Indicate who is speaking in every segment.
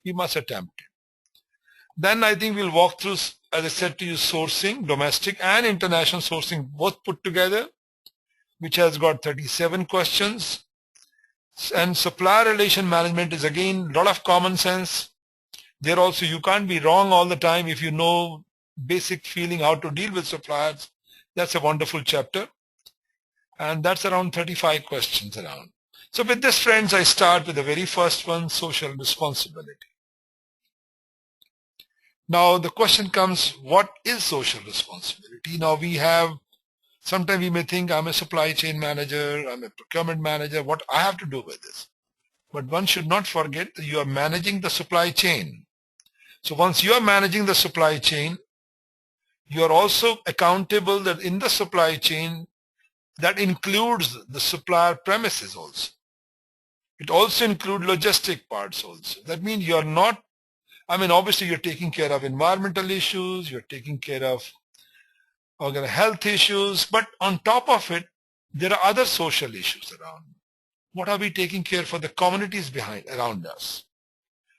Speaker 1: we must attempt it. Then I think we'll walk through, as I said to you, sourcing, domestic and international sourcing both put together, which has got 37 questions. And supplier relation management is again a lot of common sense. There also you can't be wrong all the time if you know basic feeling how to deal with suppliers. That's a wonderful chapter. And that's around 35 questions around. So with this, friends, I start with the very first one, social responsibility. Now the question comes, what is social responsibility? Now we have, sometimes we may think I'm a supply chain manager, I'm a procurement manager, what I have to do with this? But one should not forget that you are managing the supply chain. So once you are managing the supply chain, you are also accountable that in the supply chain, that includes the supplier premises also. It also includes logistic parts also. That means you're not, obviously you're taking care of environmental issues, you're taking care of health issues, but on top of it, there are other social issues around. What are we taking care for the communities around us?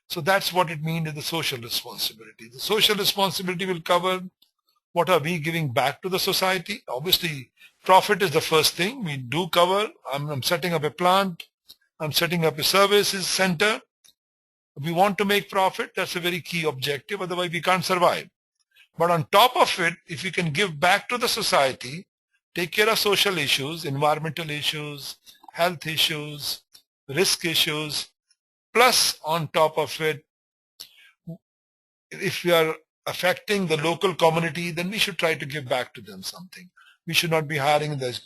Speaker 1: So that's what it means in the social responsibility. The social responsibility will cover what are we giving back to the society. Obviously, profit is the first thing we do cover. I'm setting up a plant. I'm setting up a services center. We want to make profit. That's a very key objective. Otherwise, we can't survive. But on top of it, if we can give back to the society, take care of social issues, environmental issues, health issues, risk issues, plus on top of it, if we are affecting the local community, then we should try to give back to them something. We should not be hiring the,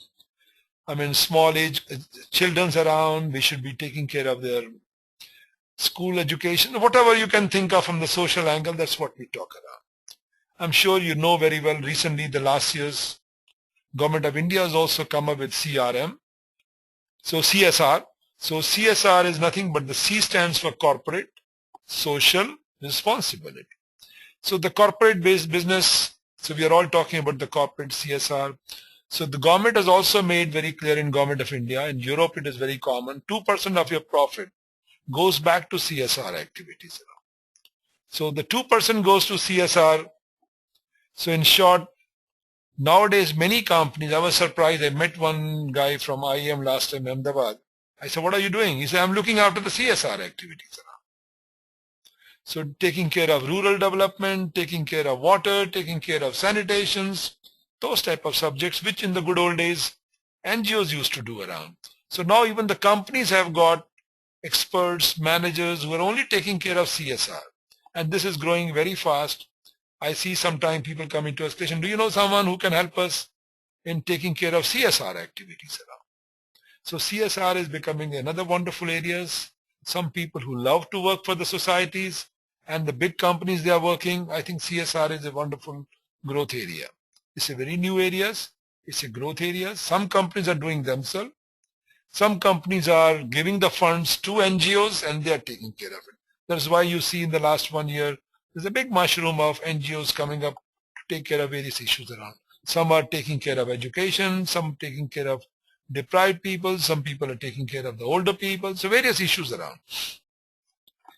Speaker 1: small age children around. We should be taking care of their school education, whatever you can think of from the social angle. That's what we talk about. I'm sure you know very well, recently, the last year's Government of India has also come up with CRM. So CSR. So CSR is nothing but the C stands for corporate social responsibility. So the corporate-based business, so we are all talking about the corporate CSR. So the government has also made very clear in Government of India, in Europe it is very common, 2% of your profit goes back to CSR activities. So the 2% goes to CSR. So in short, nowadays many companies, I was surprised, I met one guy from IEM last time in Ahmedabad. I said, what are you doing? He said, I'm looking after the CSR activities. So taking care of rural development, taking care of water, taking care of sanitations, those type of subjects, which in the good old days, NGOs used to do around. So now even the companies have got experts, managers who are only taking care of CSR. And this is growing very fast. I see sometimes people come into a station, do you know someone who can help us in taking care of CSR activities around? So CSR is becoming another wonderful areas. Some people who love to work for the societies and the big companies they are working, I think CSR is a wonderful growth area. It's a very new areas. It's a growth area. Some companies are doing themselves. Some companies are giving the funds to NGOs and they are taking care of it. That's why you see in the last 1 year, there's a big mushroom of NGOs coming up to take care of various issues around. Some are taking care of education, some taking care of deprived people, some people are taking care of the older people, so various issues around.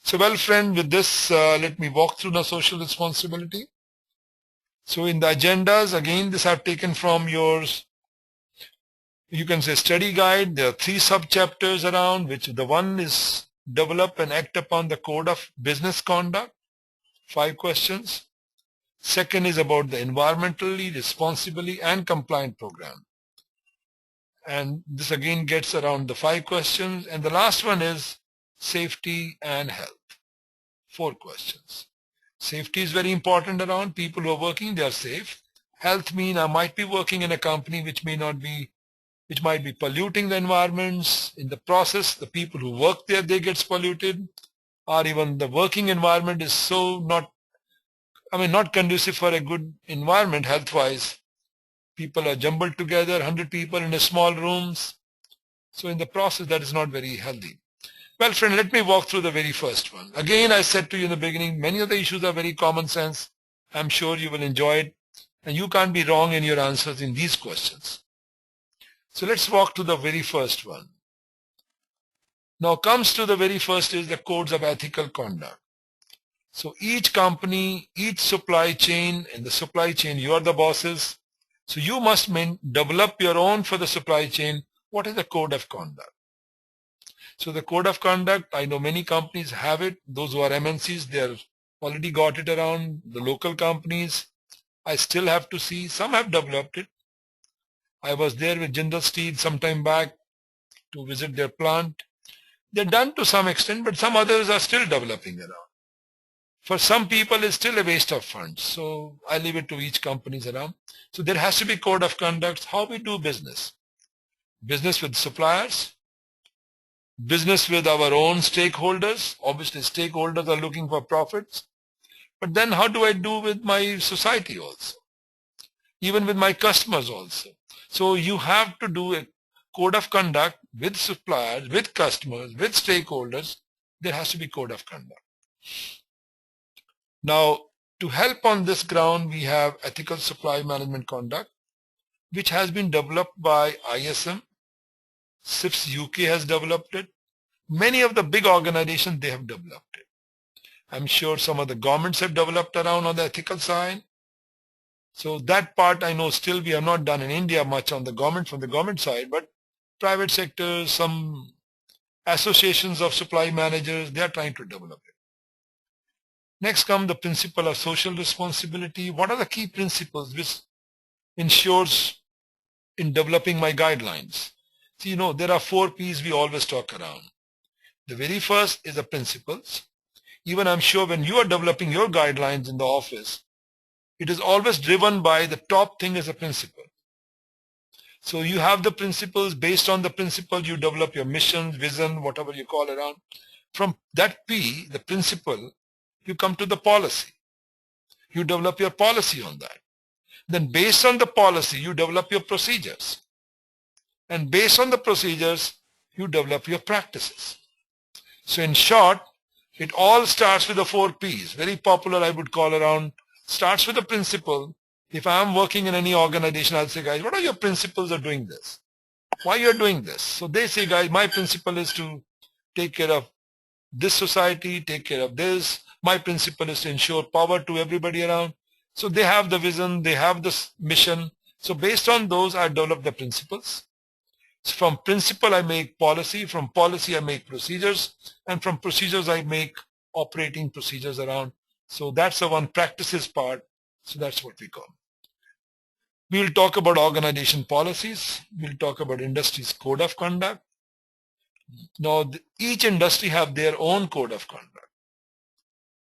Speaker 1: So well, friend, with this, let me walk through the social responsibility. So in the agendas, again, this I've taken from yours, you can say study guide. There are 3 sub-chapters around, which the one is develop and act upon the code of business conduct, 5 questions. Second is about the environmentally, responsibly and compliant program. And this again gets around the 5 questions. And the last one is safety and health, 4 questions. Safety is very important around people who are working, they are safe. Health means I might be working in a company which might be polluting the environments. In the process, the people who work there, they gets polluted, or even the working environment is so not conducive for a good environment health-wise. People are jumbled together, 100 people in a small rooms. So in the process, that is not very healthy. Well, friend, let me walk through the very first one. Again, I said to you in the beginning, many of the issues are very common sense. I'm sure you will enjoy it. And you can't be wrong in your answers in these questions. So let's walk to the very first one. Now comes to the very first is the codes of ethical conduct. So each company, each supply chain, in the supply chain, you are the bosses. So you must develop your own for the supply chain. What is the code of conduct? So the code of conduct, I know many companies have it. Those who are MNCs, they already got it around. The local companies, I still have to see. Some have developed it. I was there with Jindal Steel some time back to visit their plant. They're done to some extent, but some others are still developing around. For some people, it's still a waste of funds. So I leave it to each companies around. So there has to be code of conduct, how we do business. Business with suppliers, business with our own stakeholders. Obviously, stakeholders are looking for profits. But then how do I do with my society also? Even with my customers also. So you have to do a code of conduct with suppliers, with customers, with stakeholders. There has to be code of conduct. Now, to help on this ground, we have ethical supply management conduct, which has been developed by ISM. CIPS UK has developed it. Many of the big organizations, they have developed it. I'm sure some of the governments have developed around on the ethical side. So that part I know still we have not done in India much on the government, from the government side, but private sector, some associations of supply managers, they are trying to develop it. Next comes the principle of social responsibility. What are the key principles which ensures in developing my guidelines? So, there are 4 P's we always talk around. The very first is the principles. Even I'm sure when you are developing your guidelines in the office, it is always driven by the top thing as a principle. So you have the principles. Based on the principle, you develop your mission, vision, whatever you call around. From that P, the principle, you come to the policy. You develop your policy on that. Then based on the policy, you develop your procedures. And based on the procedures, you develop your practices. So in short, it all starts with the 4 Ps. Very popular, I would call around. Starts with the principle. If I'm working in any organization, I'll say, guys, what are your principles of doing this? Why you're doing this? So they say, guys, my principle is to take care of this society, take care of this. My principle is to ensure power to everybody around. So they have the vision, they have this mission. So based on those, I develop the principles. So from principle, I make policy. From policy, I make procedures. And from procedures, I make operating procedures around. So that's the one practices part. So that's what we call. We'll talk about organization policies. We'll talk about industry's code of conduct. Now, each industry have their own code of conduct.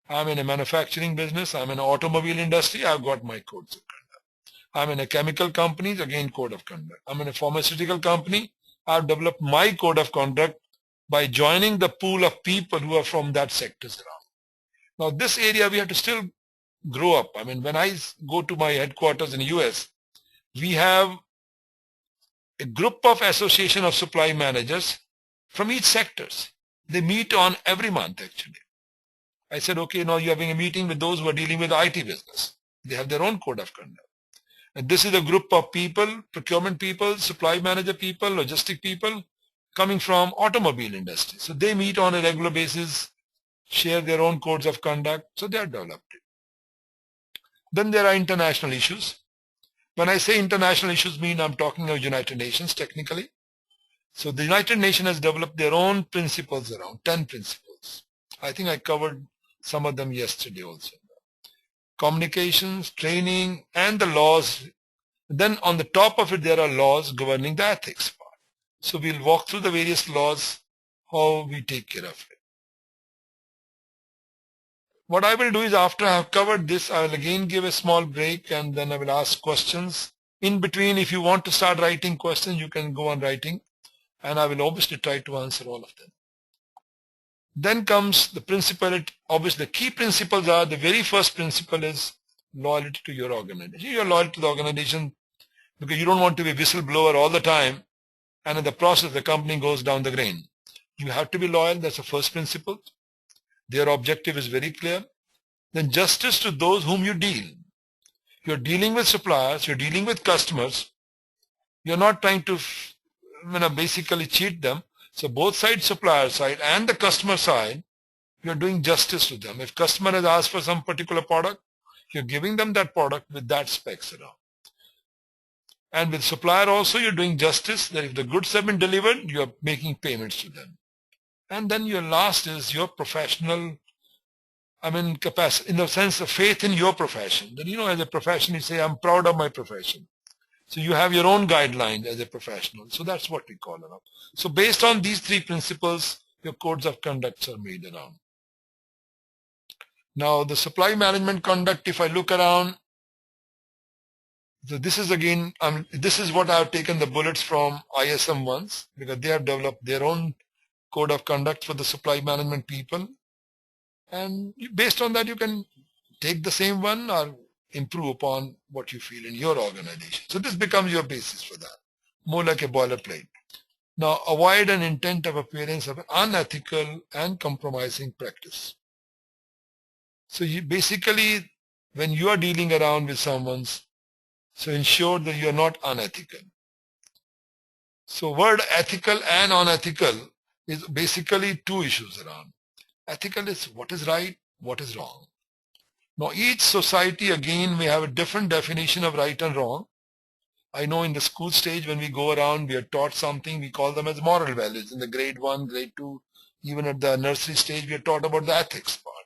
Speaker 1: I'm in a manufacturing business. I'm in an automobile industry. I've got my codes of conduct. I'm in a chemical company. Again, code of conduct. I'm in a pharmaceutical company. I've developed my code of conduct by joining the pool of people who are from that sectors around. Now, this area we have to still grow up. I mean, when I go to my headquarters in the US, we have a group of association of supply managers from each sectors. They meet on every month actually. I said, okay, now you're having a meeting with those who are dealing with the IT business. They have their own code of conduct. And this is a group of people, procurement people, supply manager people, logistic people coming from automobile industry. So they meet on a regular basis, share their own codes of conduct. So they are developed it. Then there are international issues. When I say international issues, I'm talking of United Nations technically. So the United Nations has developed their own principles around, 10 principles. I think I covered some of them yesterday also. Communications, training, and the laws. Then on the top of it, there are laws governing the ethics part. So we'll walk through the various laws, how we take care of it. What I will do is after I have covered this, I will again give a small break and then I will ask questions. In between, if you want to start writing questions, you can go on writing and I will obviously try to answer all of them. Then comes the principle. Obviously, the key principles are, the very first principle is loyalty to your organization. You're loyal to the organization because you don't want to be a whistleblower all the time and in the process the company goes down the drain. You have to be loyal. That's the first principle. Their objective is very clear. Then justice to those whom you deal. You're dealing with suppliers, you're dealing with customers. You're not trying to basically cheat them. So both sides, supplier side and the customer side, you're doing justice to them. If customer has asked for some particular product, you're giving them that product with that specs around. And with supplier also, you're doing justice that if the goods have been delivered, you're making payments to them. And then your last is your professional, capacity, in the sense of faith in your profession. That, as a profession, you say, I'm proud of my profession. So you have your own guidelines as a professional. So that's what we call it up. So based on these three principles, your codes of conduct are made around. Now the supply management conduct, if I look around, so this is again, this is what I've taken the bullets from ISM once, because they have developed their own code of conduct for the supply management people. And based on that, you can take the same one or improve upon what you feel in your organization. So this becomes your basis for that, more like a boilerplate. Now, avoid an intent of appearance of an unethical and compromising practice. So you basically, when you are dealing around with someone's, so ensure that you are not unethical. So word ethical and unethical is basically two issues around. Ethical is what is right, what is wrong. Now each society again may have a different definition of right and wrong. I know in the school stage when we go around, we are taught something, we call them as moral values. In the grade 1, grade 2, even at the nursery stage, we are taught about the ethics part.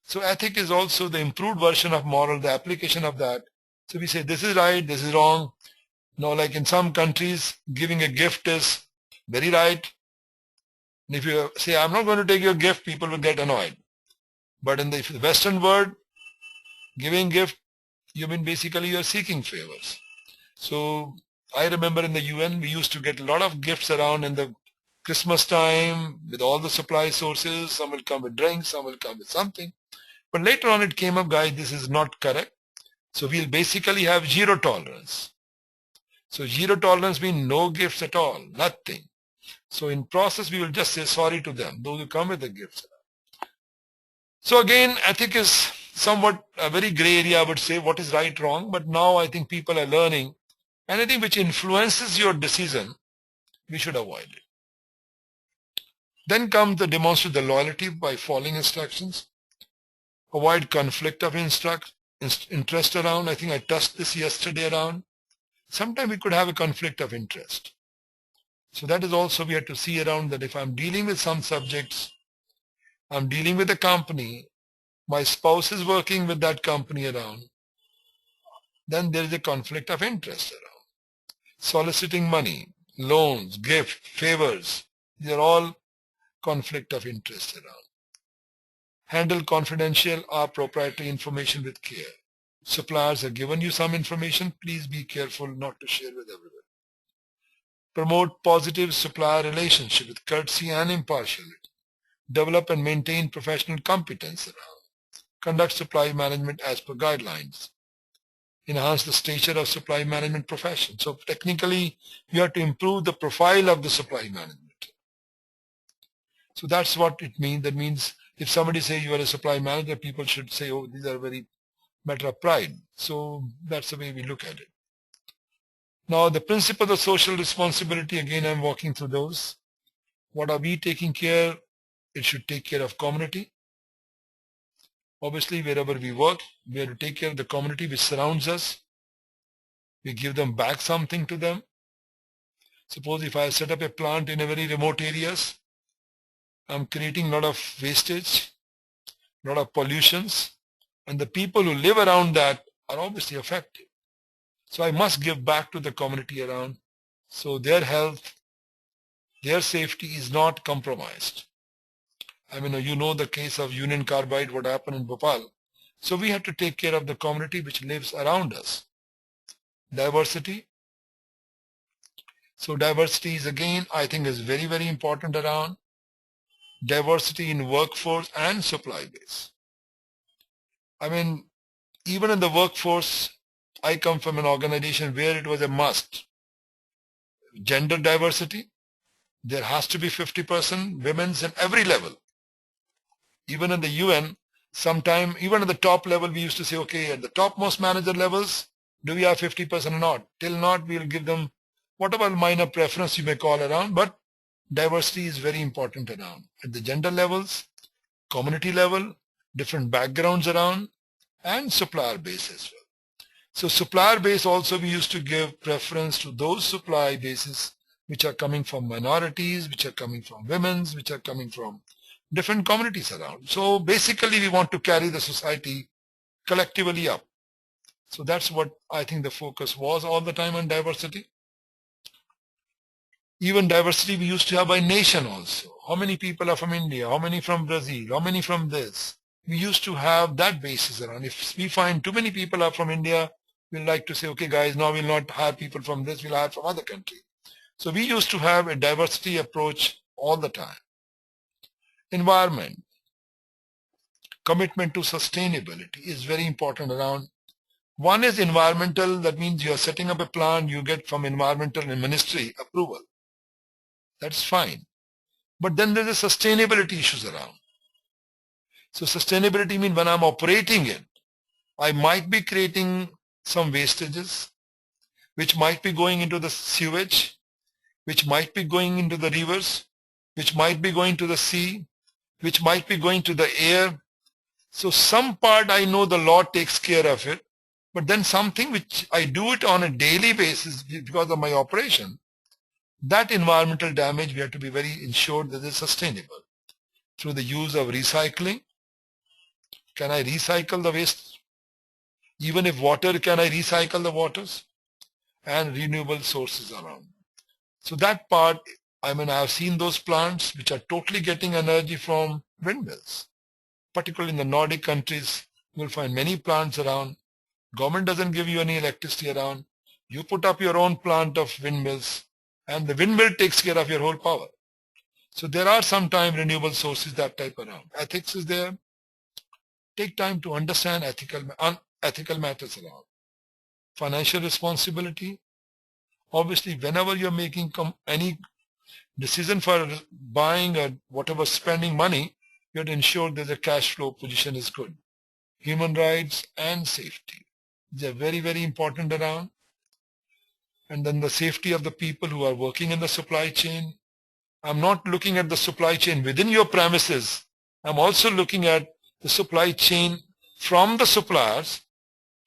Speaker 1: So ethic is also the improved version of moral, the application of that. So we say this is right, this is wrong. Now like in some countries, giving a gift is very right. And if you say, I'm not going to take your gift, people will get annoyed. But in the Western world, giving gift, basically you're seeking favors. So I remember in the UN, we used to get a lot of gifts around in the Christmas time with all the supply sources. Some will come with drinks, some will come with something. But later on it came up, guys, this is not correct. So we'll basically have zero tolerance. So zero tolerance means no gifts at all, nothing. So in process, we will just say sorry to them, those who come with the gifts. So again, ethic is somewhat a very gray area, I would say, what is right, wrong. But now I think people are learning anything which influences your decision, we should avoid it. Then comes the demonstrate the loyalty by following instructions. Avoid conflict of interest around. I think I touched this yesterday around. Sometimes we could have a conflict of interest. So that is also we have to see around that if I'm dealing with some subjects, I'm dealing with a company, my spouse is working with that company around, then there is a conflict of interest around. Soliciting money, loans, gift, favors, these are all conflict of interest around. Handle confidential or proprietary information with care. Suppliers have given you some information, please be careful not to share with everyone. Promote positive supplier relationship with courtesy and impartiality. Develop and maintain professional competence around. Conduct supply management as per guidelines. Enhance the stature of supply management profession. So technically, you have to improve the profile of the supply management. So that's what it means. That means if somebody says you are a supply manager, people should say, oh, these are very matter of pride. So that's the way we look at it. Now the principle of social responsibility, again, I'm walking through those. What are we taking care? It should take care of community. Obviously, wherever we work, we have to take care of the community which surrounds us. We give them back something to them. Suppose if I set up a plant in a very remote areas, I'm creating a lot of wastage, a lot of pollutions, and the people who live around that are obviously affected. So I must give back to the community around, so their health, their safety is not compromised. I mean, you know the case of Union Carbide, what happened in Bhopal. So we have to take care of the community which lives around us. Diversity. So diversity is again, I think, is very, very important around. Diversity in workforce and supply base. I mean, even in the workforce, I come from an organization where it was a must. Gender diversity, there has to be 50% women's at every level. Even in the UN, sometime, even at the top level, we used to say, okay, at the topmost manager levels, do we have 50% or not? Till not, we'll give them whatever minor preference you may call around, but diversity is very important around at the gender levels, community level, different backgrounds around, and supplier base as well. So supplier base also, we used to give preference to those supply bases which are coming from minorities, which are coming from women's, which are coming from different communities around. So basically we want to carry the society collectively up. So that's what I think the focus was all the time on diversity. Even diversity we used to have by nation also. How many people are from India? How many from Brazil? How many from this? We used to have that basis around. If we find too many people are from India, we'll like to say, okay guys, now we'll not hire people from this, we'll hire from other country. So we used to have a diversity approach all the time. Environment. Commitment to sustainability is very important around. One is environmental, that means you are setting up a plant, you get from environmental and ministry approval. That's fine. But then there's the sustainability issues around. So sustainability means when I'm operating it, I might be creating some wastages, which might be going into the sewage, which might be going into the rivers, which might be going to the sea, which might be going to the air. So some part I know the law takes care of it, but then something which I do it on a daily basis because of my operation, that environmental damage we have to be very ensured that it's sustainable. Through the use of recycling, can I recycle the waste? Even if water, can I recycle the waters? And renewable sources around. So that part, I mean, I've seen those plants which are totally getting energy from windmills. Particularly in the Nordic countries, you'll find many plants around. Government doesn't give you any electricity around. You put up your own plant of windmills, and the windmill takes care of your whole power. So there are sometimes renewable sources that type around. Ethics is there. Take time to understand ethical matters around. Financial responsibility. Obviously, whenever you're making any decision for buying or whatever spending money, you have to ensure that the cash flow position is good. Human rights and safety. They're very, very important around. And then the safety of the people who are working in the supply chain. I'm not looking at the supply chain within your premises. I'm also looking at the supply chain from the suppliers,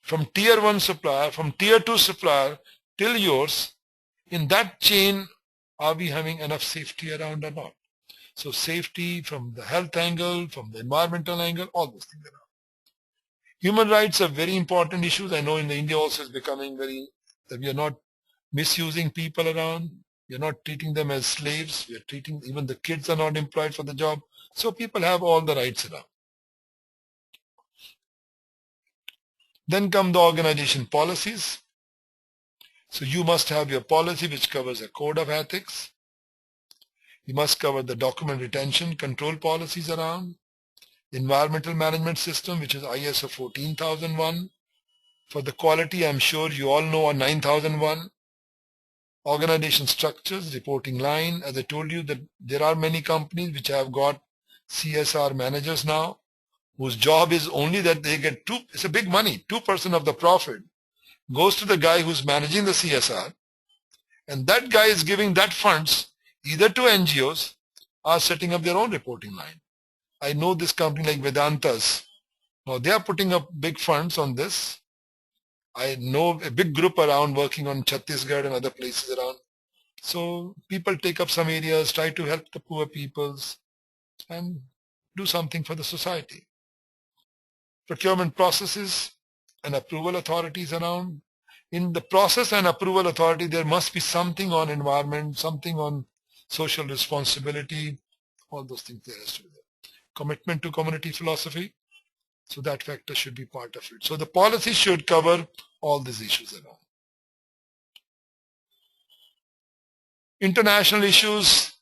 Speaker 1: from tier 1 supplier, from tier 2 supplier till yours. In that chain, are we having enough safety around or not? So safety from the health angle, from the environmental angle, all those things around. Human rights are very important issues. I know in India also is becoming very, that we are not misusing people around. We are not treating them as slaves. We are treating, even the kids are not employed for the job. So people have all the rights around. Then come the organization policies. So you must have your policy which covers a code of ethics. You must cover the document retention control policies around. Environmental management system, which is ISO 14001. For the quality, I'm sure you all know, 9001. Organization structures, reporting line. As I told you that there are many companies which have got CSR managers now, whose job is only that they get it's a big money, 2% of the profit goes to the guy who's managing the CSR, and that guy is giving that funds either to NGOs or setting up their own reporting line. I know this company like Vedantas. Now they are putting up big funds on this. I know a big group around working on Chhattisgarh and other places around. So people take up some areas, try to help the poor peoples and do something for the society. Procurement processes and approval authorities around. In the process and approval authority, there must be something on environment, something on social responsibility, all those things there has to be there. Commitment to community philosophy. So that factor should be part of it. So the policy should cover all these issues around. International issues,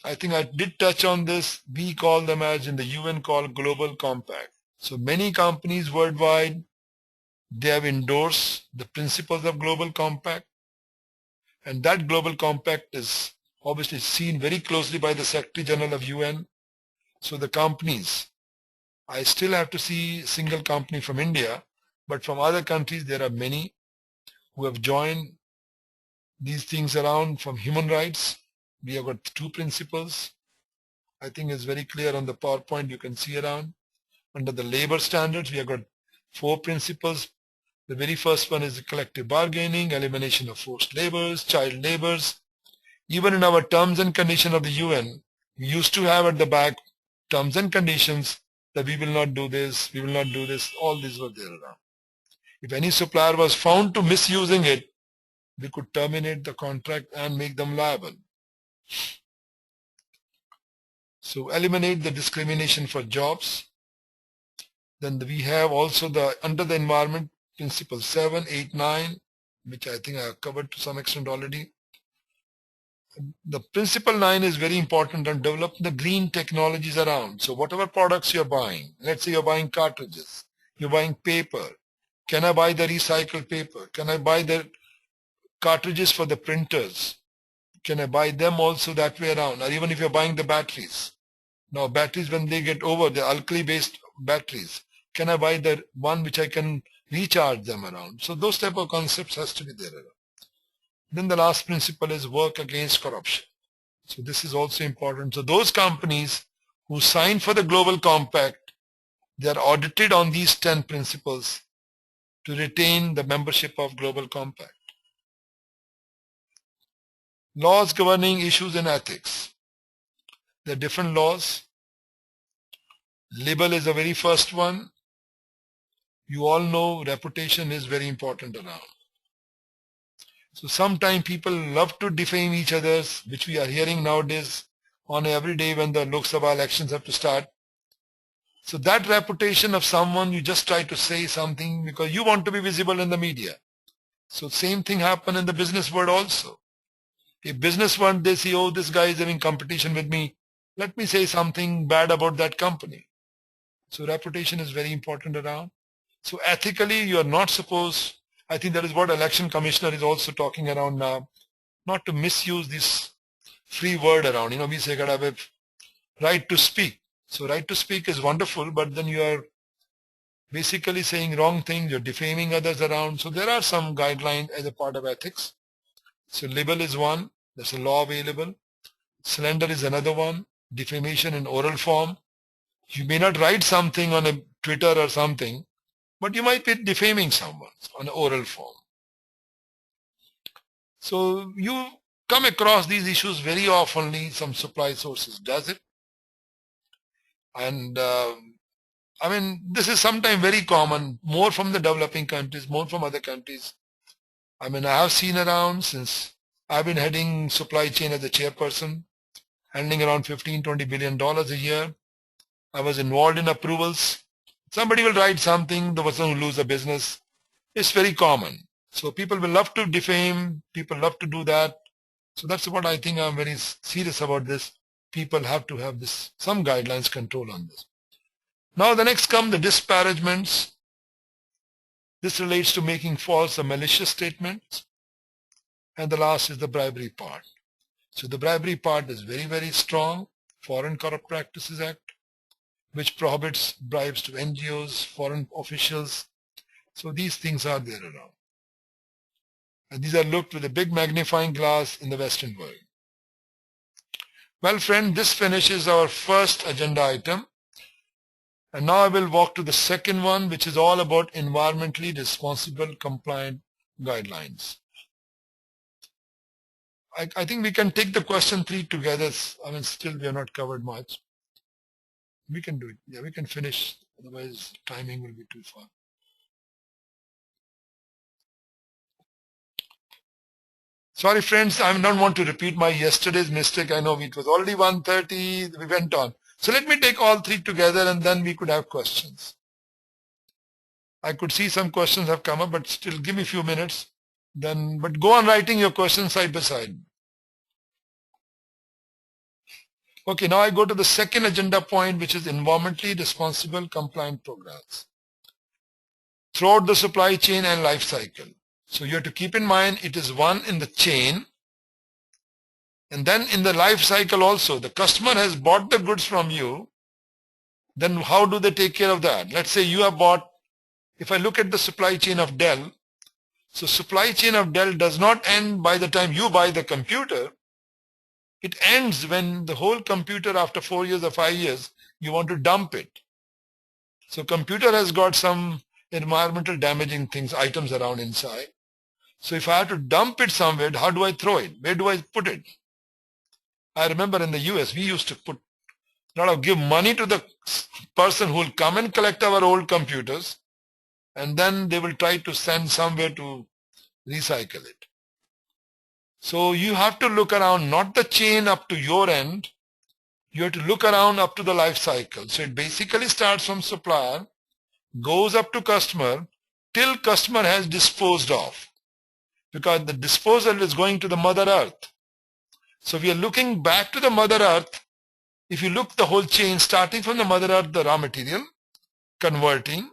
Speaker 1: I think I did touch on this. We call them, as in the UN called Global Compact. So many companies worldwide, they have endorsed the principles of Global Compact. And that Global Compact is obviously seen very closely by the Secretary General of UN. So the companies, I still have to see a single company from India, but from other countries there are many who have joined these things around, from human rights. we have got 2 principles. I think it's very clear on the PowerPoint, you can see around. Under the labor standards, we have got 4 principles. The very first one is the collective bargaining, elimination of forced labors, child labors. Even in our terms and conditions of the UN, we used to have at the back terms and conditions that we will not do this, we will not do this, all these were there around. If any supplier was found to misusing it, we could terminate the contract and make them liable. So eliminate the discrimination for jobs. Then we have also under the environment principle 7, 8, 9, which I think I have covered to some extent already. The principle 9 is very important on developing the green technologies around. So whatever products you're buying, let's say you're buying cartridges, you're buying paper. Can I buy the recycled paper? Can I buy the cartridges for the printers? Can I buy them also that way around? Or even if you're buying the batteries. Now batteries, when they get over, the alkali based batteries, can I buy the one which I can recharge them around? So those type of concepts has to be there around. Then the last principle is work against corruption. So this is also important. So those companies who sign for the Global Compact, they are audited on these 10 principles to retain the membership of Global Compact. Laws governing issues in ethics. There are different laws. Libel is the very first one. You all know reputation is very important around. So sometimes people love to defame each other's, which we are hearing nowadays on every day when the Lok Sabha elections have to start. So that reputation of someone, you just try to say something because you want to be visible in the media. So same thing happened in the business world also. If business world, they see, oh, this guy is having competition with me, let me say something bad about that company. So reputation is very important around. So ethically, you are not supposed, I think that is what election commissioner is also talking around now, not to misuse this free word around. We say, right to speak. So right to speak is wonderful, but then you are basically saying wrong things, you're defaming others around. So there are some guidelines as a part of ethics. So libel is one, there's a law available. Slander is another one, defamation in oral form. You may not write something on a Twitter or something, but you might be defaming someone on an oral form. So you come across these issues very oftenly, some supply sources does it. And I mean, this is sometimes very common, more from the developing countries, more from other countries. I mean, I have seen around since I've been heading supply chain as a chairperson, handling around $15–20 billion a year. I was involved in approvals. Somebody will write something, the person will lose a business. It's very common. So people will love to defame, people love to do that. So that's what I think I'm very serious about this. People have to have this, some guidelines control on this. Now the next come the disparagements. This relates to making false or malicious statements. And the last is the bribery part. So the bribery part is very, very strong. Foreign Corrupt Practices Act, which prohibits bribes to NGOs, foreign officials. So these things are there around. And these are looked with a big magnifying glass in the Western world. Well, friend, this finishes our first agenda item. And now I will walk to the second one, which is all about environmentally responsible compliant guidelines. I think we can take the question 3 together. I mean, still we have not covered much. We can do it. Yeah, we can finish. Otherwise, timing will be too far. Sorry, friends, I don't want to repeat my yesterday's mistake. I know it was already 1:30. We went on. So let me take all 3 together and then we could have questions. I could see some questions have come up, but still give me a few minutes. But go on writing your questions side by side. Okay, now I go to the second agenda point, which is environmentally responsible compliant programs throughout the supply chain and life cycle. So you have to keep in mind it is one in the chain, and then in the life cycle also. The customer has bought the goods from you, then how do they take care of that? Let's say you have bought, if I look at the supply chain of Dell, so supply chain of Dell does not end by the time you buy the computer. It ends when the whole computer, after 4 years or 5 years, you want to dump it. So computer has got some environmental damaging things, items around inside. So if I have to dump it somewhere, how do I throw it? Where do I put it? I remember in the US, we used to give money to the person who will come and collect our old computers, and then they will try to send somewhere to recycle it. So you have to look around, not the chain up to your end. You have to look around up to the life cycle. So it basically starts from supplier, goes up to customer, till customer has disposed of. Because the disposal is going to the Mother Earth. So we are looking back to the Mother Earth. If you look the whole chain, starting from the Mother Earth, the raw material, converting,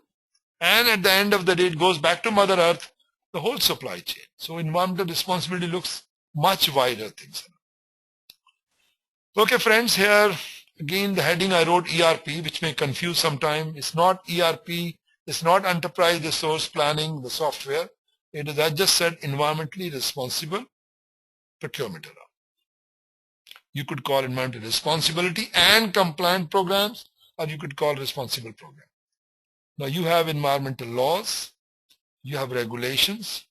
Speaker 1: and at the end of the day, it goes back to Mother Earth, the whole supply chain. So environmental responsibility looks much wider things. Okay, friends, here again the heading I wrote ERP, which may confuse sometime. It's not ERP, it's not enterprise resource planning, the software. It is, I just said, environmentally responsible procurement. You could call environmental responsibility and compliant programs, or you could call responsible program. Now you have environmental laws, you have regulations,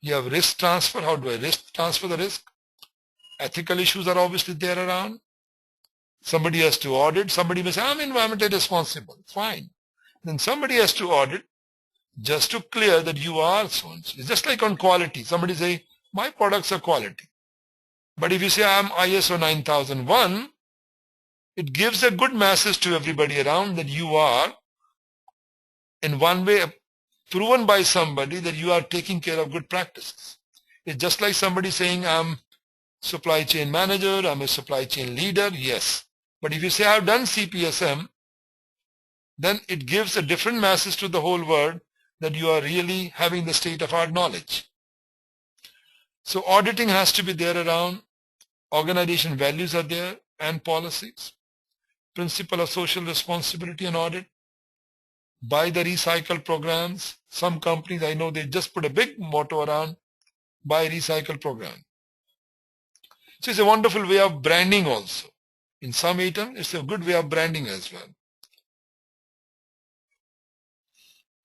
Speaker 1: you have risk transfer. How do I risk transfer the risk? Ethical issues are obviously there around. Somebody has to audit. Somebody may say, I'm environmentally responsible. Fine. Then somebody has to audit just to clear that you are so and so. It's just like on quality. Somebody say, my products are quality. But if you say, I'm ISO 9001, it gives a good message to everybody around that you are, in one way, proven by somebody that you are taking care of good practices. It's just like somebody saying, I'm supply chain manager, I'm a supply chain leader. Yes. But if you say, I've done CPSM, then it gives a different message to the whole world that you are really having the state-of-art knowledge. So auditing has to be there around. Organization values are there and policies. Principle of social responsibility and audit. Buy the recycle programs. Some companies, I know, they just put a big motto around buy recycle program. So it's a wonderful way of branding also. In some items, it's a good way of branding as well.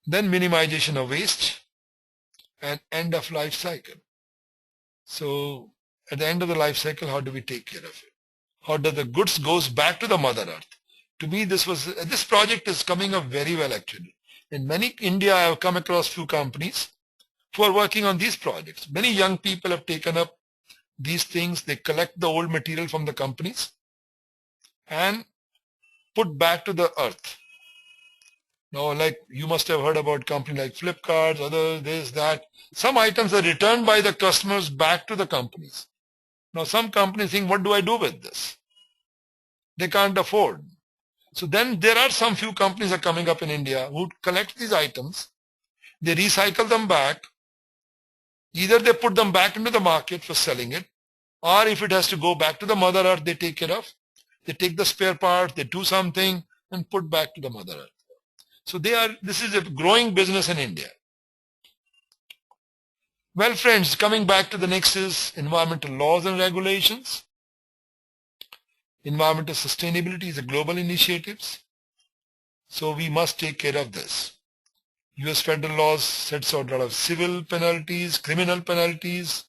Speaker 1: Then minimization of waste and end of life cycle. So at the end of the life cycle, how do we take care of it? How do the goods goes back to the Mother Earth? To me, this project is coming up very well actually. In India, I have come across few companies who are working on these projects. Many young people have taken up these things. They collect the old material from the companies and put back to the earth. Now, like you must have heard about companies like Flipkart, others, this, that. Some items are returned by the customers back to the companies. Now, some companies think, what do I do with this? They can't afford. So then there are some few companies are coming up in India who collect these items, they recycle them back. Either they put them back into the market for selling it, or if it has to go back to the Mother Earth, they take care of. They take the spare parts, they do something and put back to the Mother Earth. So this is a growing business in India. Well, friends, coming back to the next is environmental laws and regulations. Environmental sustainability is a global initiative. So we must take care of this. US federal laws sets out a lot of civil penalties, criminal penalties,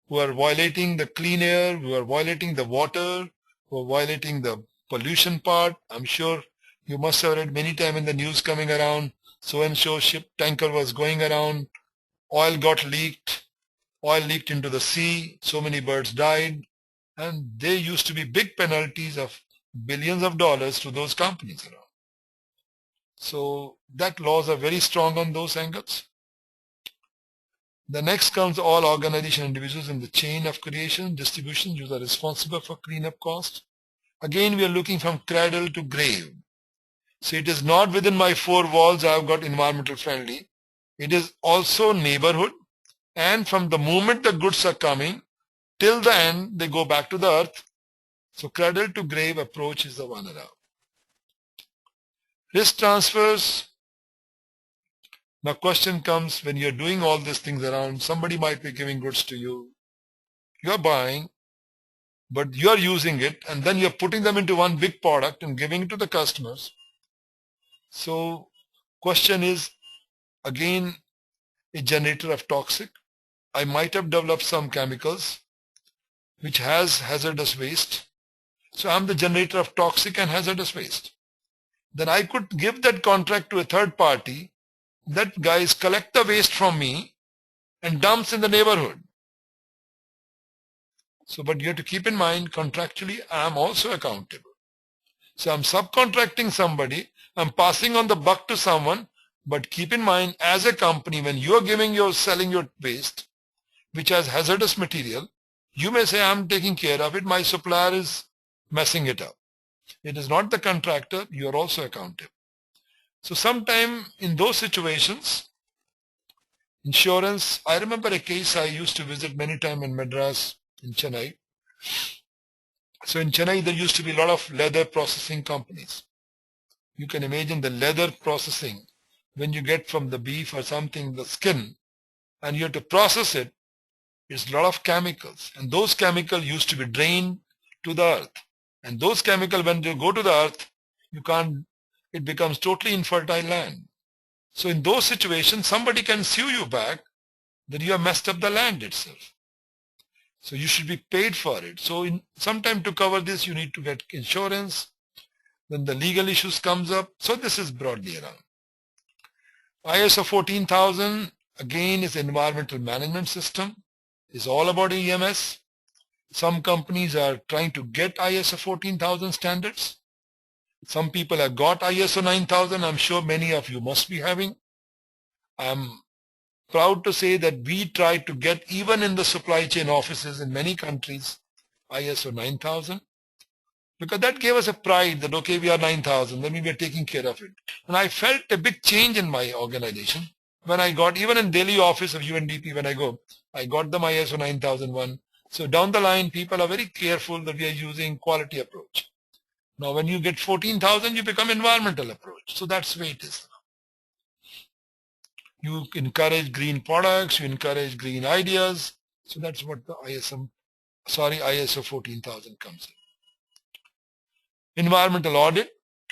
Speaker 1: who are violating the clean air, who are violating the water, who are violating the pollution part. I'm sure you must have read many times in the news coming around, so-and-so ship tanker was going around, oil got leaked, oil leaked into the sea, so many birds died, and there used to be big penalties of billions of dollars to those companies around. So that laws are very strong on those angles. The next comes all organization individuals in the chain of creation, distribution, who are responsible for cleanup costs. Again, we are looking from cradle to grave. So it is not within my four walls I have got environmental friendly. It is also neighborhood, and from the moment the goods are coming till the end, they go back to the earth. So cradle to grave approach is the one around. Risk transfers. Now question comes, when you're doing all these things around, somebody might be giving goods to you. You're buying. but you're using it and then you're putting them into one big product and giving it to the customers. So question is, again, a generator of toxic. I might have developed some chemicals which has hazardous waste. So I'm the generator of toxic and hazardous waste. Then I could give that contract to a third party. That guys collect the waste from me and dumps in the neighborhood. So, but you have to keep in mind, contractually, I'm also accountable. So I'm subcontracting somebody, I'm passing on the buck to someone, but keep in mind, as a company, when you're selling your waste, which has hazardous material, you may say, I'm taking care of it, my supplier is messing it up. It is not the contractor, you are also accountable. So sometime in those situations, insurance, I remember a case I used to visit many times in Madras, in Chennai. So in Chennai, there used to be a lot of leather processing companies. You can imagine the leather processing, when you get from the beef or something, the skin, and you have to process it, it's a lot of chemicals. And those chemicals used to be drained to the earth. And those chemicals, when they go to the earth, it becomes totally infertile land. So in those situations, somebody can sue you back that you have messed up the land itself. So you should be paid for it. So sometime to cover this, you need to get insurance. Then the legal issues comes up. So this is broadly around. ISO 14000, again, is environmental management system. It's all about EMS. Some companies are trying to get ISO 14000 standards. Some people have got ISO 9000. I'm sure many of you must be having. I'm proud to say that we try to get, even in the supply chain offices in many countries, ISO 9000. Because that gave us a pride that, okay, we are 9000, then we are taking care of it. And I felt a big change in my organization when I got, even in Delhi office of UNDP, when I got them ISO 9001. So down the line, people are very careful that we are using quality approach. Now, when you get 14,000, you become environmental approach. So that's the way it is. You encourage green products, you encourage green ideas. So that's what the ISO 14,000 comes in. Environmental audit.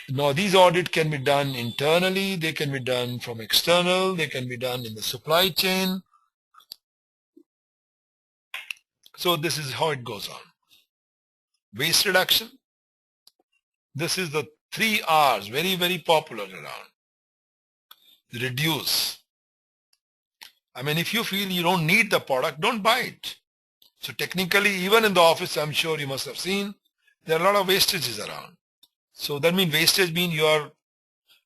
Speaker 1: Now, these audits can be done internally, they can be done from external, they can be done in the supply chain. So this is how it goes on. Waste reduction. This is the 3 R's, very, very popular around. Reduce. I mean, if you feel you don't need the product, don't buy it. So technically, even in the office, I'm sure you must have seen, there are a lot of wastages around. So that means wastage means you are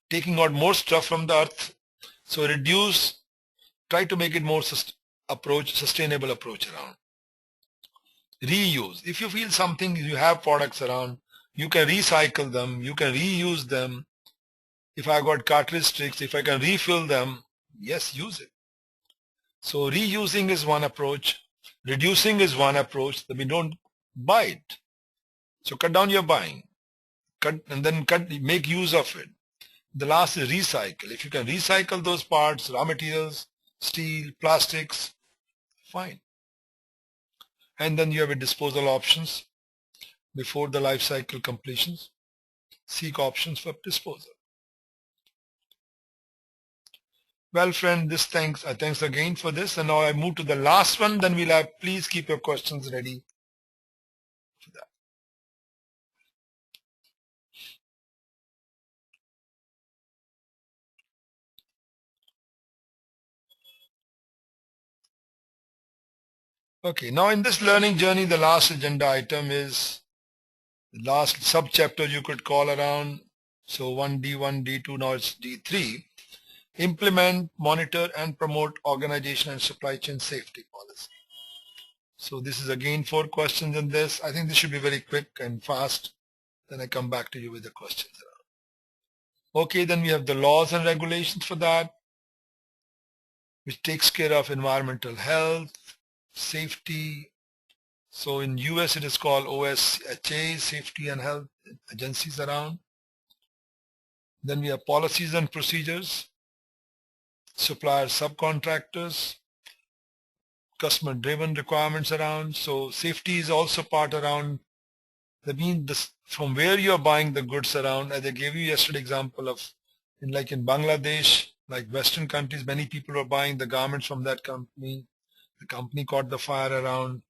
Speaker 1: taking out more stuff from the earth. So reduce, try to make it more sustainable approach around. Reuse. If you feel something, you have products around, you can recycle them, you can reuse them. If I got cartridge sticks, if I can refill them, yes, use it. So reusing is one approach. Reducing is one approach. That we don't buy it. So cut down your buying. Make use of it. The last is recycle. If you can recycle those parts, raw materials, steel, plastics, fine. And then you have a disposal options before the life cycle completions. Seek options for disposal. Well, friend, thanks again for this. And now I move to the last one. Then we'll have, please keep your questions ready for that. Okay, now in this learning journey, the last agenda item is the last subchapter you could call around. So 1D1, D2, now it's D3. Implement, monitor, and promote organization and supply chain safety policy. So this is again 4 questions in this. I think this should be very quick and fast. Then I come back to you with the questions. Okay, then we have the laws and regulations for that, which takes care of environmental health, safety. So in US it is called OSHA, Safety and Health Agencies around. Then we have policies and procedures, suppliers, subcontractors, customer driven requirements around. So safety is also part around. That means this, from where you're buying the goods around, as I gave you yesterday example of, in Bangladesh, like Western countries, many people were buying the garments from that company. The company caught the fire around.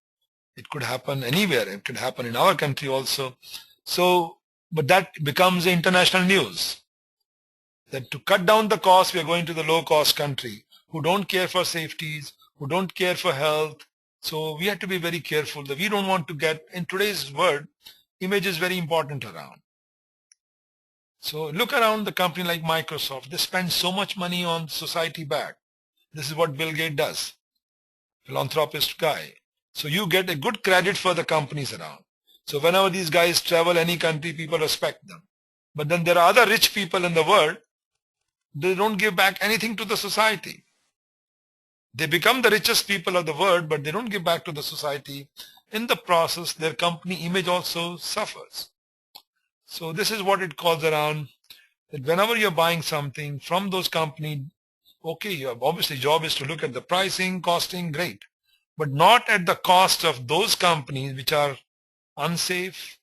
Speaker 1: It could happen anywhere. It could happen in our country also. So, but that becomes international news. That to cut down the cost, we are going to the low cost country who don't care for safeties, who don't care for health. So we have to be very careful that we don't want to get, in today's world, image is very important around. So look around the company like Microsoft. They spend so much money on society back. This is what Bill Gates does. Philanthropist guy. So you get a good credit for the companies around. So whenever these guys travel any country, people respect them. But then there are other rich people in the world, they don't give back anything to the society. They become the richest people of the world, but they don't give back to the society. In the process, their company image also suffers. So this is what it calls around, that whenever you're buying something from those companies, okay, your obviously job is to look at the pricing, costing, great, but not at the cost of those companies which are unsafe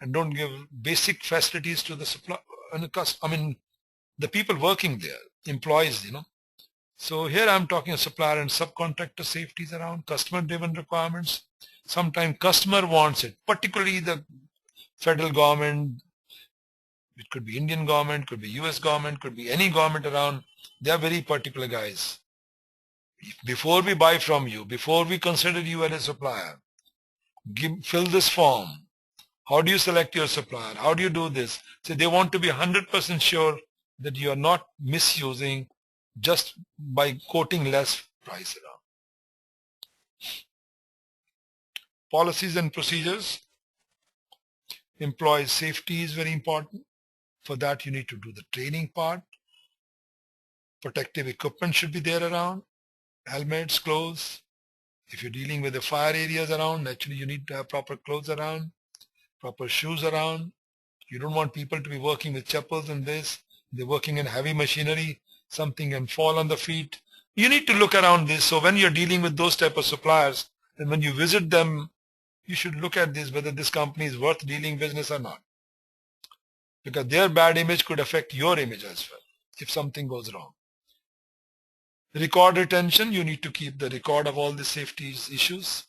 Speaker 1: and don't give basic facilities to the supply. I mean, the people working there, employees, So here I'm talking of supplier and subcontractor safeties around, customer-driven requirements. Sometimes customer wants it, particularly the federal government. It could be Indian government, could be US government, could be any government around. They are very particular guys. Before we buy from you, before we consider you as a supplier, fill this form. How do you select your supplier? How do you do this? So they want to be 100% sure that you are not misusing just by quoting less price around. Policies and procedures. Employee safety is very important. For that, you need to do the training part. Protective equipment should be there around. Helmets, clothes. If you're dealing with the fire areas around, naturally you need to have proper clothes around, proper shoes around. You don't want people to be working with chappals and this. They're working in heavy machinery. Something can fall on the feet. You need to look around this. So when you're dealing with those type of suppliers, and when you visit them, you should look at this, whether this company is worth dealing business or not. Because their bad image could affect your image as well if something goes wrong. Record retention, you need to keep the record of all the safety issues.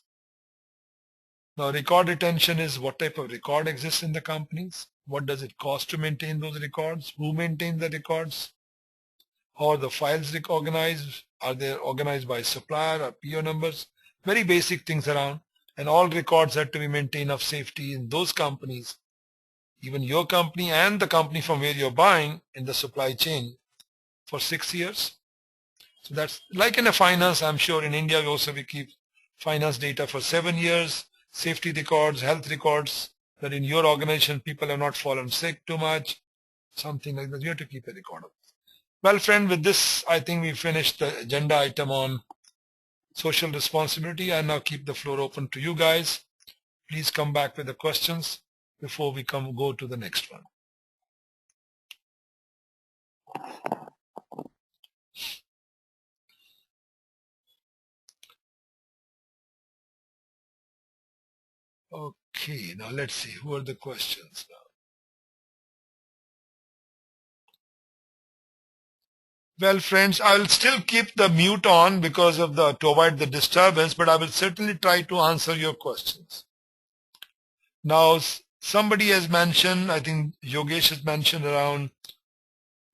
Speaker 1: Now, record retention is what type of record exists in the companies. What does it cost to maintain those records? Who maintains the records? How are the files organized? Are they organized by supplier or PO numbers? Very basic things around. And all records have to be maintained of safety in those companies, even your company and the company from where you're buying in the supply chain for 6 years. So that's like in a finance. I'm sure in India we keep finance data for 7 years, safety records, health records, that in your organization people have not fallen sick too much, something like that. You have to keep a record of it. Well, friend, with this, I think we finished the agenda item on social responsibility. I now keep the floor open to you guys. Please come back with the questions before we go to the next one. Okay, now let's see, who are the questions now? Well, friends, I will still keep the mute on because of to avoid the disturbance, but I will certainly try to answer your questions. Now, somebody has mentioned, I think Yogesh has mentioned around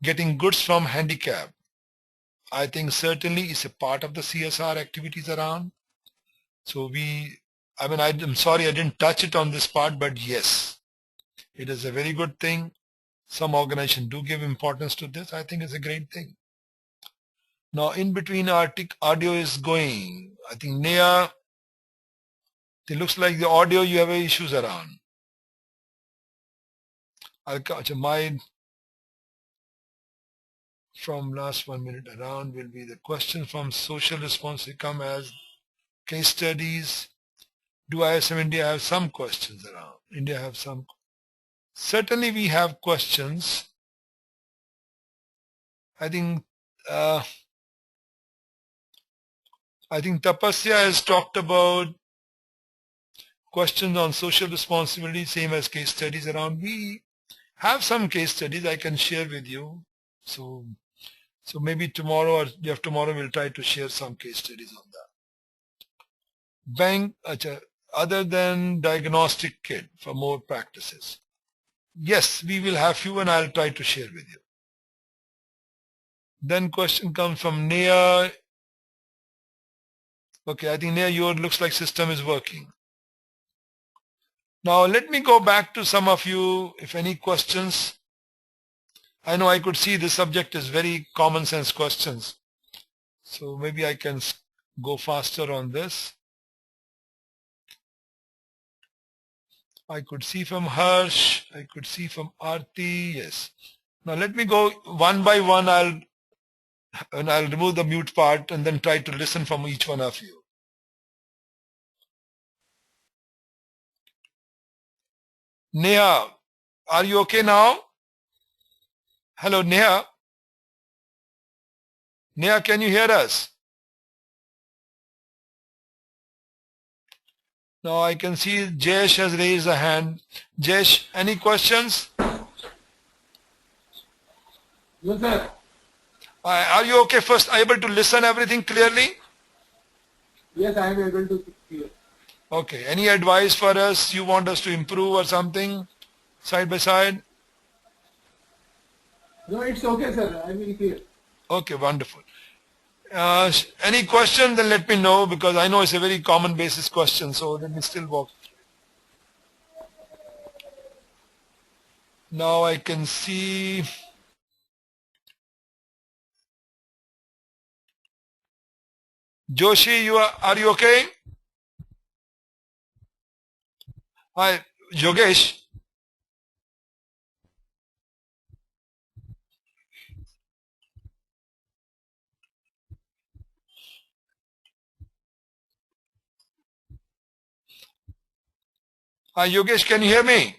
Speaker 1: getting goods from handicap. I think certainly it's a part of the CSR activities around. So I'm sorry I didn't touch it on this part, but yes, it is a very good thing. Some organizations do give importance to this. I think it's a great thing. Now, in between audio is going. I think Nia, it looks like the audio you have issues around. My from last 1 minute around will be the question from social response come as case studies. Do ISM India have some questions around? India have some. Certainly we have questions. I think I think Tapasya has talked about questions on social responsibility, same as case studies around. We have some case studies I can share with you. So maybe tomorrow or day after tomorrow we'll try to share some case studies on that. Bank, other than diagnostic kit for more practices. Yes, we will have few and I'll try to share with you. Then question comes from Neha. Okay, I think Neha, your looks like system is working. Now let me go back to some of you, if any questions. I know I could see the subject is very common sense questions. So maybe I can go faster on this. I could see from Harsh, I could see from Aarti, yes. Now let me go one by one. I'll remove the mute part and then try to listen from each one of you. Neha, are you okay now? Hello, Neha. Neha, can you hear us? Now I can see Jesh has raised a hand. Jesh, any questions?
Speaker 2: Yes, sir.
Speaker 1: Are you okay first? Able to listen everything clearly?
Speaker 2: Yes, I am able to hear.
Speaker 1: Okay. Any advice for us? You want us to improve or something? Side by side?
Speaker 2: No, it's okay, sir. I will hear.
Speaker 1: Okay, wonderful. Any question, then let me know, because I know it's a very common basis question, so let me still walk. Now I can see Joshi, are you okay? Hi, Yogesh. Hi, Yogesh, can you hear me?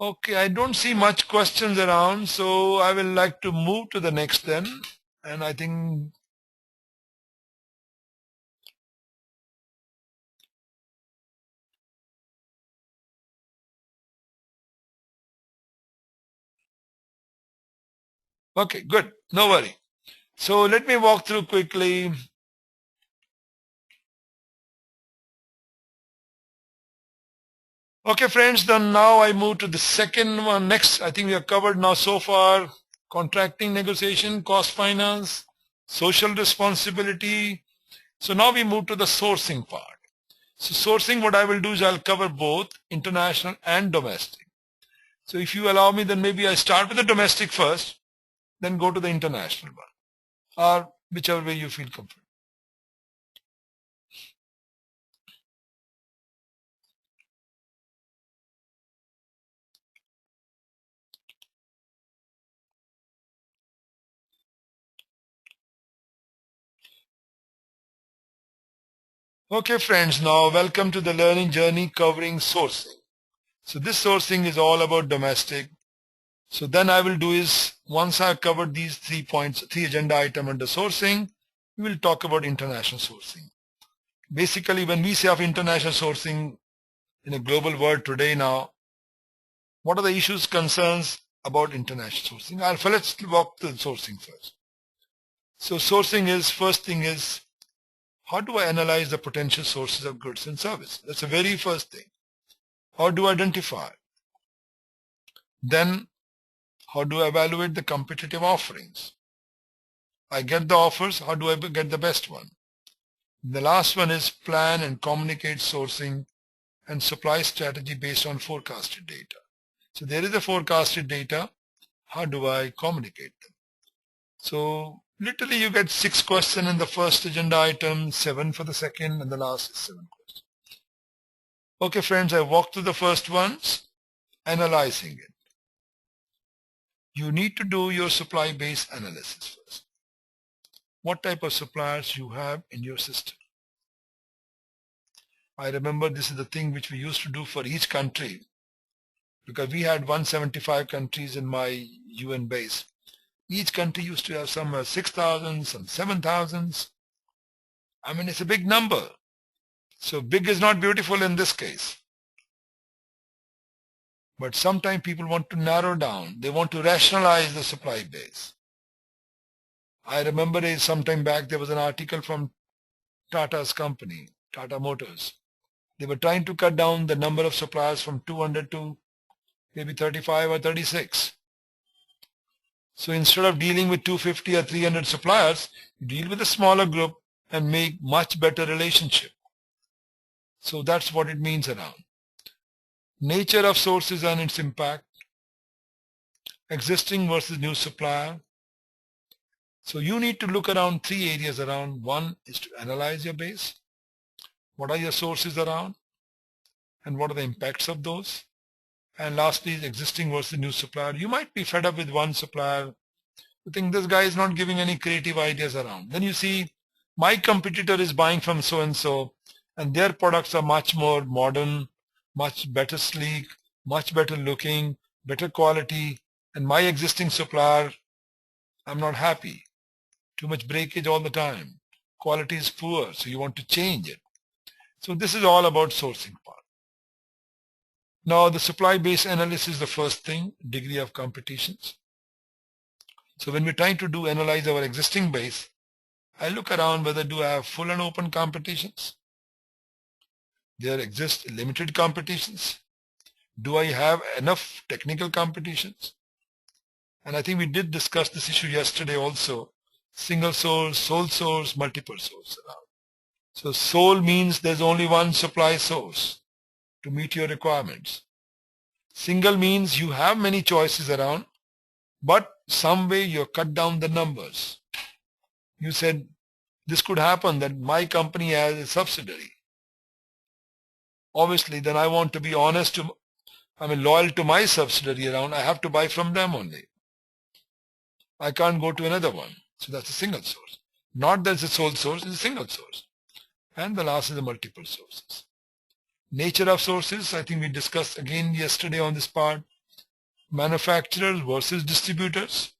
Speaker 1: Okay, I don't see much questions around, so I will like to move to the next then. And I think okay, good. No worry. So let me walk through quickly. Okay, friends, then now I move to the second one. Next, I think we have covered now so far contracting negotiation, cost finance, social responsibility. So now we move to the sourcing part. So sourcing, what I will do is I'll cover both international and domestic. So if you allow me, then maybe I start with the domestic first, then go to the international one, or whichever way you feel comfortable. Okay, friends, now welcome to the learning journey covering sourcing. So this sourcing is all about domestic. So then I will do is, once I've covered these 3 points, 3 agenda item under sourcing, we will talk about international sourcing. Basically, when we say of international sourcing in a global world today now, what are the issues, concerns about international sourcing? Let's walk through sourcing first. So sourcing is, first thing is, how do I analyze the potential sources of goods and services? That's the very first thing. How do I identify? Then, how do I evaluate the competitive offerings? I get the offers, how do I get the best one? The last one is plan and communicate sourcing and supply strategy based on forecasted data. So there is a forecasted data. How do I communicate them? So literally you get 6 questions in the first agenda item, 7 for the second, and the last is 7 questions. Okay, friends, I walked through the first ones, analyzing it. You need to do your supply base analysis first. What type of suppliers you have in your system? I remember this is the thing which we used to do for each country, because we had 175 countries in my UN base. Each country used to have some 6,000, some 7,000. I mean, it's a big number. So big is not beautiful in this case. But sometimes people want to narrow down. They want to rationalize the supply base. I remember some time back there was an article from Tata's company, Tata Motors. They were trying to cut down the number of suppliers from 200 to maybe 35 or 36. So instead of dealing with 250 or 300 suppliers, you deal with a smaller group and make much better relationship. So that's what it means around. Nature of sources and its impact, existing versus new supplier. So you need to look around three areas around. One is to analyze your base. What are your sources around? And what are the impacts of those? And lastly, is existing versus new supplier. You might be fed up with one supplier. You think this guy is not giving any creative ideas around. Then you see my competitor is buying from so-and-so and their products are much more modern, much better sleek, much better looking, better quality, and my existing supplier, I'm not happy. Too much breakage all the time. Quality is poor, so you want to change it. So this is all about sourcing part. Now the supply base analysis is the first thing, degree of competitions. So when we're trying to analyze our existing base, I look around whether do I have full and open competitions? There exist limited competitions. Do I have enough technical competitions? And I think we did discuss this issue yesterday also. Single source, sole source, multiple source around. So sole means there's only one supply source to meet your requirements. Single means you have many choices around, but some way you cut down the numbers. You said this could happen that my company has a subsidiary. Obviously, then I want to be honest loyal to my subsidiary around. I have to buy from them only. I can't go to another one. So that's a single source. Not that it's a sole source, it's a single source. And the last is the multiple sources. Nature of sources, I think we discussed again yesterday on this part. Manufacturers versus distributors.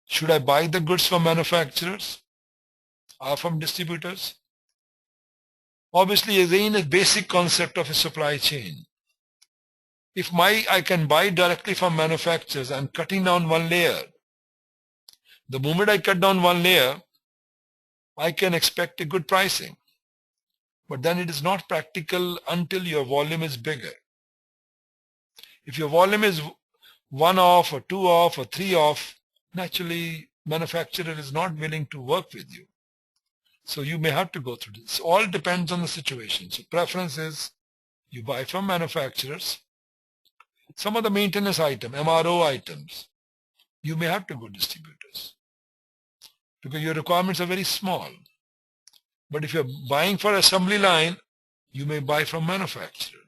Speaker 1: Should I buy the goods from manufacturers or from distributors? Obviously, again, a basic concept of a supply chain. If I can buy directly from manufacturers, I'm cutting down one layer. The moment I cut down one layer, I can expect a good pricing. But then it is not practical until your volume is bigger. If your volume is 1 off or 2 off or 3 off, naturally manufacturer is not willing to work with you. So you may have to go through this. All depends on the situation. So preference is you buy from manufacturers. Some of the maintenance item, MRO items, you may have to go distributors because your requirements are very small. But if you're buying for assembly line, you may buy from manufacturer.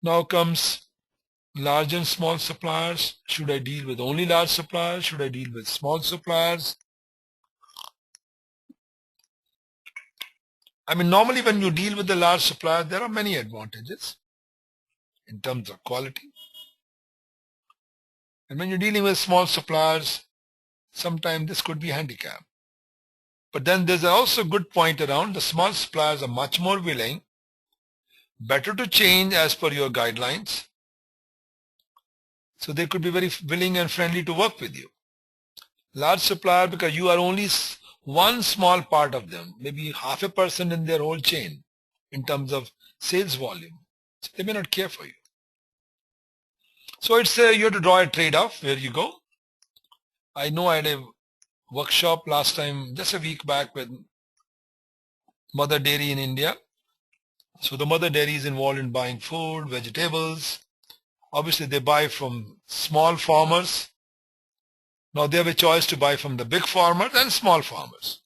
Speaker 1: Now comes large and small suppliers. Should I deal with only large suppliers? Should I deal with small suppliers? Normally when you deal with the large supplier, there are many advantages in terms of quality. And when you're dealing with small suppliers, sometimes this could be a handicap. But then there's also a good point around the small suppliers are much more willing, better to change as per your guidelines. So they could be very willing and friendly to work with you. Large supplier, because you are only one small part of them, maybe 0.5% in their whole chain in terms of sales volume. So they may not care for you. So it's you have to draw a trade-off where you go. I know I had a workshop last time, just a week back, with Mother Dairy in India. So the Mother Dairy is involved in buying food, vegetables. Obviously they buy from small farmers. Now they have a choice to buy from the big farmers and small farmers.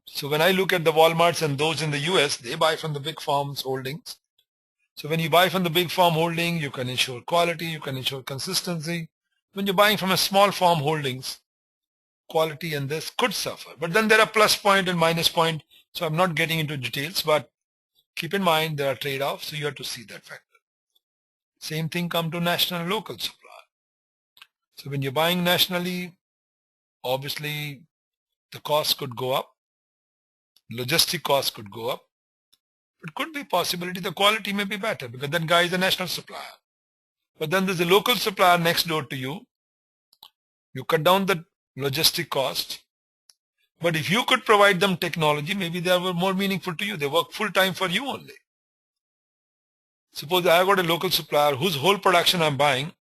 Speaker 1: So when I look at the Walmarts and those in the US, they buy from the big farms holdings. So when you buy from the big farm holding, you can ensure quality, you can ensure consistency. When you're buying from a small farm holdings, quality and this could suffer. But then there are plus point and minus point. So I'm not getting into details, but keep in mind there are trade-offs, so you have to see that factor. Same thing come to national and local supply. So when you're buying nationally, obviously the cost could go up, logistic cost could go up. It could be possibility the quality may be better because that guy is a national supplier. But then there's a local supplier next door to you. You cut down the logistic cost. But if you could provide them technology, maybe they were more meaningful to you. They work full time for you only. Suppose I got a local supplier whose whole production I'm buying.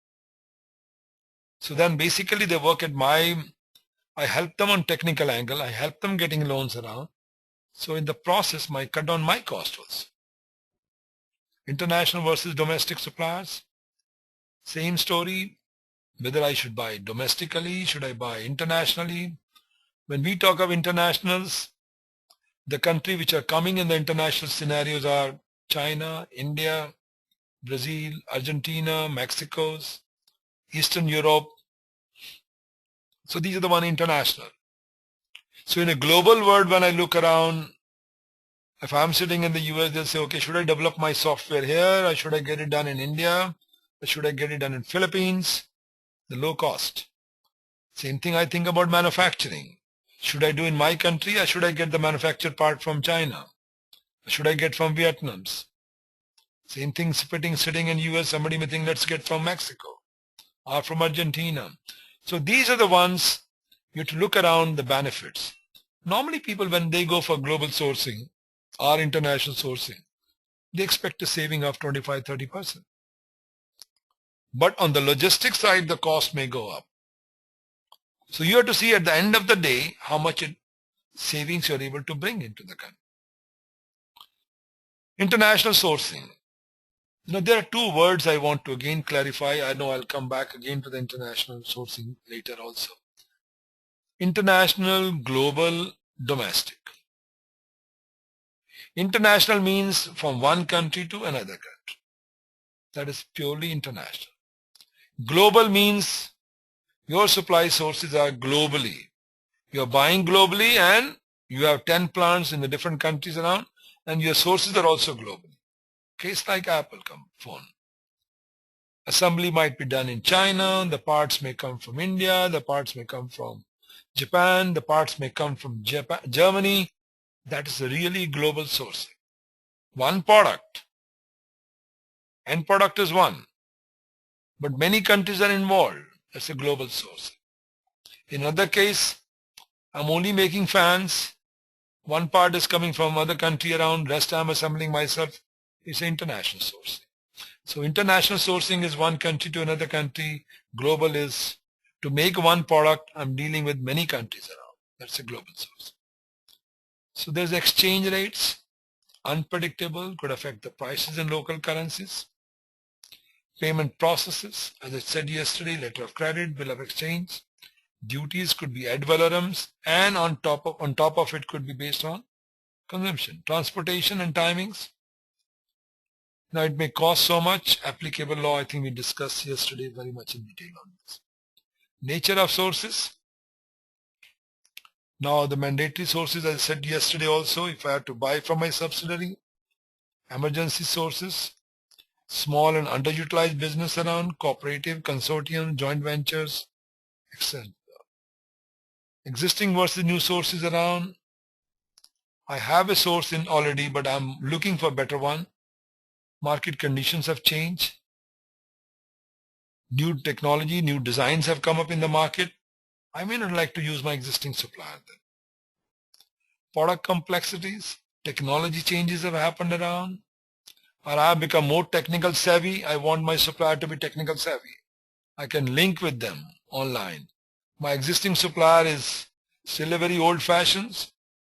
Speaker 1: So then basically they work at I help them on technical angle. I help them getting loans around. So in the process, I cut down my cost also. International versus domestic suppliers. Same story. Whether I should buy domestically, should I buy internationally? When we talk of internationals, the countries which are coming in the international scenarios are China, India, Brazil, Argentina, Mexico, Eastern Europe. So these are the one international. So in a global world, when I look around, if I'm sitting in the US, they'll say, okay, should I develop my software here? Or should I get it done in India? Or should I get it done in Philippines? The low cost. Same thing I think about manufacturing. Should I do in my country or should I get the manufactured part from China? Or should I get from Vietnam? Same thing sitting in US, somebody may think let's get from Mexico or from Argentina. So these are the ones you have to look around the benefits. Normally people when they go for global sourcing or international sourcing, they expect a saving of 25-30%. But on the logistics side, the cost may go up. So you have to see at the end of the day how much savings you're able to bring into the country. International sourcing. There are two words I want to again clarify. I know I'll come back again to the international sourcing later also. International, global, domestic. International means from one country to another country. That is purely international. Global means your supply sources are globally. You're buying globally and you have 10 plants in the different countries around and your sources are also globally. Case like Apple phone. Assembly might be done in China, the parts may come from India, the parts may come from Japan, the parts may come from Germany. That is a really global sourcing. One product. End product is one. But many countries are involved. That's a global sourcing. In another case, I'm only making fans. One part is coming from other country around, rest I'm assembling myself. It's international sourcing. So international sourcing is one country to another country. Global is to make one product, I'm dealing with many countries around. That's a global sourcing. So there's exchange rates, unpredictable, could affect the prices in local currencies. Payment processes, as I said yesterday, letter of credit, bill of exchange. Duties could be ad valorem, and on top of it could be based on consumption. Transportation and timings. Now it may cost so much. Applicable law, I think we discussed yesterday very much in detail on this. Nature of sources. Now the mandatory sources, as I said yesterday also, if I have to buy from my subsidiary, emergency sources, small and underutilized business around, cooperative, consortium, joint ventures, etc. Existing versus new sources around. I have a source in already, but I'm looking for a better one. Market conditions have changed. New technology, new designs have come up in the market. I may not like to use my existing supplier then. Product complexities, technology changes have happened around. Or I have become more technical savvy. I want my supplier to be technical savvy. I can link with them online. My existing supplier is still a very old fashioned,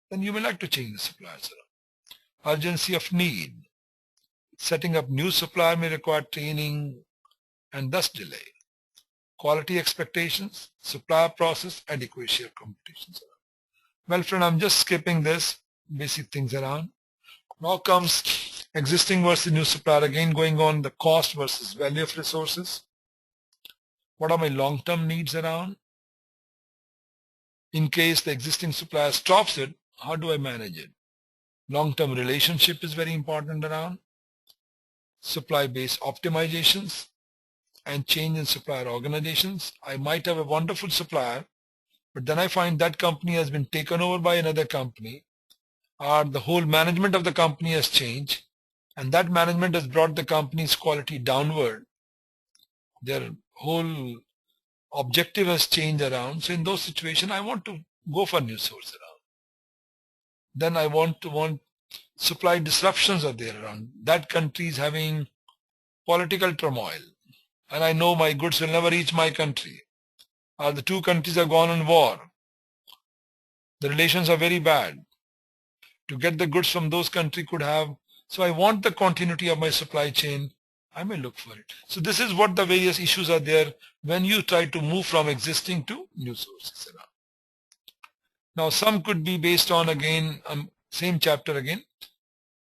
Speaker 1: then you may like to change the suppliers around. Urgency of need. Setting up new supplier may require training and thus delay. Quality expectations, supplier process, adequacy of competitions. Well, friend, I'm just skipping this basic things around. Now comes existing versus new supplier, again going on the cost versus value of resources. What are my long-term needs around? In case the existing supplier stops it, how do I manage it? Long-term relationship is very important around. Supply-based optimizations. and change in supplier organizations. I might have a wonderful supplier, but then I find that company has been taken over by another company, or the whole management of the company has changed, and that management has brought the company's quality downward. Their whole objective has changed around. So in those situations, I want to go for new source around. Then I want supply disruptions are there around. That country is having political turmoil, and I know my goods will never reach my country. Or the two countries have gone on war. The relations are very bad. To get the goods from those countries could have. So I want the continuity of my supply chain. I may look for it. So this is what the various issues are there when you try to move from existing to new sources around. Now some could be based on, again, same chapter again,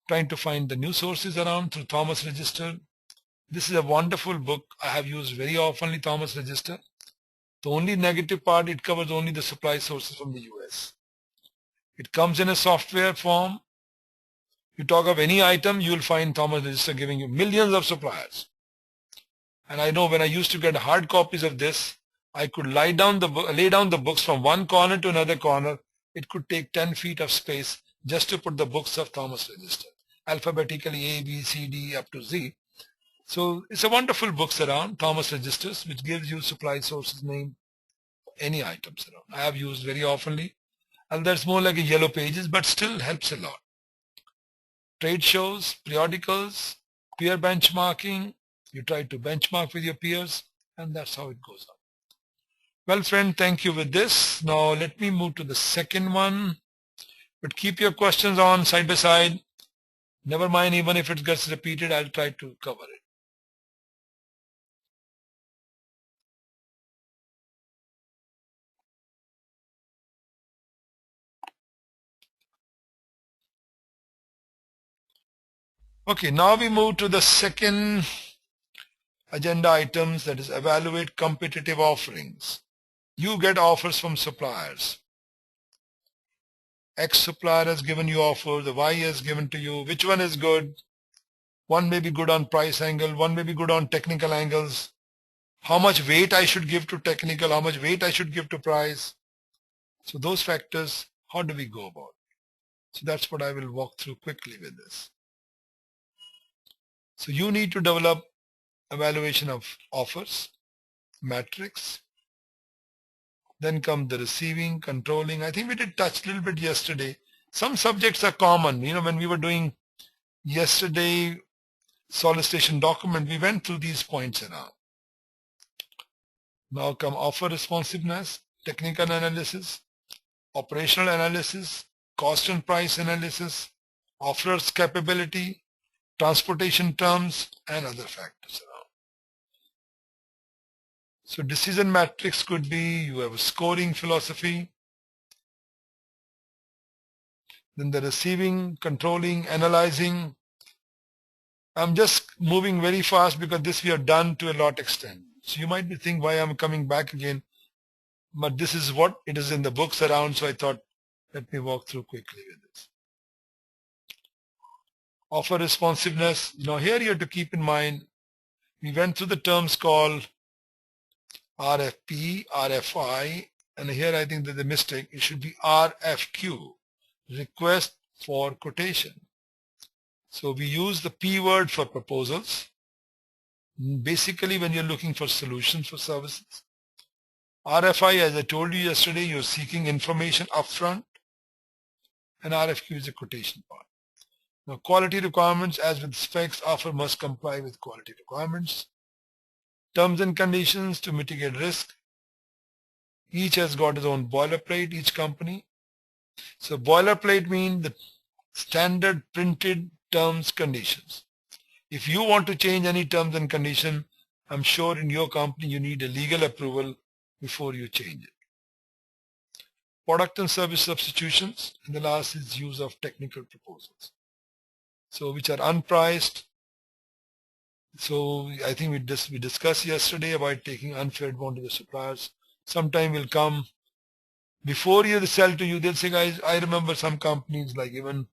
Speaker 1: trying to find the new sources around through Thomas Register. This is a wonderful book. I have used very often Thomas Register. The only negative part, it covers only the supply sources from the US. It comes in a software form. You talk of any item, you will find Thomas Register giving you millions of suppliers. And I know when I used to get hard copies of this, I could lay down the books from one corner to another corner. It could take 10 feet of space just to put the books of Thomas Register, alphabetically A, B, C, D, up to Z. So it's a wonderful books around, Thomas Registers, which gives you supply sources name, any items around. I have used very oftenly. And that's more like a yellow pages, but still helps a lot. Trade shows, periodicals, peer benchmarking. You try to benchmark with your peers, and that's how it goes on. Well, friend, thank you with this. Now let me move to the second one. But keep your questions on side by side. Never mind, even if it gets repeated, I'll try to cover it. Okay, now we move to the second agenda items, that is evaluate competitive offerings. You get offers from suppliers. X supplier has given you offer, the Y has given to you. Which one is good? One may be good on price angle, one may be good on technical angles. How much weight I should give to technical, how much weight I should give to price. So those factors, how do we go about it? So that's what I will walk through quickly with this. So you need to develop evaluation of offers, matrix. Then come the receiving, controlling. I think we did touch a little bit yesterday. Some subjects are common. When we were doing yesterday solicitation document, we went through these points around. Now come offer responsiveness, technical analysis, operational analysis, cost and price analysis, offerer's capability, transportation terms, and other factors around. So decision matrix could be, you have a scoring philosophy, then the receiving, controlling, analyzing. I'm just moving very fast because this we have done to a lot extent. So you might be thinking why I'm coming back again, but this is what it is in the books around, so I thought let me walk through quickly with this. Offer responsiveness, here you have to keep in mind, we went through the terms called RFP, RFI, and here I think there's a mistake. It should be RFQ, request for quotation. So we use the P word for proposals. Basically, when you're looking for solutions for services. RFI, as I told you yesterday, you're seeking information upfront, and RFQ is a quotation part. Now, quality requirements, as with specs, offer must comply with quality requirements. Terms and conditions to mitigate risk. Each has got its own boilerplate, each company. So boilerplate means the standard printed terms, conditions. If you want to change any terms and condition, I'm sure in your company you need a legal approval before you change it. Product and service substitutions, and the last is use of technical proposals. So which are unpriced. So I think we discussed yesterday about taking unfair advantage of suppliers. Sometime will come before you sell to you, they'll say, guys, I remember some companies like even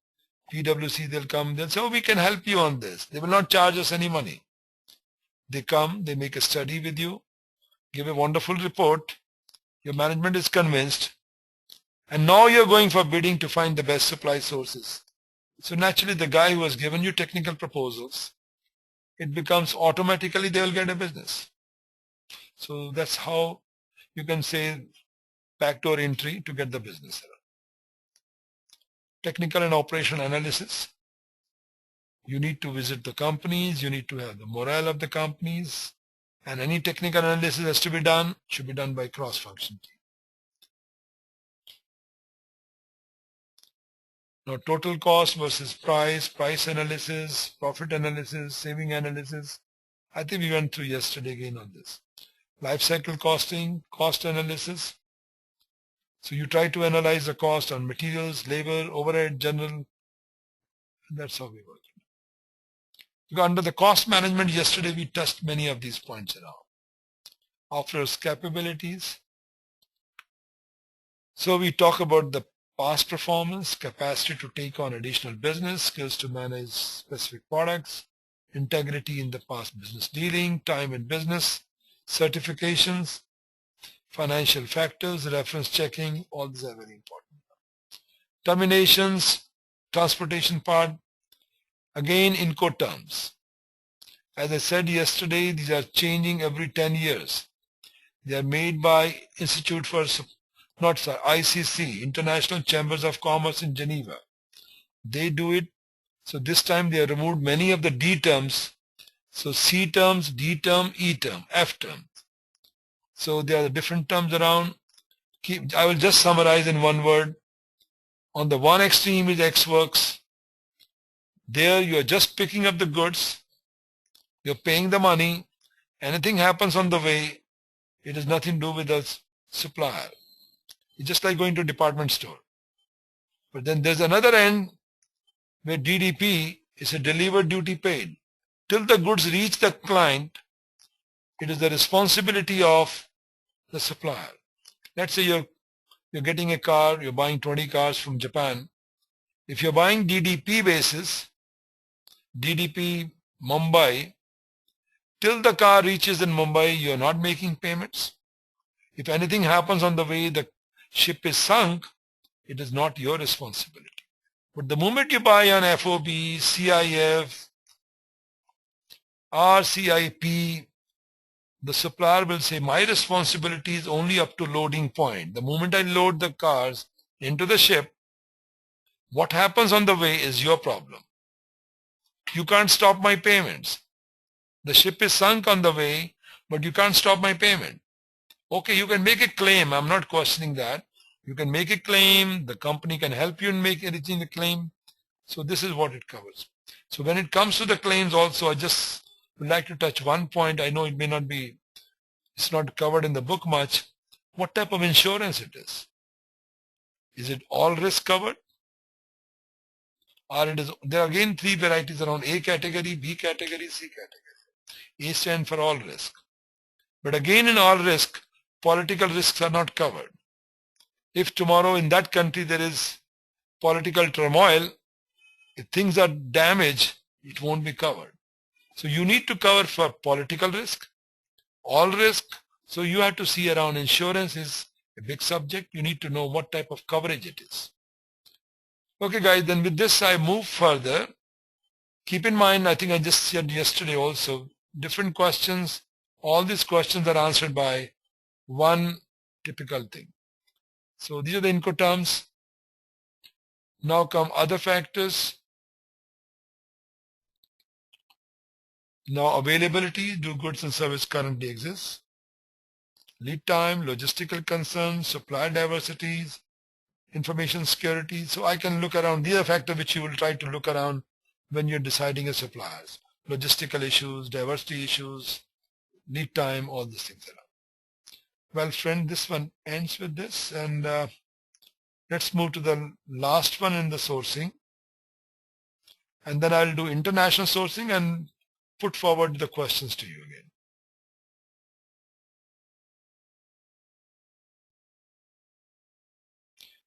Speaker 1: PwC, they'll come, they'll say, oh, we can help you on this. They will not charge us any money. They come, they make a study with you, give a wonderful report, your management is convinced, and now you're going for bidding to find the best supply sources. So naturally the guy who has given you technical proposals, it becomes automatically they will get a business. So that's how you can say backdoor entry to get the business. Technical and operational analysis. You need to visit the companies, you need to have the morale of the companies, and any technical analysis has to be done, should be done by cross-function team. Now total cost versus price analysis, profit analysis, saving analysis. I think we went through yesterday again on this. Life cycle costing, cost analysis. So you try to analyze the cost on materials, labor, overhead, general, and that's how we work. Because under the cost management, yesterday we touched many of these points around. Offers capabilities. So we talk about the past performance, capacity to take on additional business, skills to manage specific products, integrity in the past business dealing, time in business, certifications, financial factors, reference checking, all these are very important. Terminations, transportation part, again Incoterms. As I said yesterday, these are changing every 10 years. They are made by Institute for, ICC, International Chambers of Commerce in Geneva. They do it. So this time they have removed many of the D terms. So C terms, D term, E term, F term. So there are different terms around. I will just summarize in one word. On the one extreme is Ex Works. There you are just picking up the goods. You're paying the money. Anything happens on the way, it has nothing to do with the supplier. It's just like going to a department store. But then there's another end where DDP is a delivered duty paid. Till the goods reach the client, it is the responsibility of the supplier. Let's say you're getting a car, you're buying 20 cars from Japan. If you're buying DDP basis, DDP Mumbai, till the car reaches in Mumbai, you're not making payments. If anything happens on the way, the ship is sunk, it is not your responsibility. But the moment you buy on FOB, CIF, RCIP, the supplier will say, my responsibility is only up to loading point. The moment I load the cars into the ship, what happens on the way is your problem. You can't stop my payments. The ship is sunk on the way, but you can't stop my payment. Okay, you can make a claim. I'm not questioning that. You can make a claim. The company can help you in reaching the claim. So this is what it covers. So when it comes to the claims also, I just would like to touch one point. I know it may not be, it's not covered in the book much. What type of insurance it is? Is it all risk covered? Or it is, there are again three varieties around: A category, B category, C category. A stands for all risk. But again in all risk, political risks are not covered. If tomorrow in that country there is political turmoil, if things are damaged, it won't be covered. So you need to cover for political risk, all risk. So you have to see around. Insurance is a big subject. You need to know what type of coverage it is. Okay guys, then with this I move further. Keep in mind, I think I just said yesterday also, different questions, all these questions are answered by one typical thing. So these are the Incoterms. Now come other factors. Now availability, do goods and service currently exist? Lead time, logistical concerns, supply diversities, information security. So I can look around. These are factors which you will try to look around when you're deciding a suppliers. Logistical issues, diversity issues, lead time, all these things around. Well, friend, this one ends with this, and let's move to the last one in the sourcing. And then I'll do international sourcing and put forward the questions to you again.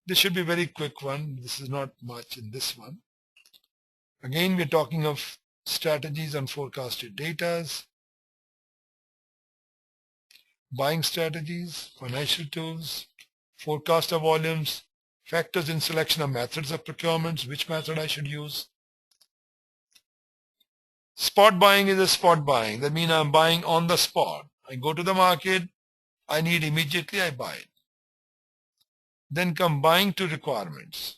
Speaker 1: This should be a very quick one. This is not much in this one. Again, we're talking of strategies on forecasted data. buying strategies, financial tools, forecast of volumes, factors in selection of methods of procurements, which method I should use. Spot buying is a spot buying. That means I'm buying on the spot. I go to the market, I need immediately, I buy it. Then come buying to requirements.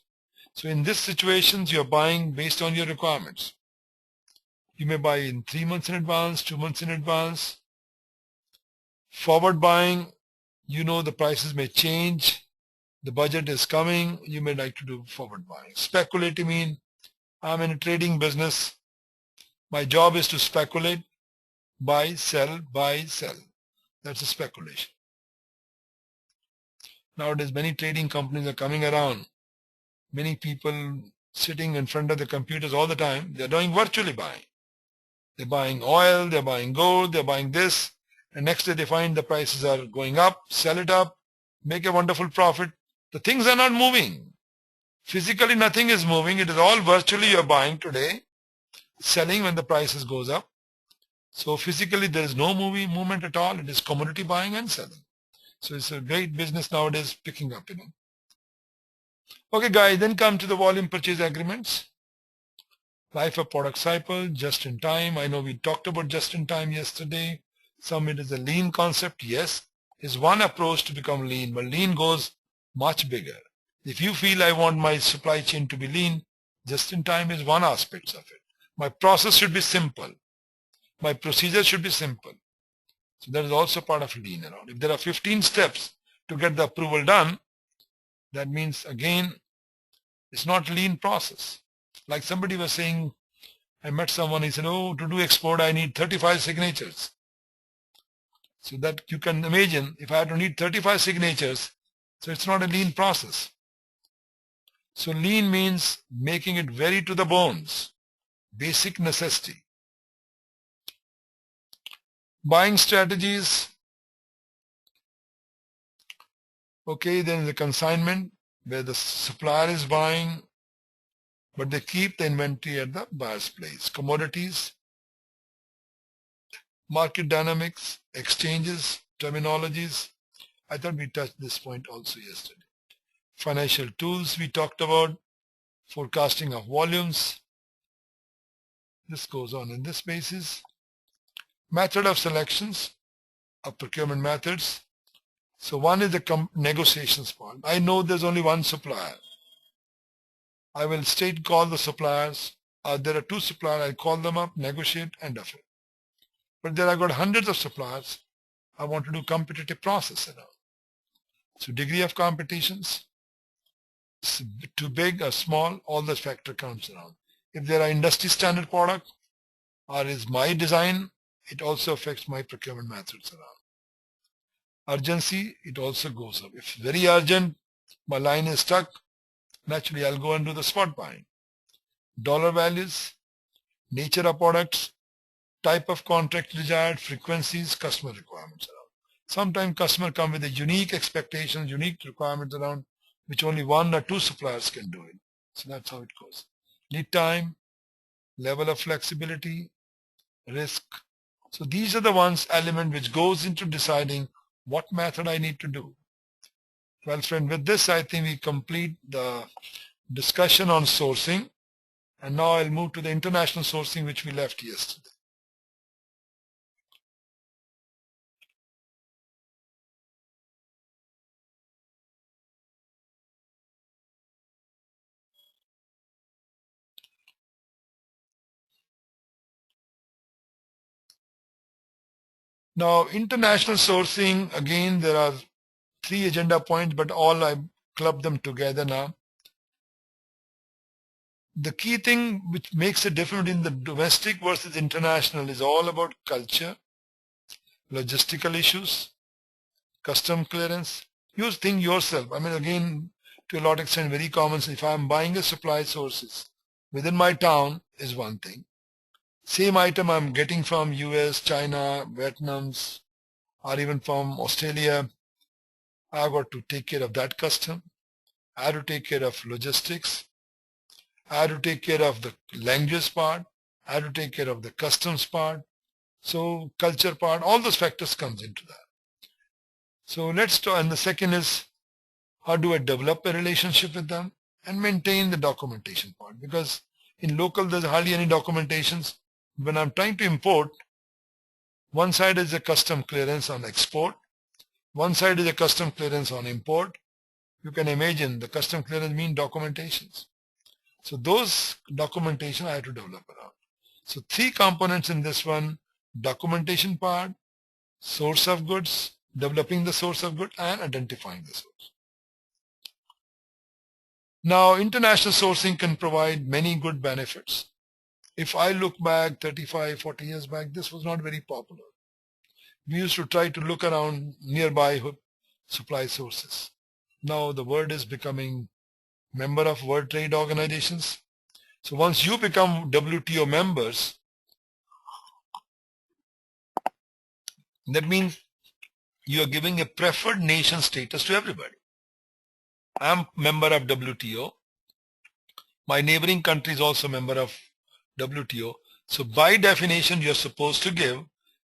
Speaker 1: So in this situations, you're buying based on your requirements. You may buy in 3 months in advance, 2 months in advance. Forward buying, you know the prices may change. The budget is coming. You may like to do forward buying. Speculative mean I'm in a trading business. My job is to speculate, buy, sell, buy, sell. That's a speculation. Nowadays, many trading companies are coming around. Many people sitting in front of the computers all the time. They're doing virtually buying. They're buying oil, they're buying gold, they're buying this. And next day they find the prices are going up, sell it up, make a wonderful profit. The things are not moving. Physically, nothing is moving. It is all virtually you're buying today, selling when the prices goes up. So physically, there is no movement at all. It is commodity buying and selling. So it's a great business nowadays picking up. Okay, guys, then come to the volume purchase agreements. Life of product cycle, just in time. I know we talked about just in time yesterday. Some it is a lean concept. Yes, is one approach to become lean, but lean goes much bigger. If you feel I want my supply chain to be lean, just in time is one aspect of it. My process should be simple. My procedure should be simple. So that is also part of lean around. If there are 15 steps to get the approval done, that means again, it's not a lean process. Like somebody was saying, I met someone, he said, oh, to do export, I need 35 signatures. So that you can imagine, if I had to need 35 signatures, so it's not a lean process. So lean means making it very to the bones, basic necessity. Buying strategies. Okay, then the consignment, where the supplier is buying, but they keep the inventory at the buyer's place. Commodities, market dynamics, exchanges, terminologies. I thought we touched this point also yesterday. Financial tools we talked about, forecasting of volumes. This goes on in this basis. Method of selections of procurement methods. So one is the negotiations part. I know there's only one supplier. I will straight call the suppliers. There are 2 suppliers. I'll call them up, negotiate, end of it. But there I've got hundreds of suppliers. I want to do competitive process. So degree of competitions, too big or small, all the factor comes around. If there are industry standard product or is my design, it also affects my procurement methods around. Urgency, it also goes up. If very urgent, my line is stuck, naturally I'll go and do the spot buying. Dollar values, nature of products, type of contract desired, frequencies, customer requirements around. Sometimes customer come with a unique expectations, unique requirements around which only 1 or 2 suppliers can do it. So that's how it goes. Lead time, level of flexibility, risk. So these are the ones element which goes into deciding what method I need to do. Well, friend, with this, I think we complete the discussion on sourcing. And now I'll move to the international sourcing, which we left yesterday. Now, international sourcing, again, there are 3 agenda points, but all I club them together now. The key thing which makes a difference in the domestic versus international is all about culture, logistical issues, custom clearance. You think yourself. I mean, again, to a lot of extent, very common. If I'm buying a supply sources within my town is one thing. Same item I'm getting from US, China, Vietnam's, or even from Australia, I've got to take care of that custom. I have to take care of logistics. I have to take care of the language part. I have to take care of the customs part. So culture part, all those factors comes into that. So let's talk, and the second is how do I develop a relationship with them and maintain the documentation part, because in local there's hardly any documentations. When I'm trying to import, one side is a custom clearance on export, one side is a custom clearance on import. You can imagine the custom clearance mean documentations. So those documentation I have to develop around. So three components in this one: documentation part, source of goods, developing the source of good, and identifying the source. Now, international sourcing can provide many good benefits. If I look back 35, 40 years back, this was not very popular. We used to try to look around nearby supply sources. Now the world is becoming member of World Trade Organizations. So once you become WTO members, that means you are giving a preferred nation status to everybody. I'm member of WTO. My neighboring country is also member of WTO. So by definition, you're supposed to give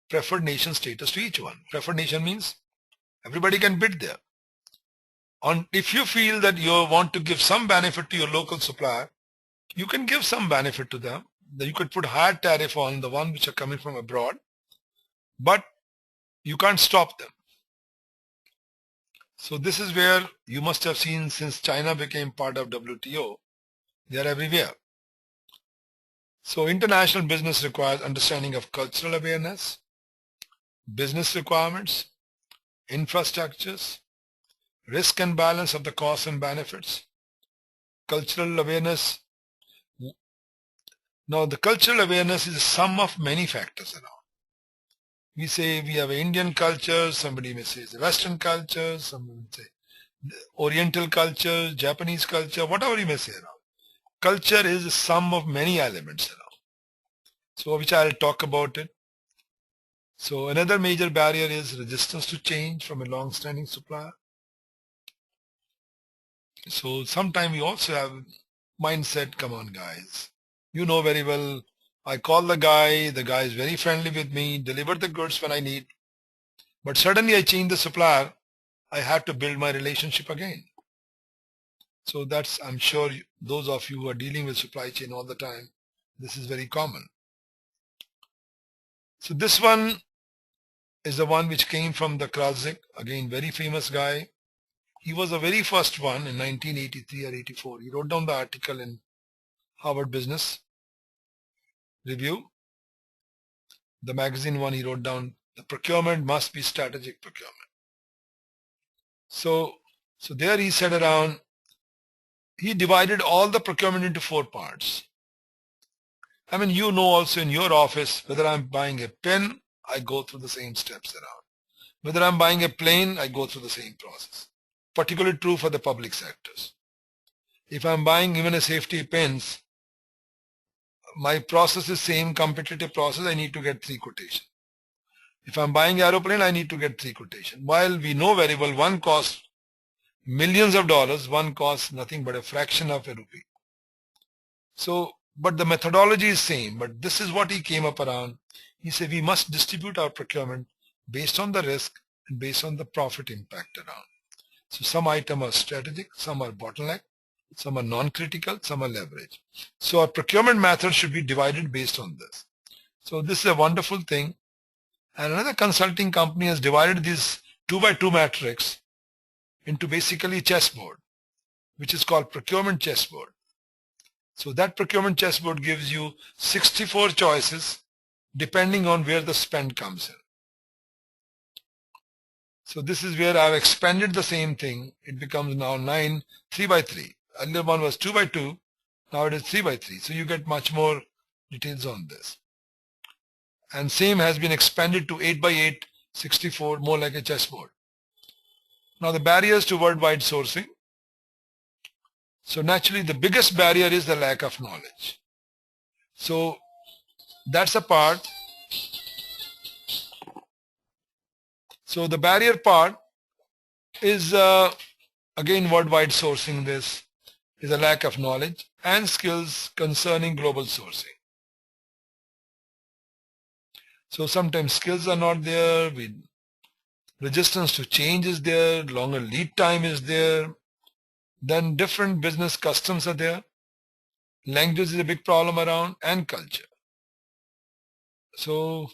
Speaker 1: preferred nation status to each one. Preferred nation means everybody can bid there. If you feel that you want to give some benefit to your local supplier, you can give some benefit to them. You could put higher tariff on the one which are coming from abroad, but you can't stop them. So this is where you must have seen, since China became part of WTO, they are everywhere. So international business requires understanding of cultural awareness, business requirements, infrastructures, risk and balance of the costs and benefits, cultural awareness. Now the cultural awareness is a sum of many factors around. We say we have an Indian culture, somebody may say it's a Western culture, somebody may say Oriental culture, Japanese culture, whatever you may say around. Culture is a sum of many elements around. So which I'll talk about it. So another major barrier is resistance to change from a long-standing supplier. So sometimes we also have mindset, come on guys, you know very well, I call the guy is very friendly with me, deliver the goods when I need, but suddenly I change the supplier, I have to build my relationship again. So that's, I'm sure those of you who are dealing with supply chain all the time, this is very common. So this one is the one which came from the Krasik, again very famous guy. He was the very first one in 1983 or 84. He wrote down the article in Harvard Business Review. The magazine one, he wrote down, the procurement must be strategic procurement. So there he said around, he divided all the procurement into 4 parts. I mean, you know also in your office, whether I'm buying a pen, I go through the same steps around. Whether I'm buying a plane, I go through the same process. Particularly true for the public sectors. If I'm buying even a safety pins, my process is same competitive process, I need to get 3 quotations. If I'm buying aeroplane, I need to get 3 quotations. While we know very well one costs millions of dollars, one costs nothing but a fraction of a rupee. So, but the methodology is same, but this is what he came up around. He said we must distribute our procurement based on the risk and based on the profit impact around. So some items are strategic, some are bottleneck, some are non-critical, some are leverage. So our procurement method should be divided based on this. So this is a wonderful thing. And another consulting company has divided this 2x2 matrix into basically chessboard, which is called procurement chessboard. So that procurement chessboard gives you 64 choices depending on where the spend comes in. So this is where I've expanded the same thing. It becomes now 3x3. Earlier one was 2x2. Now it is 3x3. So you get much more details on this. And same has been expanded to 8x8, 64, more like a chessboard. Now the barriers to worldwide sourcing. So naturally the biggest barrier is the lack of knowledge. So that's a part. So the barrier part is again worldwide sourcing. This is a lack of knowledge and skills concerning global sourcing. So sometimes skills are not there. Resistance to change is there, longer lead time is there, then different business customs are there, language is a big problem around, and culture. So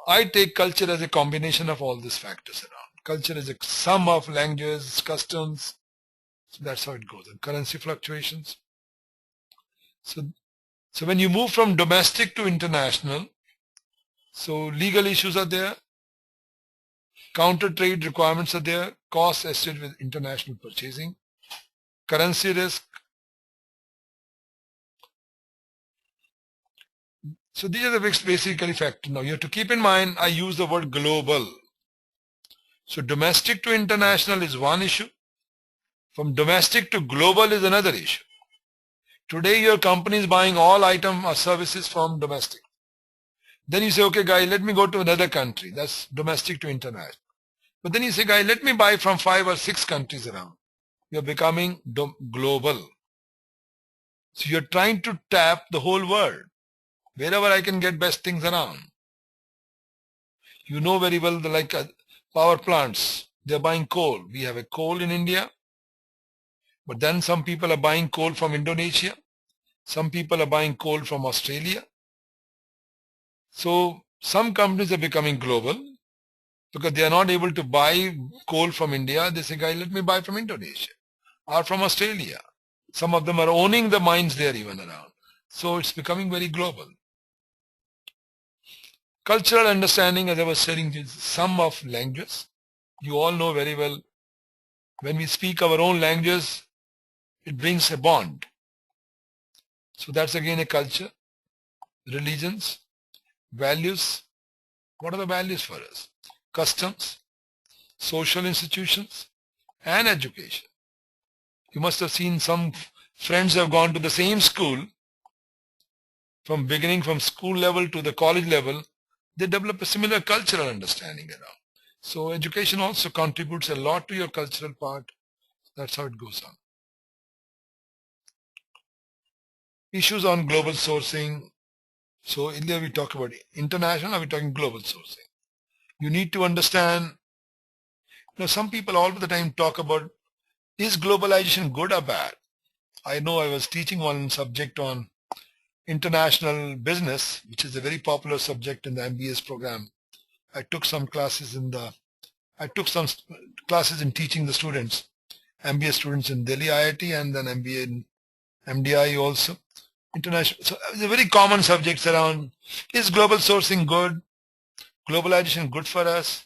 Speaker 1: I take culture as a combination of all these factors around. Culture is a sum of languages, customs, so that's how it goes. And currency fluctuations. So when you move from domestic to international, so legal issues are there, counter trade requirements are there, costs associated with international purchasing, currency risk. So these are the basically factors. Now you have to keep in mind, I use the word global. So domestic to international is one issue. From domestic to global is another issue. Today your company is buying all items or services from domestic. Then you say, okay guys, let me go to another country. That's domestic to international. But then you say, guys, let me buy from 5 or 6 countries around. You're becoming global. So you're trying to tap the whole world. Wherever I can get best things around. You know very well, like power plants, they're buying coal. We have a coal in India. But then some people are buying coal from Indonesia. Some people are buying coal from Australia. So some companies are becoming global because they are not able to buy coal from India. They say, guys, let me buy from Indonesia or from Australia. Some of them are owning the mines there even around. So it's becoming very global. Cultural understanding, as I was saying, is sum of languages. You all know very well, when we speak our own languages, it brings a bond. So that's again a culture, religions, values. What are the values for us? Customs, social institutions, and education. You must have seen some friends have gone to the same school, from school level to the college level. They develop a similar cultural understanding around. So education also contributes a lot to your cultural part. That's how it goes on. Issues on global sourcing. So earlier we talked about international, now we're talking global sourcing. You need to understand, some people all the time talk about, is globalization good or bad? I know I was teaching one subject on international business, which is a very popular subject in the MBA's program. I took some classes in teaching the students, MBA students in Delhi IIT and then MBA in MDI also. International. So it's a very common subjects around, is global sourcing good? Globalization good for us?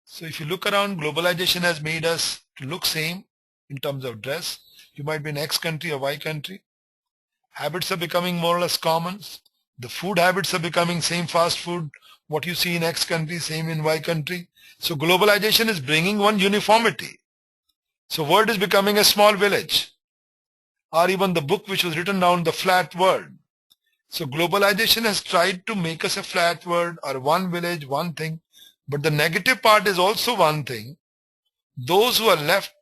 Speaker 1: So if you look around, globalization has made us to look same in terms of dress. You might be in X country or Y country. Habits are becoming more or less common. The food habits are becoming same fast food. What you see in X country, same in Y country. So globalization is bringing one uniformity. So world is becoming a small village. Or even the book which was written down, The Flat World. So globalization has tried to make us a flat world or one village, one thing. But the negative part is also one thing. Those who are left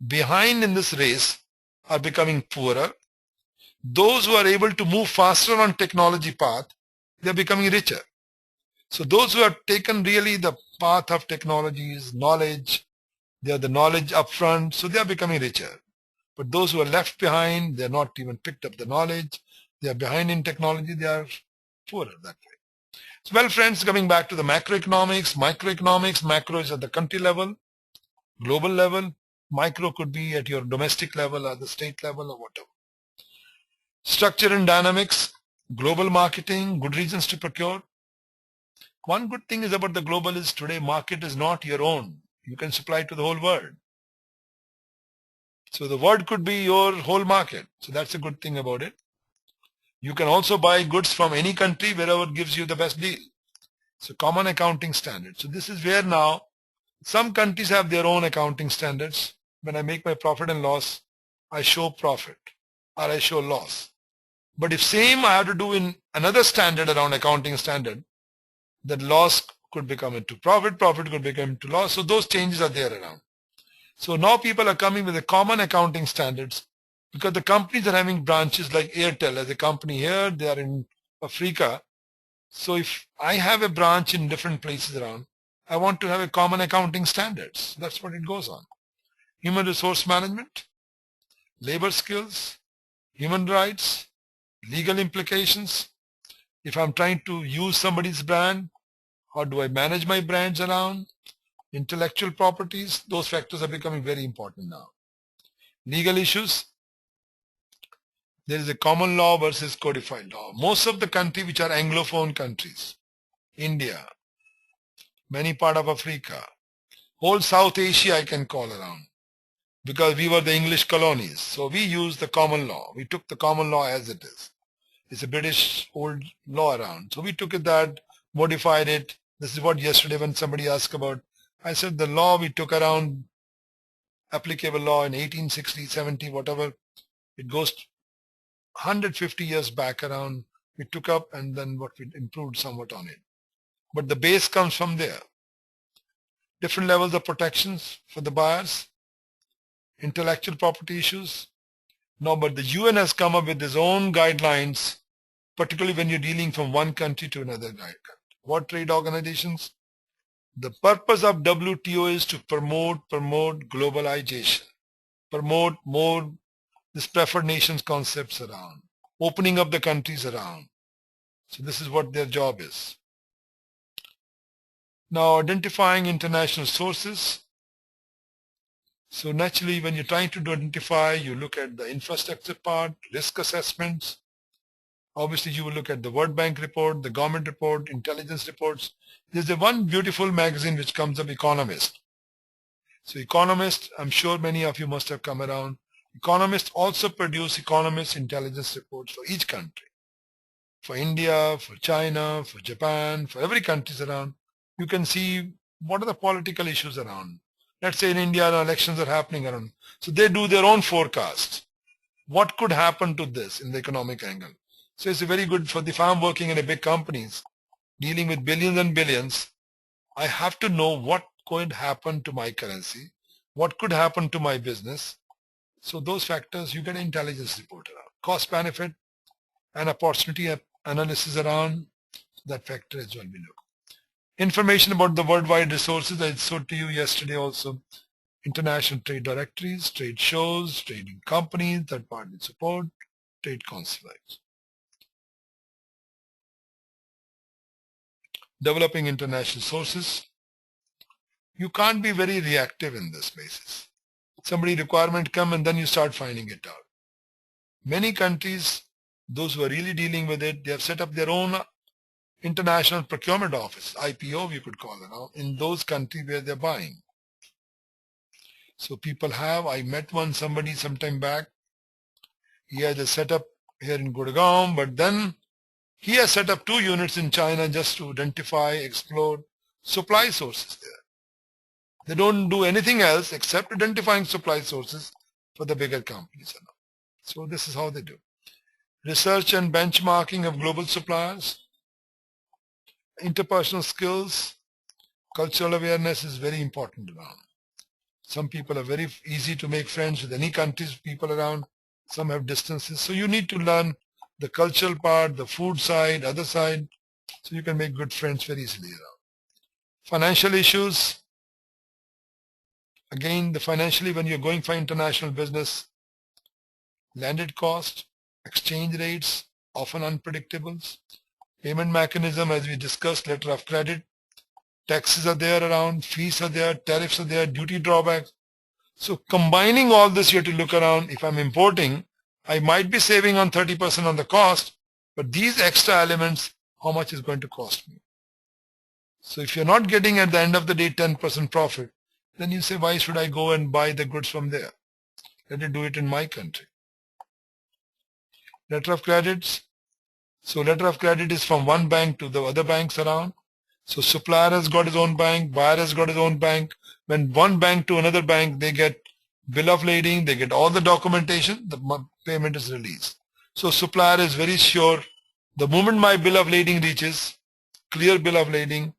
Speaker 1: behind in this race are becoming poorer. Those who are able to move faster on technology path, they are becoming richer. So those who have taken really the path of technologies, knowledge, they are the knowledge upfront, so they are becoming richer. But those who are left behind, they are not even picked up the knowledge, they are behind in technology, they are poorer that way. So, well friends, coming back to the macroeconomics, microeconomics, macro is at the country level, global level, micro could be at your domestic level or the state level or whatever. Structure and dynamics, global marketing, good reasons to procure. One good thing is about the global is today market is not your own. You can supply to the whole world. So the world could be your whole market. So that's a good thing about it. You can also buy goods from any country wherever it gives you the best deal. So common accounting standards. So this is where now some countries have their own accounting standards. When I make my profit and loss, I show profit or I show loss. But if same I have to do in another standard around accounting standard, that loss could become into profit, profit could become into loss. So those changes are there around. So now people are coming with a common accounting standards because the companies are having branches like Airtel as a company here, they are in Africa. So if I have a branch in different places around, I want to have a common accounting standards. That's what it goes on. Human resource management, labor skills, human rights, legal implications. If I'm trying to use somebody's brand, how do I manage my brands around? Intellectual properties, those factors are becoming very important now. Legal issues, there is a common law versus codified law. Most of the countries which are Anglophone countries, India, many part of Africa, whole South Asia I can call around, because we were the English colonies. So we used the common law. We took the common law as it is. It's a British old law around. So we took it that, modified it. This is what yesterday when somebody asked about, I said the law we took around, applicable law in 1860, 70, whatever, it goes 150 years back around. We took up and then what we improved somewhat on it. But the base comes from there. Different levels of protections for the buyers, intellectual property issues. No, but the UN has come up with its own guidelines, particularly when you're dealing from one country to another country. What trade organizations? The purpose of WTO is to promote globalization, promote more this preferred nations concepts around, opening up the countries around. So this is what their job is. Now, identifying international sources. So naturally, when you're trying to identify, you look at the infrastructure part, risk assessments. Obviously, you will look at the World Bank report, the government report, intelligence reports. There's a one beautiful magazine which comes up, Economist. So Economist, I'm sure many of you must have come around. Economists also produce economist intelligence reports for each country. For India, for China, for Japan, for every country around. You can see what are the political issues around. Let's say in India, the elections are happening around. So they do their own forecast. What could happen to this in the economic angle? So it's very good for if I'm working in a big companies, dealing with billions and billions, I have to know what could happen to my currency, what could happen to my business. So those factors, you get an intelligence report around. Cost benefit and opportunity analysis around that factor as well we look. Information about the worldwide resources, I showed to you yesterday also. International trade directories, trade shows, trading companies, third-party support, trade consulates. Developing international sources. You can't be very reactive in this basis. Somebody requirement come and then you start finding it out. Many countries, those who are really dealing with it, they have set up their own international procurement office, IPO you could call it now, in those countries where they're buying. So people have, I met somebody sometime back, he had a setup here in Gurgaon, but then he has set up 2 units in China just to identify, explore supply sources there. They don't do anything else except identifying supply sources for the bigger companies. So this is how they do. Research and benchmarking of global suppliers. Interpersonal skills, cultural awareness is very important around. Some people are very easy to make friends with any country's people around. Some have distances. So you need to learn the cultural part, the food side, other side, so you can make good friends very easily around. Financial issues. Again, financially, when you're going for international business, landed cost, exchange rates, often unpredictables. Payment mechanism, as we discussed, letter of credit, taxes are there around, fees are there, tariffs are there, duty drawbacks. So combining all this, you have to look around. If I'm importing, I might be saving on 30% on the cost, but these extra elements, how much is going to cost me? So if you're not getting at the end of the day 10% profit, then you say, why should I go and buy the goods from there? Let me do it in my country. Letter of credits. So letter of credit is from one bank to the other banks around. So supplier has got his own bank, buyer has got his own bank. When one bank to another bank, they get bill of lading, they get all the documentation, the payment is released. So supplier is very sure the moment my bill of lading reaches, clear bill of lading,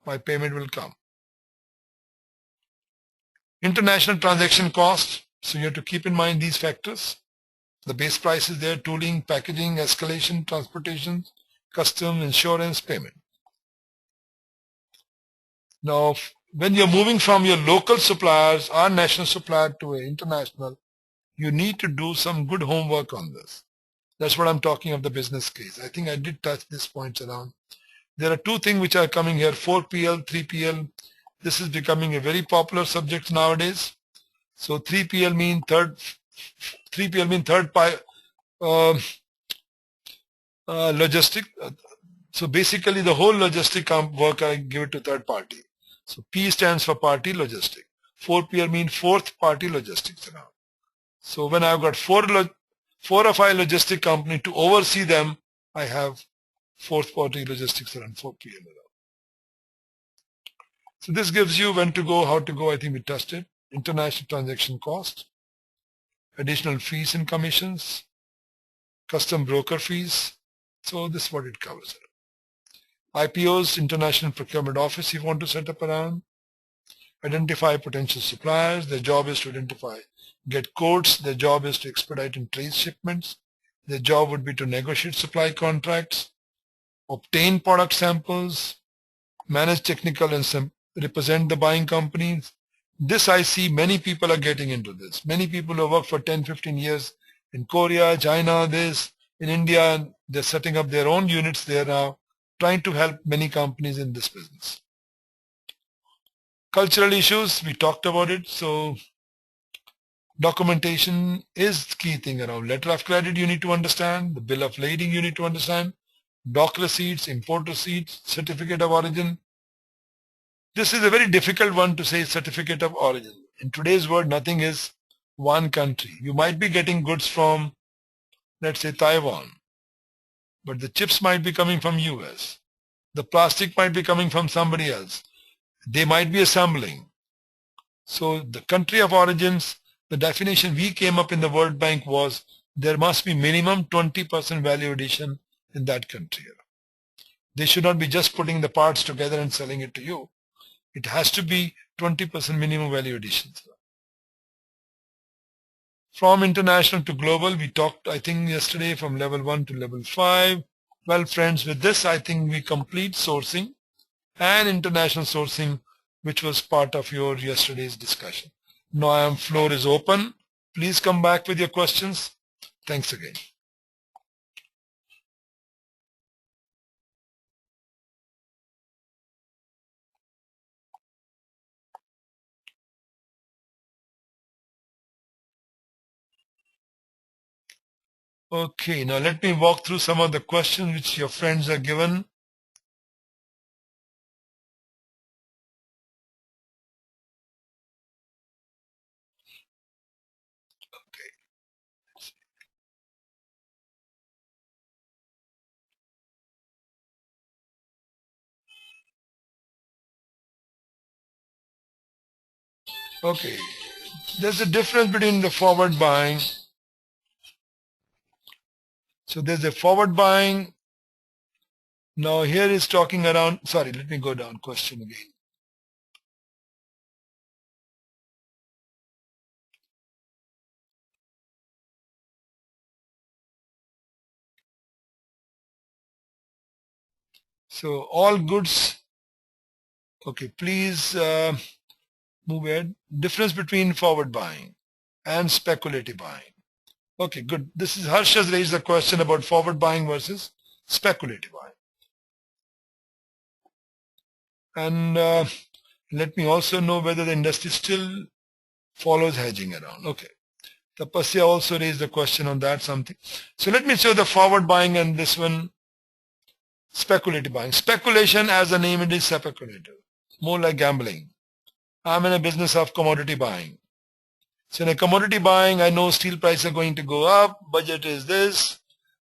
Speaker 1: my payment will come. International transaction cost. So you have to keep in mind these factors. The base price is there, tooling, packaging, escalation, transportation, custom, insurance, payment. Now, when you're moving from your local suppliers or national supplier to an international, you need to do some good homework on this. That's what I'm talking of the business case. I think I did touch these points around. There are two things which are coming here, 4PL, 3PL. This is becoming a very popular subject nowadays. So 3PL mean third logistic. So basically the whole logistic work I give it to third party. So P stands for party logistic. 4PL mean fourth party logistics around. So when I've got four or five logistic company to oversee them, I have fourth party logistics around 4PL around. So this gives you when to go, how to go. I think we touched it. International transaction cost, additional fees and commissions, custom broker fees. So this is what it covers. IPOs, International Procurement Office, you want to set up around. Identify potential suppliers. Their job is to identify, get quotes. Their job is to expedite and trace shipments. Their job would be to negotiate supply contracts, obtain product samples, manage technical and represent the buying companies. This I see many people are getting into this. Many people who work for 10, 15 years in Korea, China, in India, they're setting up their own units there now, trying to help many companies in this business. Cultural issues, we talked about it. So documentation is the key thing around. Letter of credit you need to understand. The bill of lading you need to understand. Dock receipts, import receipts, certificate of origin. This is a very difficult one to say, certificate of origin. In today's world, nothing is one country. You might be getting goods from, let's say, Taiwan, but the chips might be coming from US. The plastic might be coming from somebody else. They might be assembling. So the country of origins, the definition we came up in the World Bank was there must be minimum 20% value addition in that country. They should not be just putting the parts together and selling it to you. It has to be 20% minimum value addition. From international to global, we talked, I think, yesterday from level 1 to level 5. Well, friends, with this, I think we complete sourcing and international sourcing, which was part of your yesterday's discussion. Now, floor is open. Please come back with your questions. Thanks again. Okay, now let me walk through some of the questions which your friends are given. Okay, there's a difference between the forward buying. So there's a forward buying. Now here is talking around, sorry, let me go down question again. So all goods, okay, please move ahead. Difference between forward buying and speculative buying. Okay, good. This is Harsh has raised the question about forward buying versus speculative buying. And let me also know whether the industry still follows hedging around. Okay. Tapasya also raised the question on that something. So let me show the forward buying and this one speculative buying. Speculation, as the name it is, speculative. More like gambling. I'm in a business of commodity buying. So in a commodity buying, I know steel prices are going to go up, budget is this,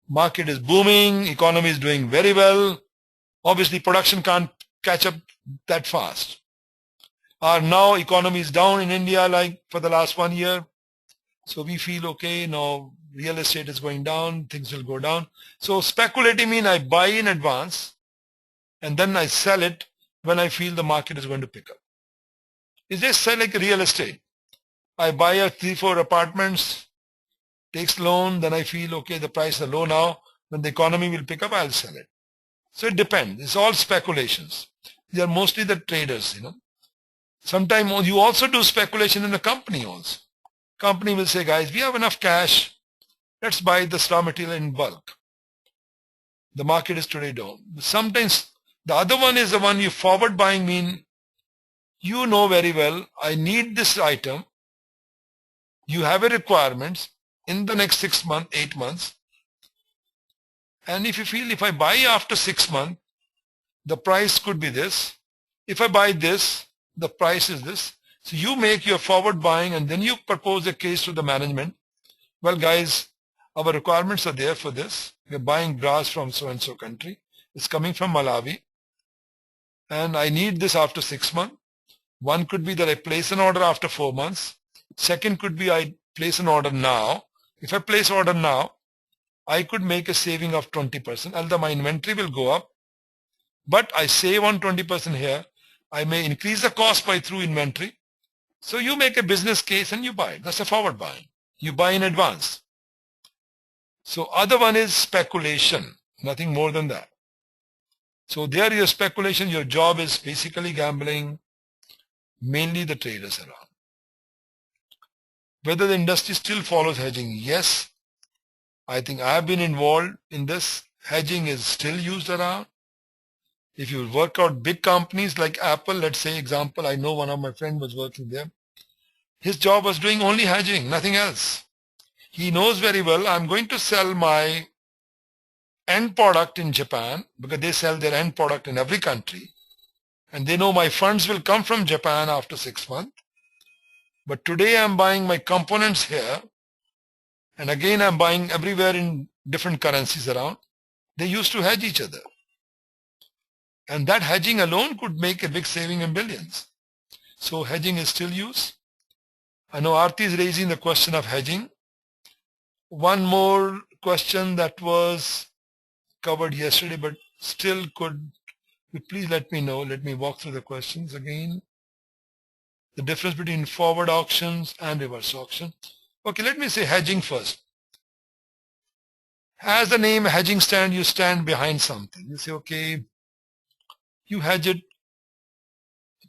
Speaker 1: market is booming, economy is doing very well. Obviously, production can't catch up that fast. Or now economy is down in India like for the last 1 year. So we feel, okay, now real estate is going down, things will go down. So speculative means I buy in advance and then I sell it when I feel the market is going to pick up. It's just like real estate. I buy a 3-4 apartments, takes loan, then I feel, okay, the prices are low now. When the economy will pick up, I'll sell it. So it depends. It's all speculations. They are mostly the traders, Sometimes you also do speculation in the company also. Company will say, guys, we have enough cash. Let's buy this raw material in bulk. The market is today down. Sometimes the other one is the one you forward buying mean you know very well, I need this item. You have a requirement in the next 6 months, 8 months. And if you feel if I buy after 6 months, the price could be this. If I buy this, the price is this. So you make your forward buying and then you propose a case to the management. Well, guys, our requirements are there for this. We're buying brass from so-and-so country. It's coming from Malawi. And I need this after 6 months. One could be that I place an order after 4 months. Second could be I place an order now. If I place order now, I could make a saving of 20%. Although my inventory will go up, but I save on 20% here. I may increase the cost by through inventory. So you make a business case and you buy it. That's a forward buying. You buy in advance. So other one is speculation, nothing more than that. So there your speculation, your job is basically gambling, mainly the traders around. Whether the industry still follows hedging, yes. I think I have been involved in this. Hedging is still used around. If you work out big companies like Apple, let's say example, I know one of my friends was working there. His job was doing only hedging, nothing else. He knows very well, I'm going to sell my end product in Japan because they sell their end product in every country. And they know my funds will come from Japan after 6 months. But today I'm buying my components here. And again, I'm buying everywhere in different currencies around. They used to hedge each other. And that hedging alone could make a big saving in billions. So hedging is still used. I know Aarti is raising the question of hedging. One more question that was covered yesterday, but still could you please let me know. Let me walk through the questions again. The difference between forward auctions and reverse auction. Okay, let me say hedging first. As the name hedging stand, you stand behind something. You say, okay, you hedge it.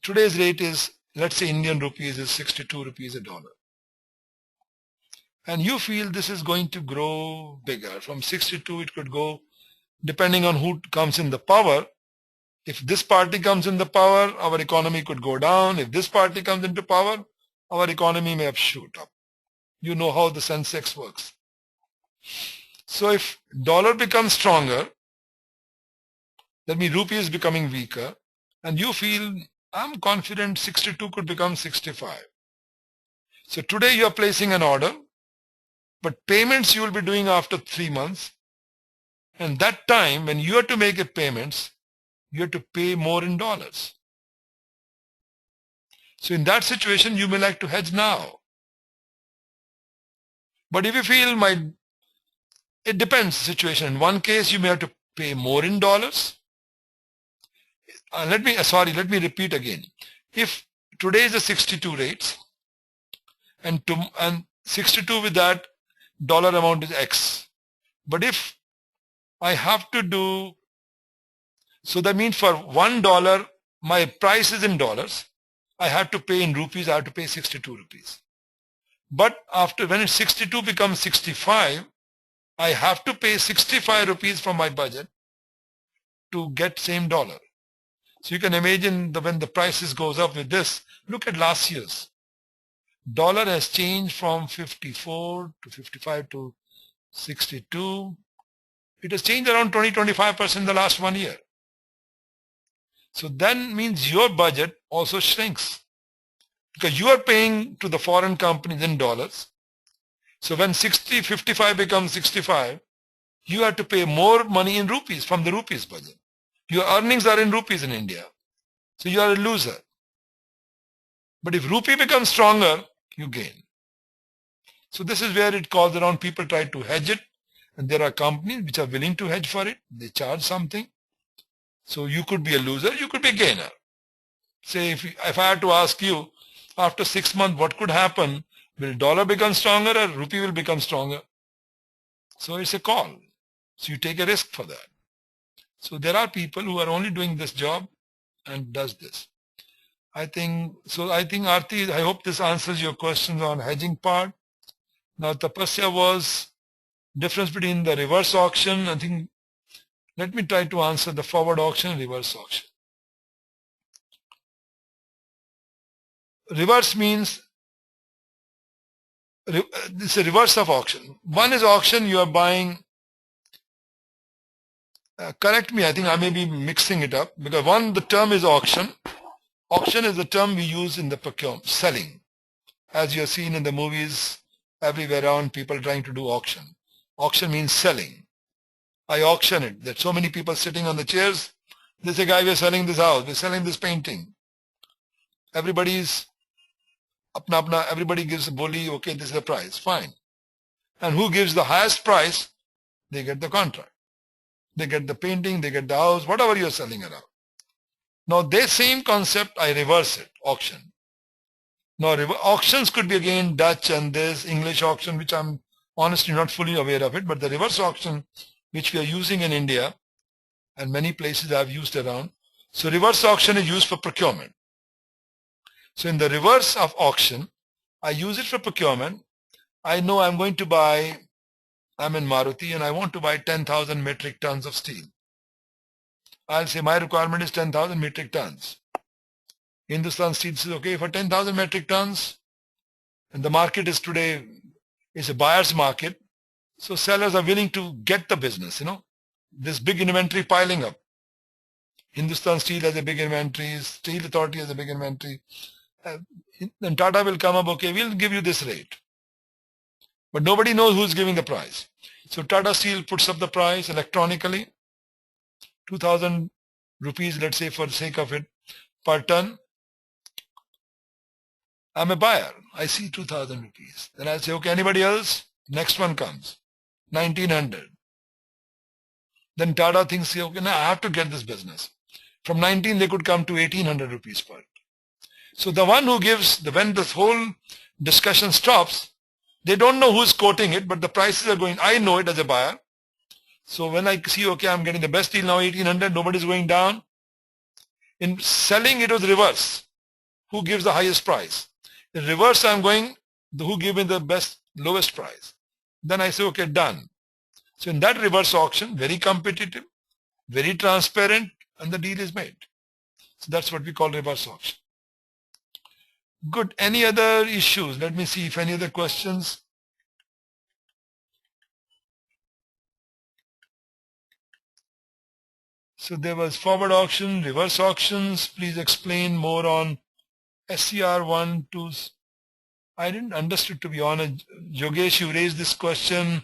Speaker 1: Today's rate is, let's say Indian rupees is 62 rupees a dollar. And you feel this is going to grow bigger. From 62, it could go, depending on who comes in the power. If this party comes in the power, our economy could go down. If this party comes into power, our economy may shoot up. You know how the Sensex works. So if dollar becomes stronger, that means rupee is becoming weaker, and you feel, I'm confident 62 could become 65. So today you are placing an order, but payments you will be doing after 3 months. And that time when you have to make a payments, you have to pay more in dollars. So in that situation, you may like to hedge now. But if you feel it depends situation. In one case, you may have to pay more in dollars. Let me repeat again. If today is the 62 rates, and 62 with that dollar amount is X. But if I have to do, so that means for $1, my price is in dollars. I have to pay in rupees, I have to pay 62 rupees. But when it's 62 becomes 65, I have to pay 65 rupees from my budget to get same dollar. So you can imagine when the prices goes up with this, look at last year's. Dollar has changed from 54 to 55 to 62. It has changed around 20-25% in the last 1 year. So that means your budget also shrinks because you are paying to the foreign companies in dollars. So when 55 becomes 65, you have to pay more money in rupees from the rupees budget. Your earnings are in rupees in India. So you are a loser. But if rupee becomes stronger, you gain. So this is where it calls around, people try to hedge it. And there are companies which are willing to hedge for it. They charge something. So you could be a loser, you could be a gainer. Say if I had to ask you, after 6 months, what could happen? Will dollar become stronger or rupee will become stronger? So it's a call. So you take a risk for that. So there are people who are only doing this job and does this. I think Aarti, I hope this answers your questions on hedging part. Now Tapasya was difference between the reverse auction. I think, let me try to answer the forward auction and reverse auction. Reverse means this is a reverse of auction. One is auction, you are buying, correct me, I think I may be mixing it up, because one, the term is auction. Auction is the term we use in the procurement, selling. As you have seen in the movies, everywhere around, people trying to do auction. Auction means selling. I auction it. There's so many people sitting on the chairs. There's a guy, we're selling this house, we're selling this painting. Everybody gives a bully, okay, this is the price, fine. And who gives the highest price, they get the contract. They get the painting, they get the house, whatever you're selling around. Now, this same concept, I reverse it, auction. Now, auctions could be again Dutch and this English auction, which I'm honestly not fully aware of it, but the reverse auction, which we are using in India, and many places I've used around. So reverse auction is used for procurement. So in the reverse of auction, I use it for procurement. I know I'm going to buy, I'm in Maruti and I want to buy 10,000 metric tons of steel. I'll say my requirement is 10,000 metric tons. Hindustan Steel says, okay, for 10,000 metric tons, and the market is today, is a buyer's market. So sellers are willing to get the business, this big inventory piling up. Hindustan Steel has a big inventory, Steel Authority has a big inventory. Then Tata will come up, okay, we'll give you this rate. But nobody knows who's giving the price. So Tata Steel puts up the price electronically, 2,000 rupees, let's say for the sake of it, per ton. I'm a buyer. I see 2,000 rupees. Then I say, okay, anybody else? Next one comes, 1,900. Then Tata thinks, okay, now I have to get this business. From 19, they could come to 1,800 rupees per. So the one who gives, when this whole discussion stops, they don't know who's quoting it, but the prices are going, I know it as a buyer. So when I see, okay, I'm getting the best deal now, 1,800, nobody's going down. In selling, it was reverse. Who gives the highest price? In reverse, I'm going, who give me the best, lowest price? Then I say, okay, done. So in that reverse auction, very competitive, very transparent, and the deal is made. So that's what we call reverse auction. Good. Any other issues? Let me see if any other questions. So there was forward auction, reverse auctions. Please explain more on SCR 1, 2. I didn't understand, to be honest. Yogesh, you raised this question.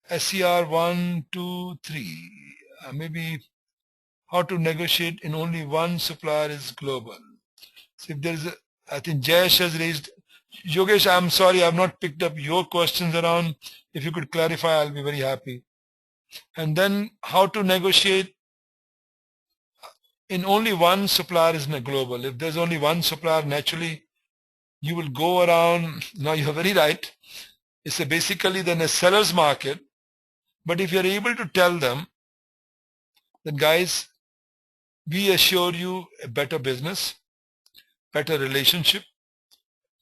Speaker 1: SCR 1, 2, 3. Maybe how to negotiate in only one supplier is global. So if there is I think Jayesh has raised. Yogesh, I'm sorry, I've not picked up your questions around. If you could clarify, I'll be very happy. And then how to negotiate in only one supplier is global. If there's only one supplier, naturally, you will go around. Now you're very right. It's basically then a seller's market. But if you're able to tell them that, guys, we assure you a better business, better relationship,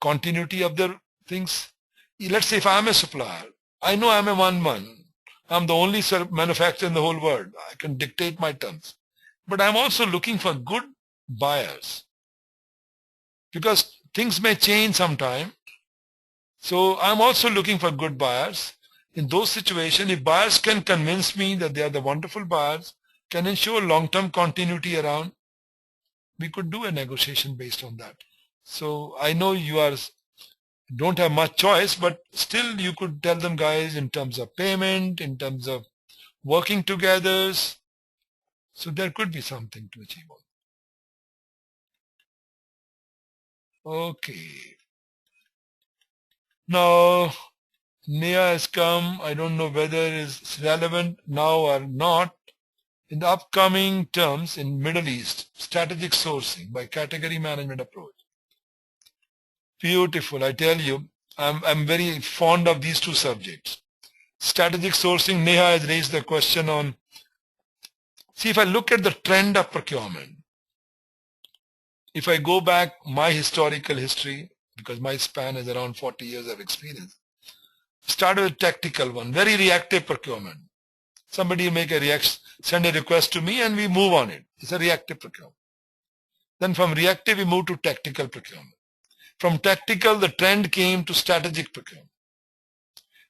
Speaker 1: continuity of their things. Let's say if I'm a supplier, I know I'm a one-man. I'm the only manufacturer in the whole world. I can dictate my terms. But I'm also looking for good buyers, because things may change sometime. So I'm also looking for good buyers. In those situations, if buyers can convince me that they are the wonderful buyers, can ensure long-term continuity around, we could do a negotiation based on that. So I know you don't have much choice, but still you could tell them, guys, in terms of payment, in terms of working together. So there could be something to achieve. Okay. Now, Neha has come. I don't know whether it's relevant now or not. In the upcoming terms in Middle East, strategic sourcing by category management approach. Beautiful. I tell you, I'm very fond of these two subjects. Strategic sourcing, Neha has raised the question on, see, if I look at the trend of procurement, if I go back my historical history, because my span is around 40 years of experience, started with tactical one, very reactive procurement. Somebody make a reaction, send a request to me and we move on it. It's a reactive procurement. Then from reactive, we move to tactical procurement. From tactical, the trend came to strategic procurement.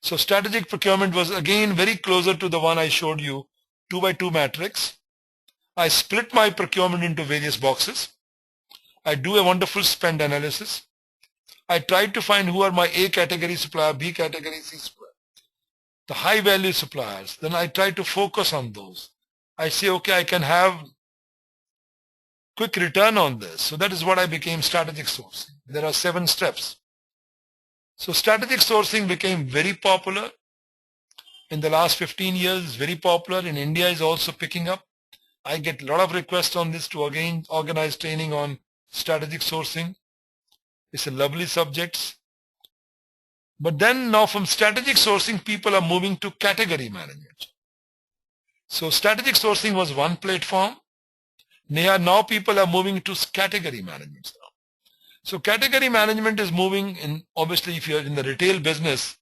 Speaker 1: So strategic procurement was again very closer to the one I showed you, 2x2 matrix. I split my procurement into various boxes. I do a wonderful spend analysis. I try to find who are my A category supplier, B category, C supplier, the high value suppliers. Then I try to focus on those. I say, okay, I can have quick return on this. So that is what I became strategic sourcing. There are 7 steps. So strategic sourcing became very popular in the last 15 years, very popular. In India is also picking up. I get a lot of requests on this to again organize training on strategic sourcing. It's a lovely subject. But then now from strategic sourcing, people are moving to category management. So strategic sourcing was one platform. Now people are moving to category management now. So category management is moving in, obviously if you're in the retail business,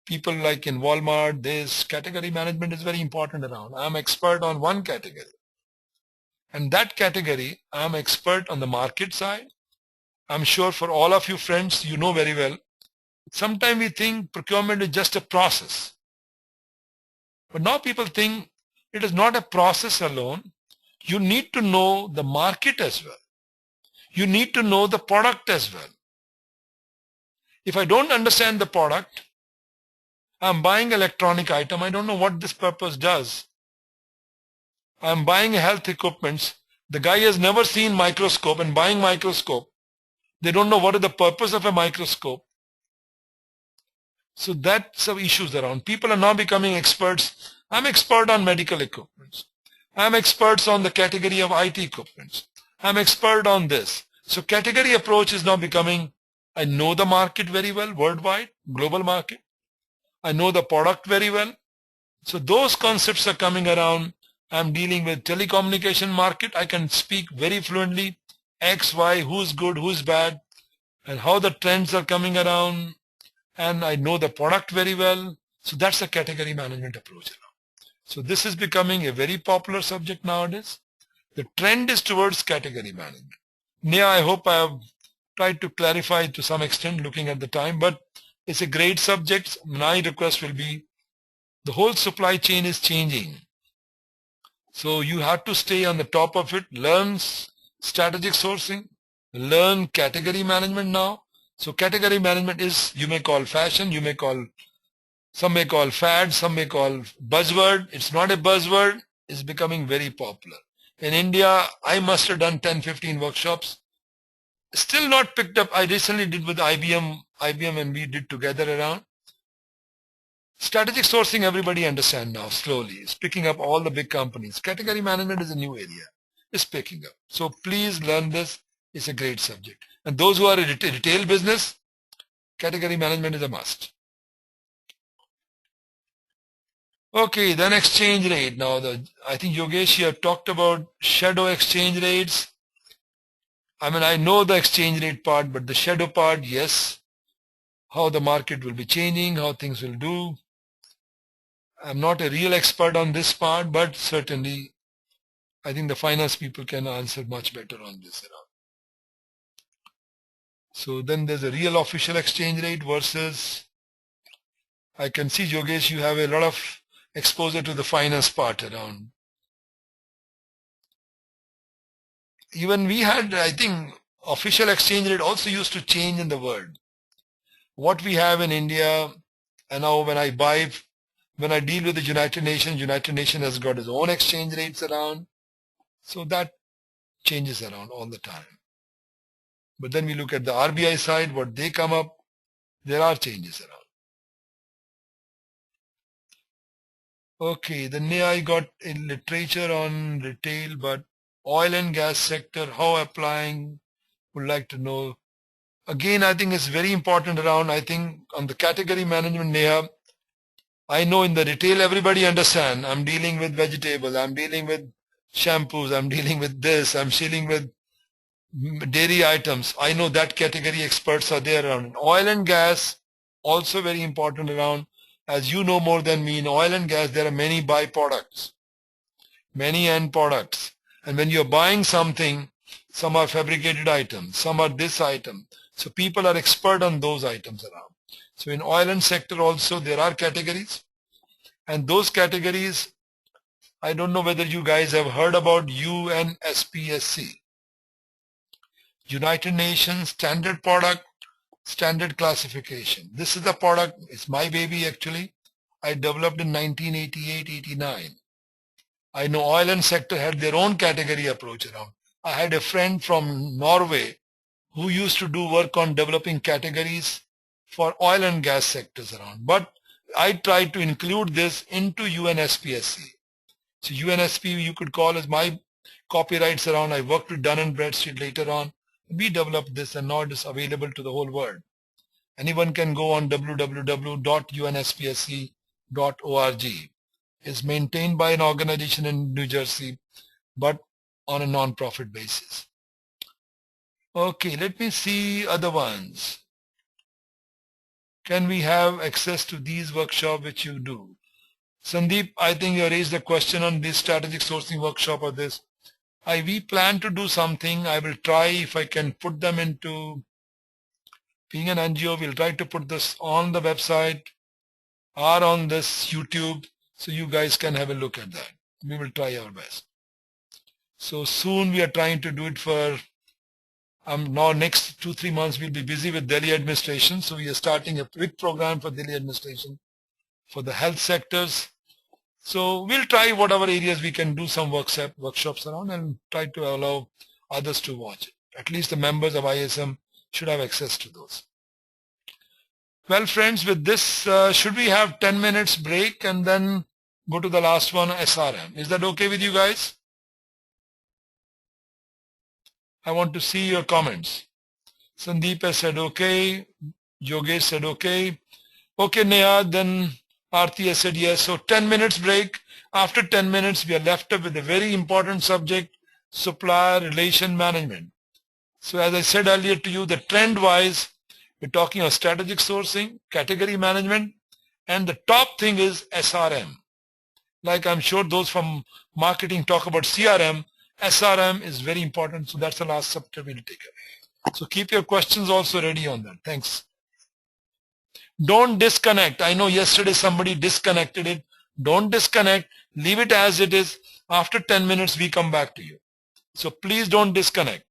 Speaker 1: people like in Walmart, this category management is very important around. I'm expert on one category. And that category, I'm expert on the market side. I'm sure for all of you friends, you know very well. Sometimes we think procurement is just a process. But now people think it is not a process alone. You need to know the market as well. You need to know the product as well. If I don't understand the product, I'm buying electronic item, I don't know what this purpose does. I'm buying health equipment. The guy has never seen microscope and buying microscope. They don't know what is the purpose of a microscope. So that's some issues around. People are now becoming experts. I'm expert on medical equipment. I'm experts on the category of IT equipment. I'm expert on this. So category approach is now becoming, I know the market very well, worldwide, global market. I know the product very well. So those concepts are coming around. I'm dealing with telecommunication market. I can speak very fluently, X, Y, who's good, who's bad, and how the trends are coming around. And I know the product very well. So that's a category management approach. So this is becoming a very popular subject nowadays. The trend is towards category management. Now I hope I have tried to clarify to some extent looking at the time, but it's a great subject. My request will be, the whole supply chain is changing. So you have to stay on the top of it, learn strategic sourcing, learn category management now. So category management is, you may call fashion, you may call, some may call fad, some may call buzzword. It's not a buzzword, it's becoming very popular. In India, I must have done 10, 15 workshops. Still not picked up. I recently did with IBM and we did together around. Strategic sourcing, everybody understand now, slowly. It's picking up all the big companies. Category management is a new area. It's picking up. So please learn this. It's a great subject. And those who are in retail business, category management is a must. Okay, then exchange rate. Now, I think Yogesh here talked about shadow exchange rates. I mean, I know the exchange rate part, but the shadow part, yes. How the market will be changing, how things will do. I'm not a real expert on this part, but certainly I think the finance people can answer much better on this. So then there's a real official exchange rate versus, I can see Yogesh, you have a lot of exposure to the finance part around. Even we had, I think, official exchange rate also used to change in the world. What we have in India, and now when I deal with the United Nations has got its own exchange rates around. So that changes around all the time. But then we look at the RBI side, what they come up, there are changes around. Okay, then I got in literature on retail, but oil and gas sector, how applying, would like to know. Again, I think it's very important around, I think on the category management, Neha, I know in the retail, everybody understand. I'm dealing with vegetables, I'm dealing with shampoos, I'm dealing with this, I'm dealing with dairy items. I know that category experts are there around. Oil and gas, also very important around. As you know more than me, in oil and gas, there are many byproducts, many end products. And when you're buying something, some are fabricated items, some are this item. So people are expert on those items around. So in oil and sector also, there are categories. And those categories, I don't know whether you guys have heard about UNSPSC. United Nations Standard Product, Standard Classification. This is the product, it's my baby actually. I developed in 1988-89. I know oil and sector had their own category approach around. I had a friend from Norway who used to do work on developing categories for oil and gas sectors around. But I tried to include this into UNSPSC. So UNSP you could call as my copyrights around. I worked with Dun & Bradstreet later on. We developed this and now it is available to the whole world. Anyone can go on www.unspsc.org. It's maintained by an organization in New Jersey, but on a non-profit basis. Okay, let me see other ones. Can we have access to these workshops which you do? Sandeep, I think you raised a question on this strategic sourcing workshop or this. We plan to do something. I will try if I can put them into, being an NGO, we'll try to put this on the website or on this YouTube so you guys can have a look at that. We will try our best. So soon we are trying to do it for, now next 2-3 months we'll be busy with Delhi administration. So we are starting a big program for Delhi administration for the health sectors. So we'll try whatever areas we can do some workshops around and try to allow others to watch it. At least the members of ISM should have access to those. Well, friends, with this, should we have 10 minutes break and then go to the last one, SRM? Is that okay with you guys? I want to see your comments. Sandeep has said okay. Yogesh said okay. Okay, Neha, then Aarti has said yes. So 10 minutes break. After 10 minutes, we are left up with a very important subject, supplier relation management. So as I said earlier to you, the trend-wise, we're talking of strategic sourcing, category management, and the top thing is SRM. Like I'm sure those from marketing talk about CRM, SRM is very important. So that's the last subject we'll take. So keep your questions also ready on that. Thanks. Don't disconnect. I know yesterday somebody disconnected it. Don't disconnect. Leave it as it is. After 10 minutes, we come back to you. So please don't disconnect.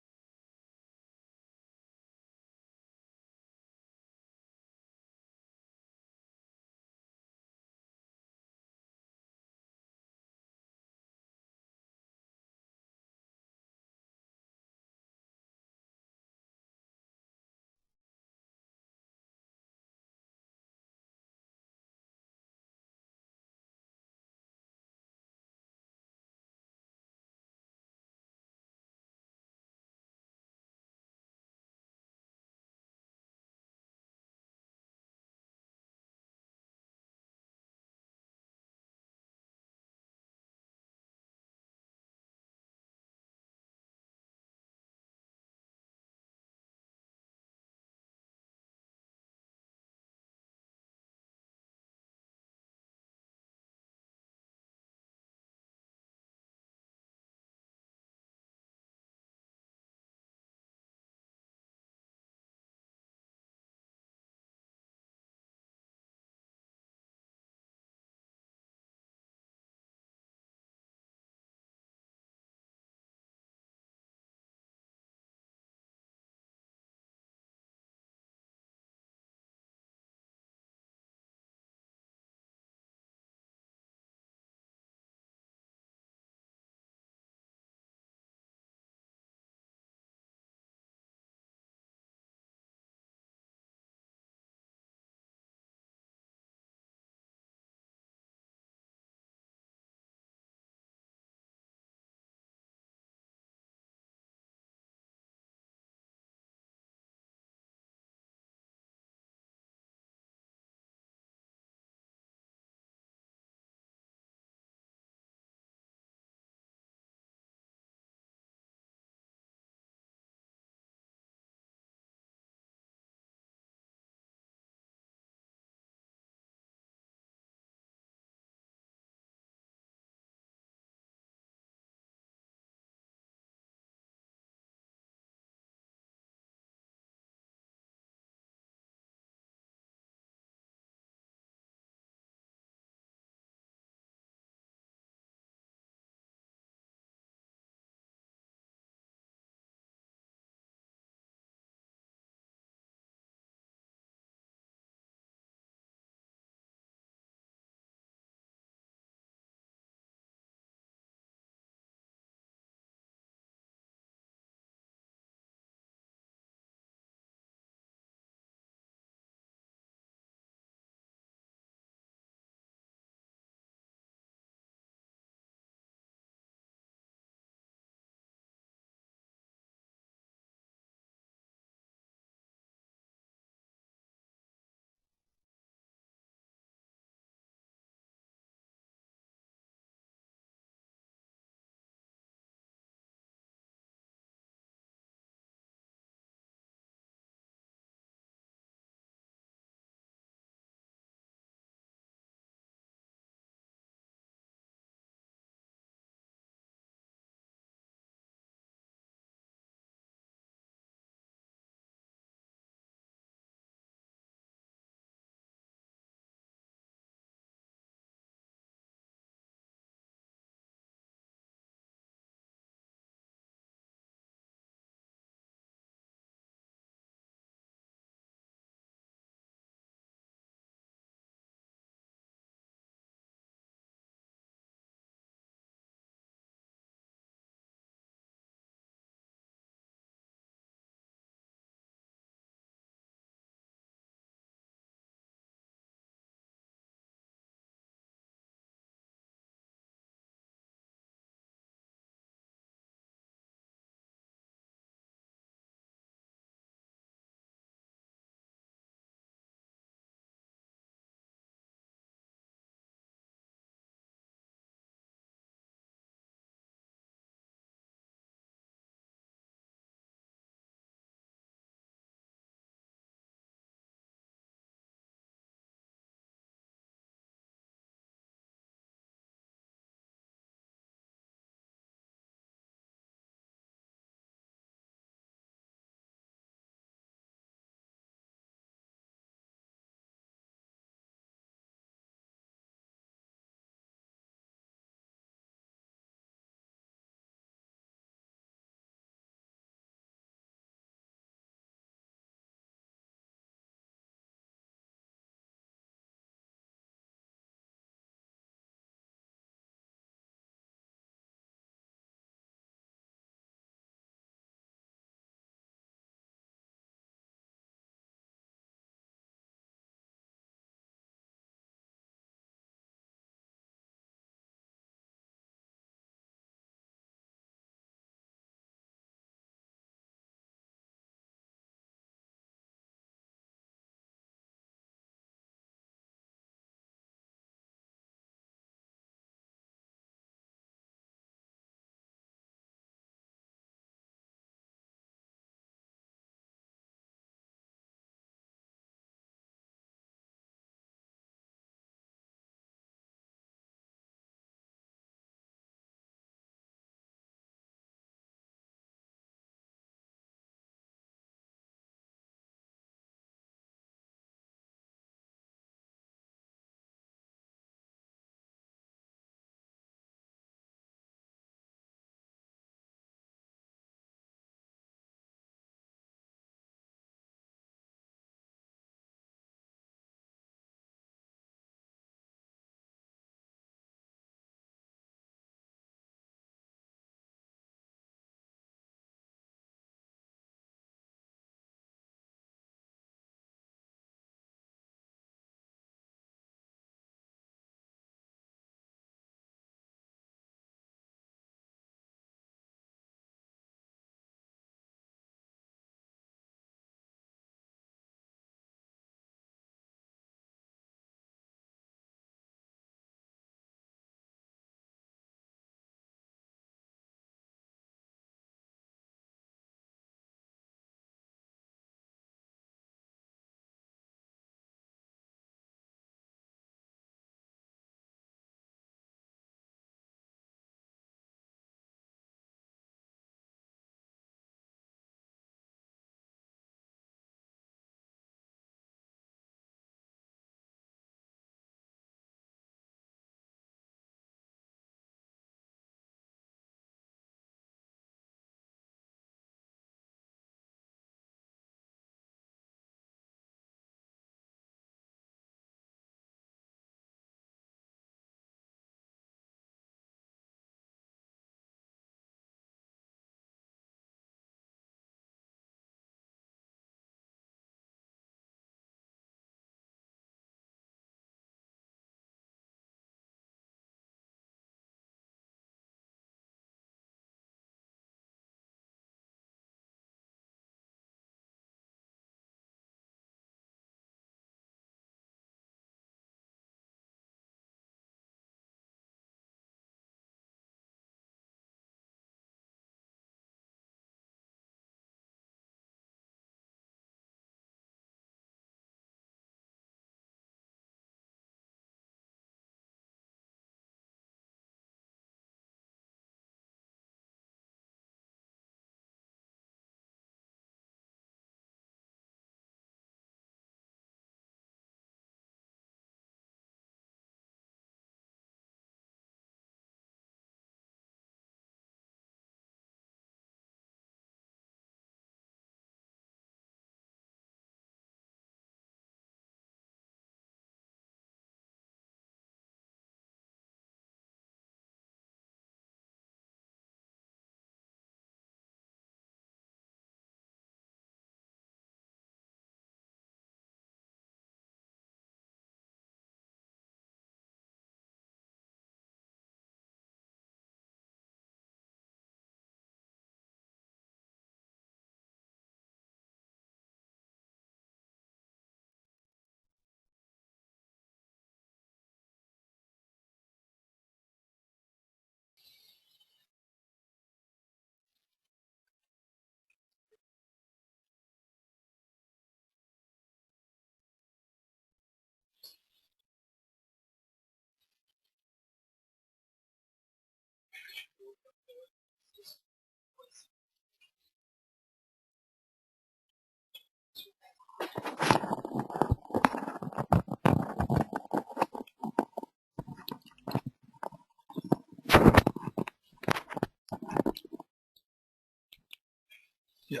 Speaker 1: Yeah.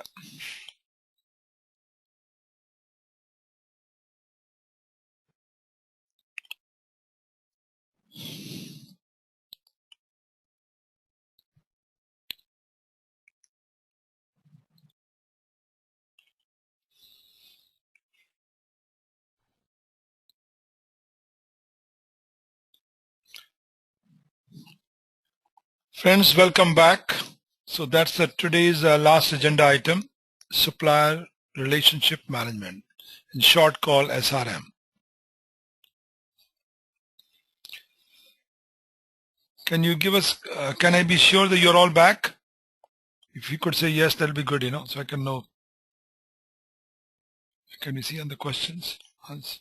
Speaker 1: Friends, welcome back. So that's today's last agenda item, supplier relationship management, in short called SRM. Can you give us, can I be sure that you're all back? If you could say yes, that'll be good, so I can know. Can you see on the questions, Hans?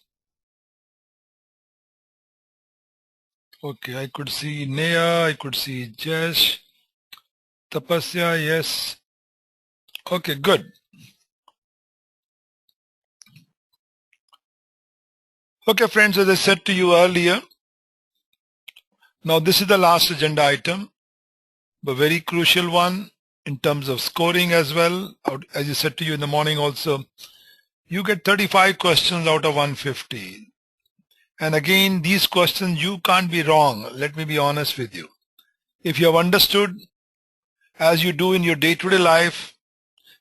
Speaker 1: Okay, I could see Neha, I could see Jesh, Tapasya, yes. Okay, good. Okay, friends, as I said to you earlier, now this is the last agenda item, but very crucial one in terms of scoring as well. As I said to you in the morning also, you get 35 questions out of 150. And again, these questions, you can't be wrong. Let me be honest with you. If you have understood, as you do in your day-to-day life,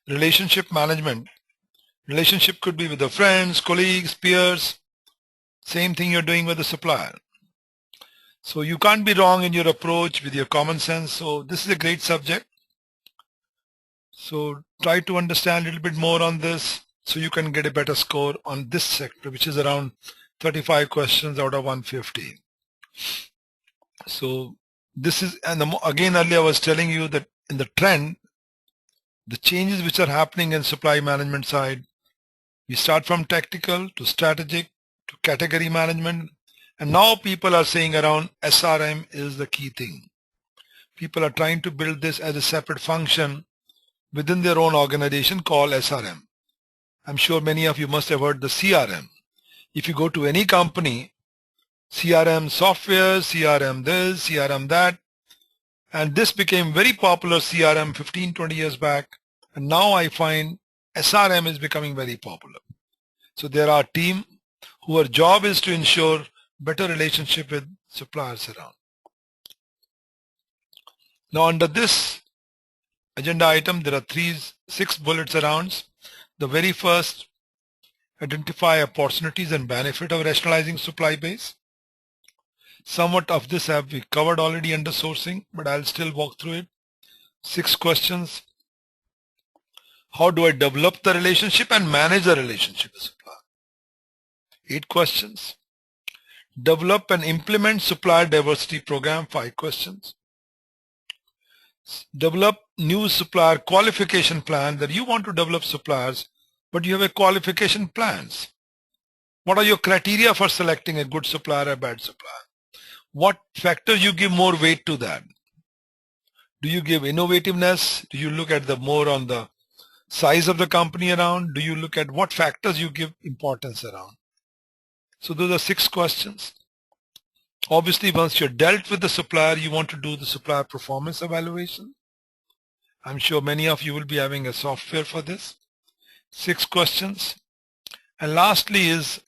Speaker 1: relationship management, relationship could be with the friends, colleagues, peers, same thing you're doing with the supplier. So you can't be wrong in your approach with your common sense. So this is a great subject. So try to understand a little bit more on this so you can get a better score on this sector, which is around 35 questions out of 150. So this is, and again earlier I was telling you that in the trend, the changes which are happening in supply management side, we start from tactical to strategic to category management, and now people are saying around SRM is the key thing. People are trying to build this as a separate function within their own organization called SRM. I'm sure many of you must have heard the CRM. If you go to any company, CRM software, CRM this, CRM that, and this became very popular CRM 15, 20 years back, and now I find SRM is becoming very popular. So there are teams whose job is to ensure better relationship with suppliers around. Now under this agenda item, there are 6 bullets around. The very first, identify opportunities and benefit of rationalizing supply base. Somewhat of this have we covered already under sourcing, but I'll still walk through it. 6 questions. How do I develop the relationship and manage the relationship with supplier? 8 questions. Develop and implement supplier diversity program, 5 questions. Develop new supplier qualification plan, that you want to develop suppliers, but you have a qualification plans. What are your criteria for selecting a good supplier or a bad supplier? What factors you give more weight to that? Do you give innovativeness? Do you look at the more on the size of the company around? Do you look at what factors you give importance around? So those are 6 questions. Obviously, once you're dealt with the supplier, you want to do the supplier performance evaluation. I'm sure many of you will be having a software for this. 6 questions. And lastly is,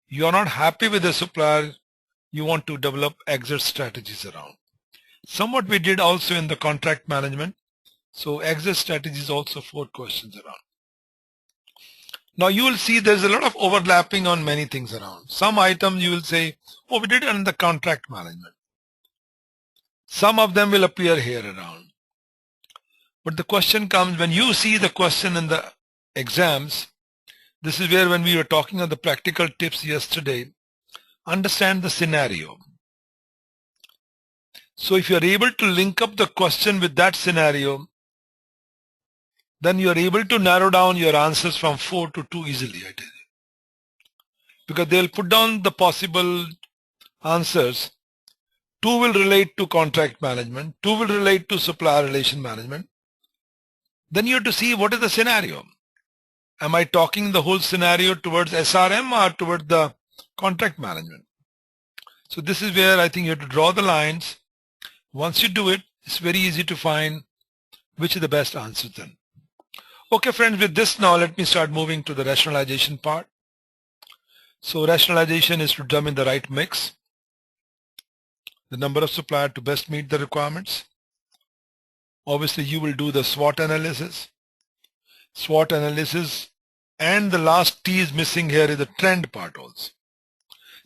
Speaker 1: you're not happy with the supplier, you want to develop exit strategies around. Somewhat we did also in the contract management. So exit strategies also 4 questions around. Now you will see there's a lot of overlapping on many things around. Some items you will say, oh, we did it in the contract management. Some of them will appear here around. But the question comes, when you see the question in the exams, this is where when we were talking on the practical tips yesterday, understand the scenario. So if you're able to link up the question with that scenario, then you're able to narrow down your answers from 4 to 2 easily, I tell you. Because they'll put down the possible answers 2 will relate to contract management, 2 will relate to supplier relation management. Then you have to see what is the scenario. Am I talking the whole scenario towards SRM or towards the contract management? So this is where I think you have to draw the lines. Once you do it, it's very easy to find which is the best answer then. Okay friends, with this now let me start moving to the rationalization part. So rationalization is to determine the right mix, the number of suppliers to best meet the requirements. Obviously you will do the SWOT analysis. SWOT analysis, and the last T is missing here is the trend part also.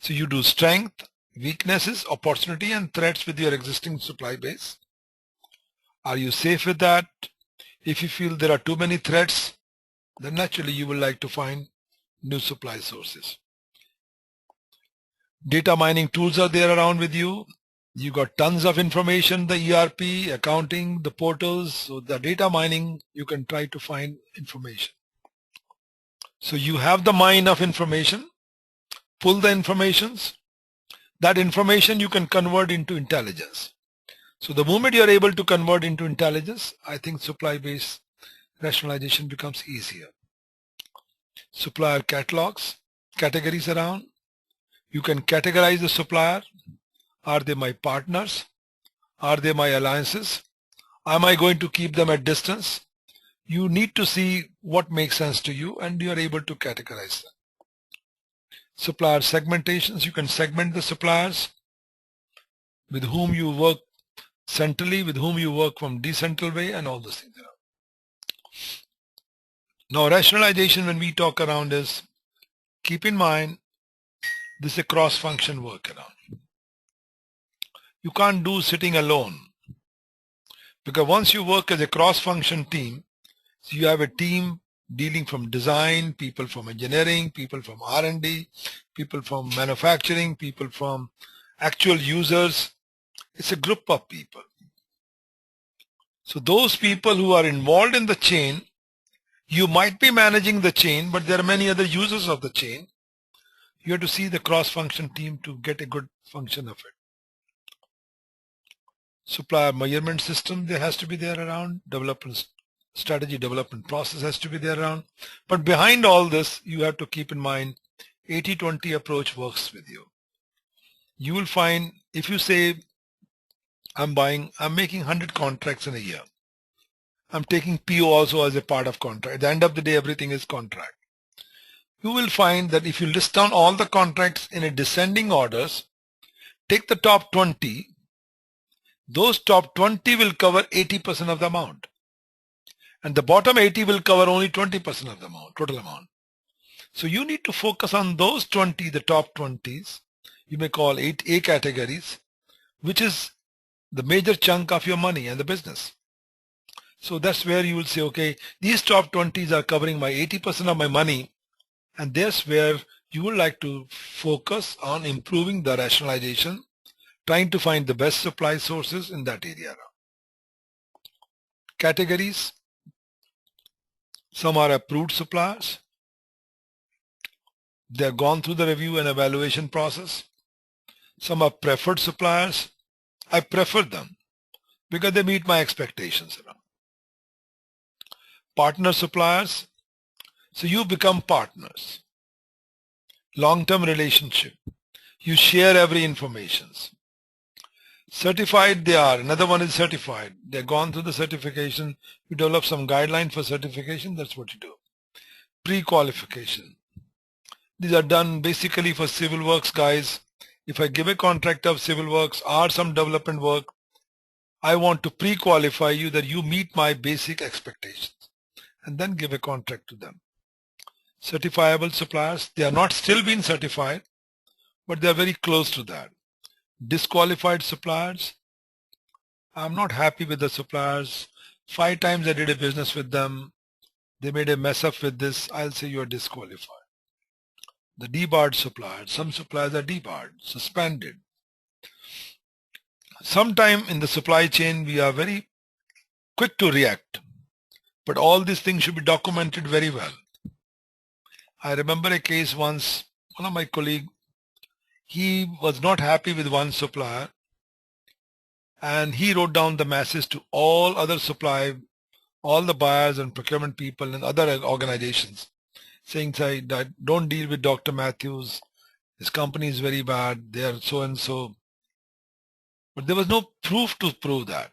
Speaker 1: So you do strength, weaknesses, opportunity and threats with your existing supply base. Are you safe with that? If you feel there are too many threats, then naturally you will like to find new supply sources. Data mining tools are there around with you. You got tons of information, the ERP, accounting, the portals. So the data mining, you can try to find information. So you have the mine of information, pull the informations. That information you can convert into intelligence. So the moment you are able to convert into intelligence, I think supply-based rationalization becomes easier. Supplier catalogs, categories around. You can categorize the supplier. Are they my partners? Are they my alliances? Am I going to keep them at distance? You need to see what makes sense to you and you are able to categorize them. Supplier segmentations, you can segment the suppliers with whom you work centrally, with whom you work from decentral way, and all those things. Now rationalization, when we talk around, is keep in mind this is a cross-function work around. You can't do sitting alone, because once you work as a cross-function team, so you have a team dealing from design, people from engineering, people from R&D, people from manufacturing, people from actual users. It's a group of people. So those people who are involved in the chain, you might be managing the chain, but there are many other users of the chain. You have to see the cross-function team to get a good function of it. Supplier measurement system, there has to be there around. Development strategy, development process has to be there around. But behind all this, you have to keep in mind 80-20 approach works with you. You will find if you say, I'm making 100 contracts in a year. I'm taking PO also as a part of contract. At the end of the day, everything is contract. You will find that if you list down all the contracts in a descending orders, take the top 20, those top 20 will cover 80% of the amount. And the bottom 80 will cover only 20% of the amount, total amount. So you need to focus on those 20, the top 20s, you may call 8A categories, which is the major chunk of your money and the business. So that's where you will say, okay, these top 20s are covering my 80% of my money, and that's where you would like to focus on improving the rationalization, trying to find the best supply sources in that area. Categories. Some are approved suppliers. They have gone through the review and evaluation process. Some are preferred suppliers. I prefer them because they meet my expectations. Partner suppliers. So you become partners. Long-term relationship. You share every information. Certified they are. Another one is certified. They've gone through the certification. You develop some guideline for certification. That's what you do. Pre-qualification. These are done basically for civil works guys. If I give a contract of civil works or some development work, I want to pre-qualify you that you meet my basic expectations and then give a contract to them. Certifiable suppliers, they are not still being certified, but they are very close to that. Disqualified suppliers, I'm not happy with the suppliers. 5 times I did a business with them. They made a mess up with this. I'll say you are disqualified. The debarred suppliers, some suppliers are debarred, suspended. Sometime in the supply chain, we are very quick to react, but all these things should be documented very well. I remember a case once, one of my colleagues, he was not happy with one supplier and he wrote down the message to all other all the buyers and procurement people and other organizations, saying that don't deal with Dr. Matthews. His company is very bad. They are so and so. But there was no proof to prove that.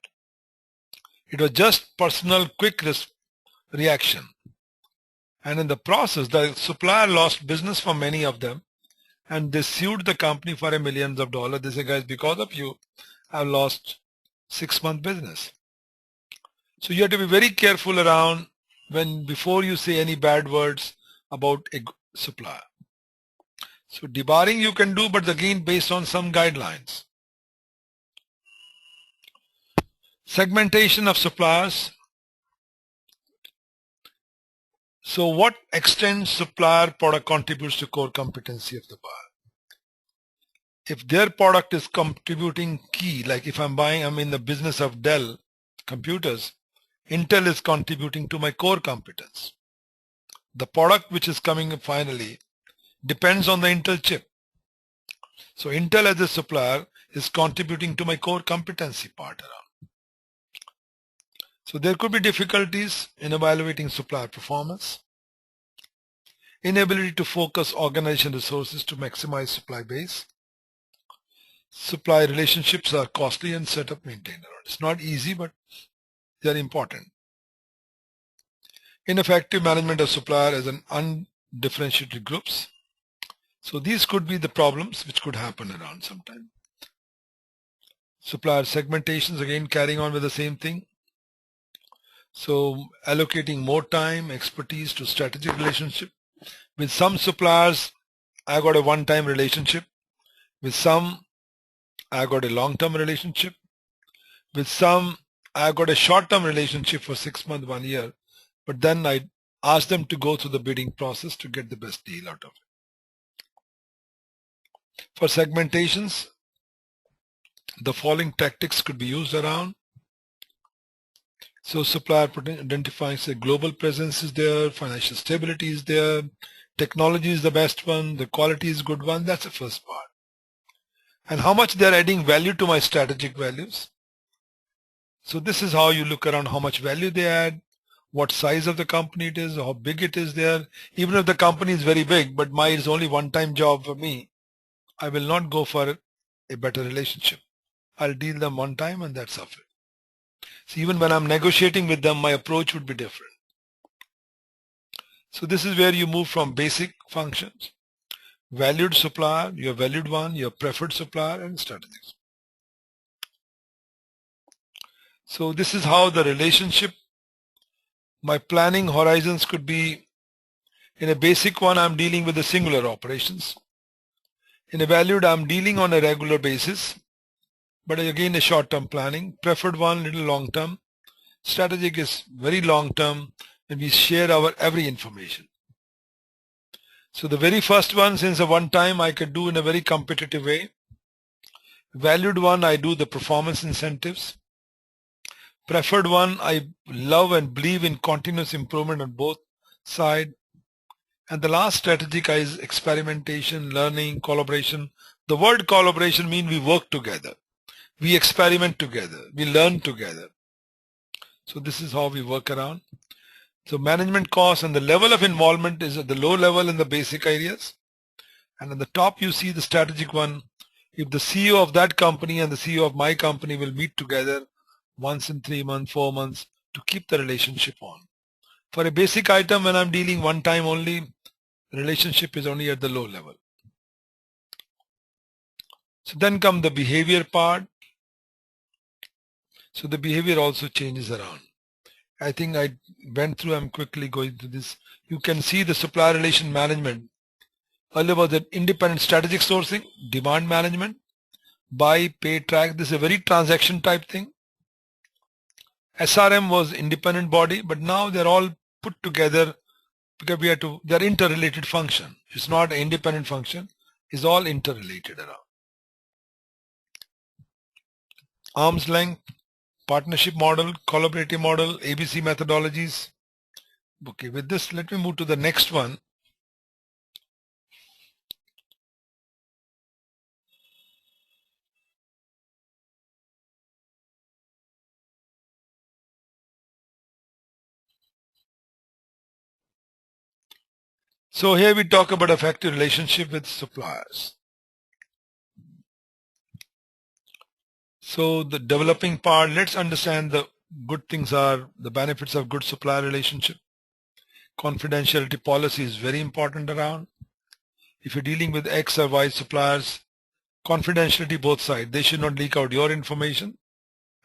Speaker 1: It was just personal, quick reaction. And in the process, the supplier lost business for many of them, and they sued the company for millions of dollars. They say, guys, because of you, I've lost 6-month business. So you have to be very careful around before you say any bad words about a supplier. So debarring you can do, but again based on some guidelines. Segmentation of suppliers. So what extent supplier product contributes to core competency of the buyer? If their product is contributing key, like if I'm in the business of Dell computers, Intel is contributing to my core competence. The product which is coming finally depends on the Intel chip. So Intel as a supplier is contributing to my core competency part around. So there could be difficulties in evaluating supplier performance, inability to focus organization resources to maximize supply base. Supply relationships are costly and set up maintained around. It's not easy, but they are important. Ineffective management of supplier as an undifferentiated groups. So these could be the problems which could happen around sometime. Supplier segmentations, again carrying on with the same thing. So allocating more time, expertise to strategic relationship. With some suppliers, I got a one-time relationship. With some, I got a long-term relationship. With some, I got a short-term relationship for 6 months, 1 year. But then I asked them to go through the bidding process to get the best deal out of it. For segmentations, the following tactics could be used around. So supplier identifying, say, global presence is there, financial stability is there, technology is the best one, the quality is good one. That's the first part. And how much they're adding value to my strategic values. So this is how you look around how much value they add, what size of the company it is, how big it is there. Even if the company is very big, but is only one-time job for me, I will not go for a better relationship. I'll deal them one time and that's of it. So even when I'm negotiating with them, my approach would be different. So this is where you move from basic functions, valued supplier, your valued one, your preferred supplier, and strategies. So this is how the relationship, my planning horizons could be. In a basic one, I'm dealing with the singular operations. In a valued, I'm dealing on a regular basis, but again a short-term planning. Preferred one, little long-term. Strategic is very long-term, and we share our every information. So the very first one, since a one-time, I could do in a very competitive way. Valued one, I do the performance incentives. Preferred one, I love and believe in continuous improvement on both sides. And the last strategic is experimentation, learning, collaboration. The word collaboration means we work together. We experiment together. We learn together. So this is how we work around. So management costs and the level of involvement is at the low level in the basic areas. And at the top you see the strategic one. If the CEO of that company and the CEO of my company will meet together once in 3 months, 4 months to keep the relationship on. For a basic item, when I'm dealing one time only, relationship is only at the low level. So then come the behavior part. So the behavior also changes around. I think I went through, I'm quickly going through this. You can see the supplier relation management. Earlier was the independent strategic sourcing, demand management, buy, pay, track. This is a very transaction type thing. SRM was independent body, but now they're all put together because they're interrelated function. It's not an independent function. It's all interrelated around. Arm's length, partnership model, collaborative model, ABC methodologies. Okay, with this, let me move to the next one. So here we talk about effective relationship with suppliers. So the developing part, let's understand the good things are the benefits of good supplier relationship. Confidentiality policy is very important around. If you're dealing with X or Y suppliers, confidentiality both sides. They should not leak out your information,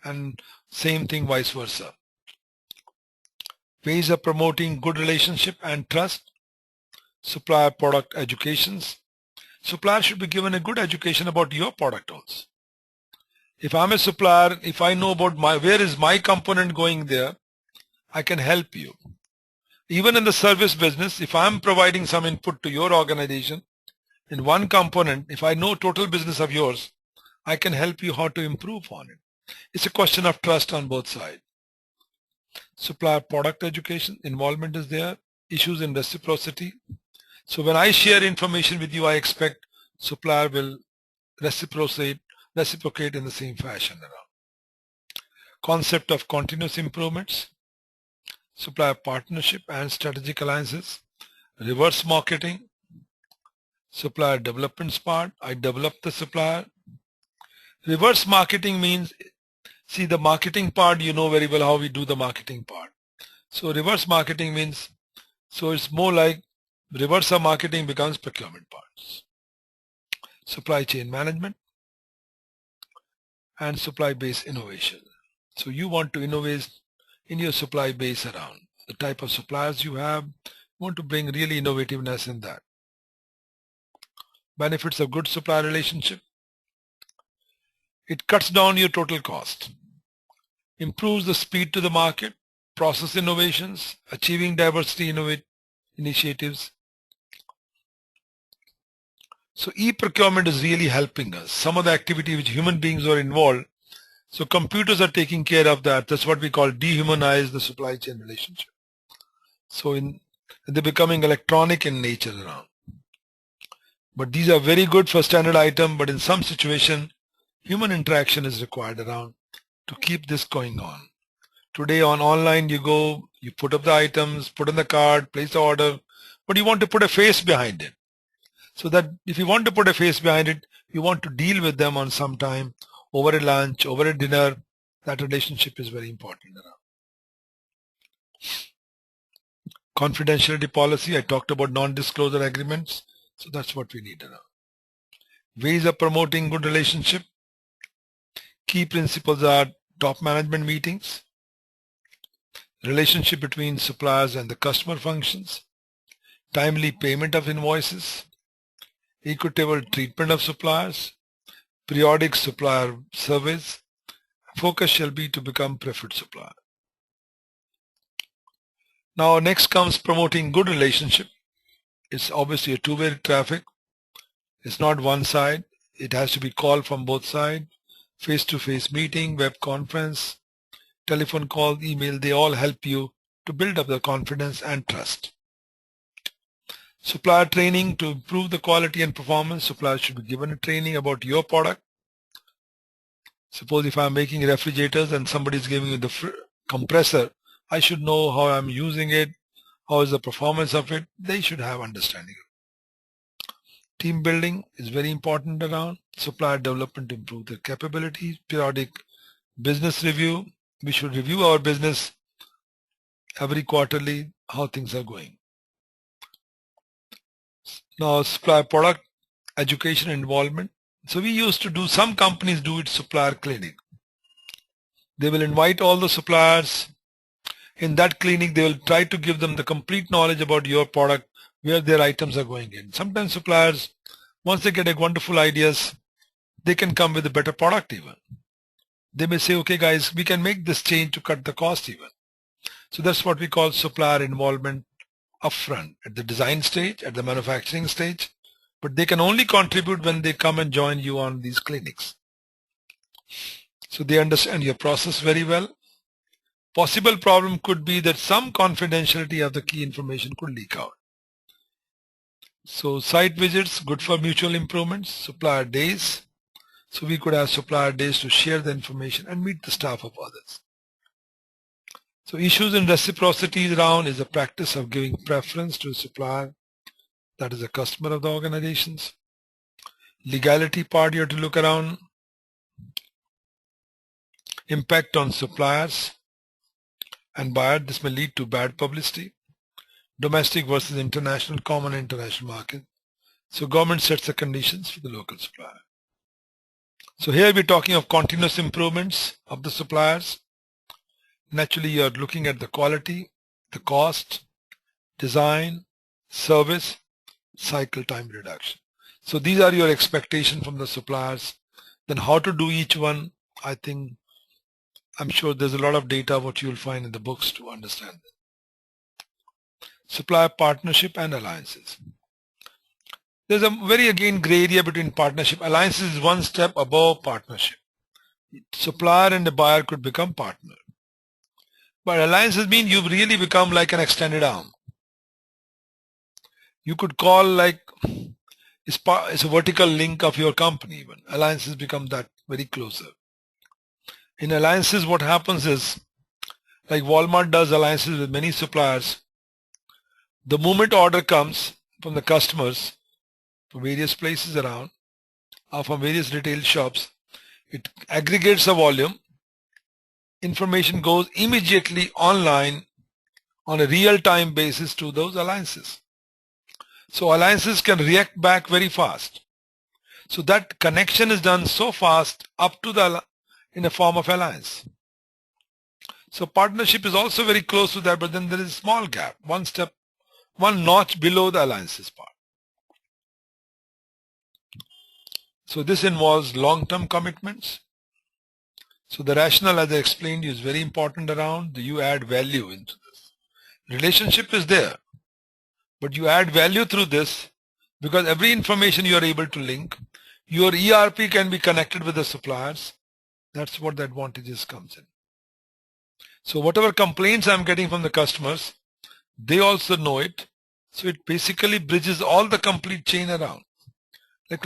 Speaker 1: and same thing vice versa. Ways of promoting good relationship and trust. Supplier product educations. Supplier should be given a good education about your product also. If I'm a supplier, if I know about where is my component going there, I can help you. Even in the service business, if I'm providing some input to your organization in one component, if I know total business of yours, I can help you how to improve on it. It's a question of trust on both sides. Supplier product education, involvement is there. Issues in reciprocity. So when I share information with you, I expect supplier will reciprocate in the same fashion around. Concept of continuous improvements, supplier partnership and strategic alliances, reverse marketing, supplier development part, I develop the supplier. Reverse marketing means, see the marketing part, you know very well how we do the marketing part. So reverse marketing means, so it's more like reverse of marketing becomes procurement parts. Supply chain management and supply base innovation. So you want to innovate in your supply base around the type of suppliers you have. You want to bring really innovativeness in that. Benefits of good supplier relationship. It cuts down your total cost, improves the speed to the market, process innovations, achieving diversity initiatives. So e-procurement is really helping us. Some of the activity which human beings are involved, so computers are taking care of that. That's what we call dehumanize the supply chain relationship. So they're becoming electronic in nature around. But these are very good for standard item, but in some situation, human interaction is required around to keep this going on. Today on online, you go, you put up the items, put in the cart, place the order, but you want to put a face behind it. So that if you want to put a face behind it, you want to deal with them on some time, over a lunch, over a dinner. That relationship is very important around. Confidentiality policy, I talked about non-disclosure agreements. So that's what we need around. Ways of promoting good relationship. Key principles are top management meetings, relationship between suppliers and the customer functions, timely payment of invoices, equitable treatment of suppliers, periodic supplier surveys. Focus shall be to become preferred supplier. Now next comes promoting good relationship. It's obviously a two-way traffic. It's not one side. It has to be called from both sides. Face-to-face meeting, web conference, telephone call, email, they all help you to build up the confidence and trust. Supplier training to improve the quality and performance. Suppliers should be given a training about your product. Suppose if I'm making refrigerators and somebody is giving me the compressor, I should know how I'm using it, how is the performance of it. They should have understanding. Team building is very important around. Supplier development to improve their capabilities. Periodic business review. We should review our business every quarterly, how things are going. Now supplier product education involvement. So we used to do, some companies do it, supplier clinic. They will invite all the suppliers. In that clinic, they will try to give them the complete knowledge about your product, where their items are going in. Sometimes suppliers, once they get a wonderful ideas, they can come with a better product even. They may say, okay guys, we can make this change to cut the cost even. So that's what we call supplier involvement upfront, at the design stage, at the manufacturing stage. But they can only contribute when they come and join you on these clinics. So they understand your process very well. Possible problem could be that some confidentiality of the key information could leak out. So site visits, good for mutual improvements. Supplier days. So we could have supplier days to share the information and meet the staff of others. So issues in reciprocity round is a practice of giving preference to a supplier that is the customer of the organizations. Legality part, you have to look around. Impact on suppliers and buyer, this may lead to bad publicity. Domestic versus international, common international market. So government sets the conditions for the local supplier. So here we're talking of continuous improvements of the suppliers. Naturally, you're looking at the quality, the cost, design, service, cycle time reduction. So these are your expectations from the suppliers. Then how to do each one, I'm sure there's a lot of data what you'll find in the books to understand. Supplier partnership and alliances. There's a very again gray area between partnership. Alliances is one step above partnership. Supplier and the buyer could become partner. But alliances mean you've really become like an extended arm. You could call like it's a vertical link of your company even. Alliances become that very closer. In alliances, what happens is, like Walmart does alliances with many suppliers, the moment order comes from the customers from various places around or from various retail shops, it aggregates the volume, information goes immediately online on a real-time basis to those alliances. So alliances can react back very fast. So that connection is done so fast up to the in a form of alliance. So partnership is also very close to that, but then there is a small gap, one notch below the alliances part. So this involves long-term commitments. So the rationale, as I explained, is very important around you add value into this. Relationship is there, but you add value through this because every information you are able to link. Your ERP can be connected with the suppliers. That's what the advantages comes in. So whatever complaints I'm getting from the customers, they also know it. So it basically bridges all the complete chain around. Like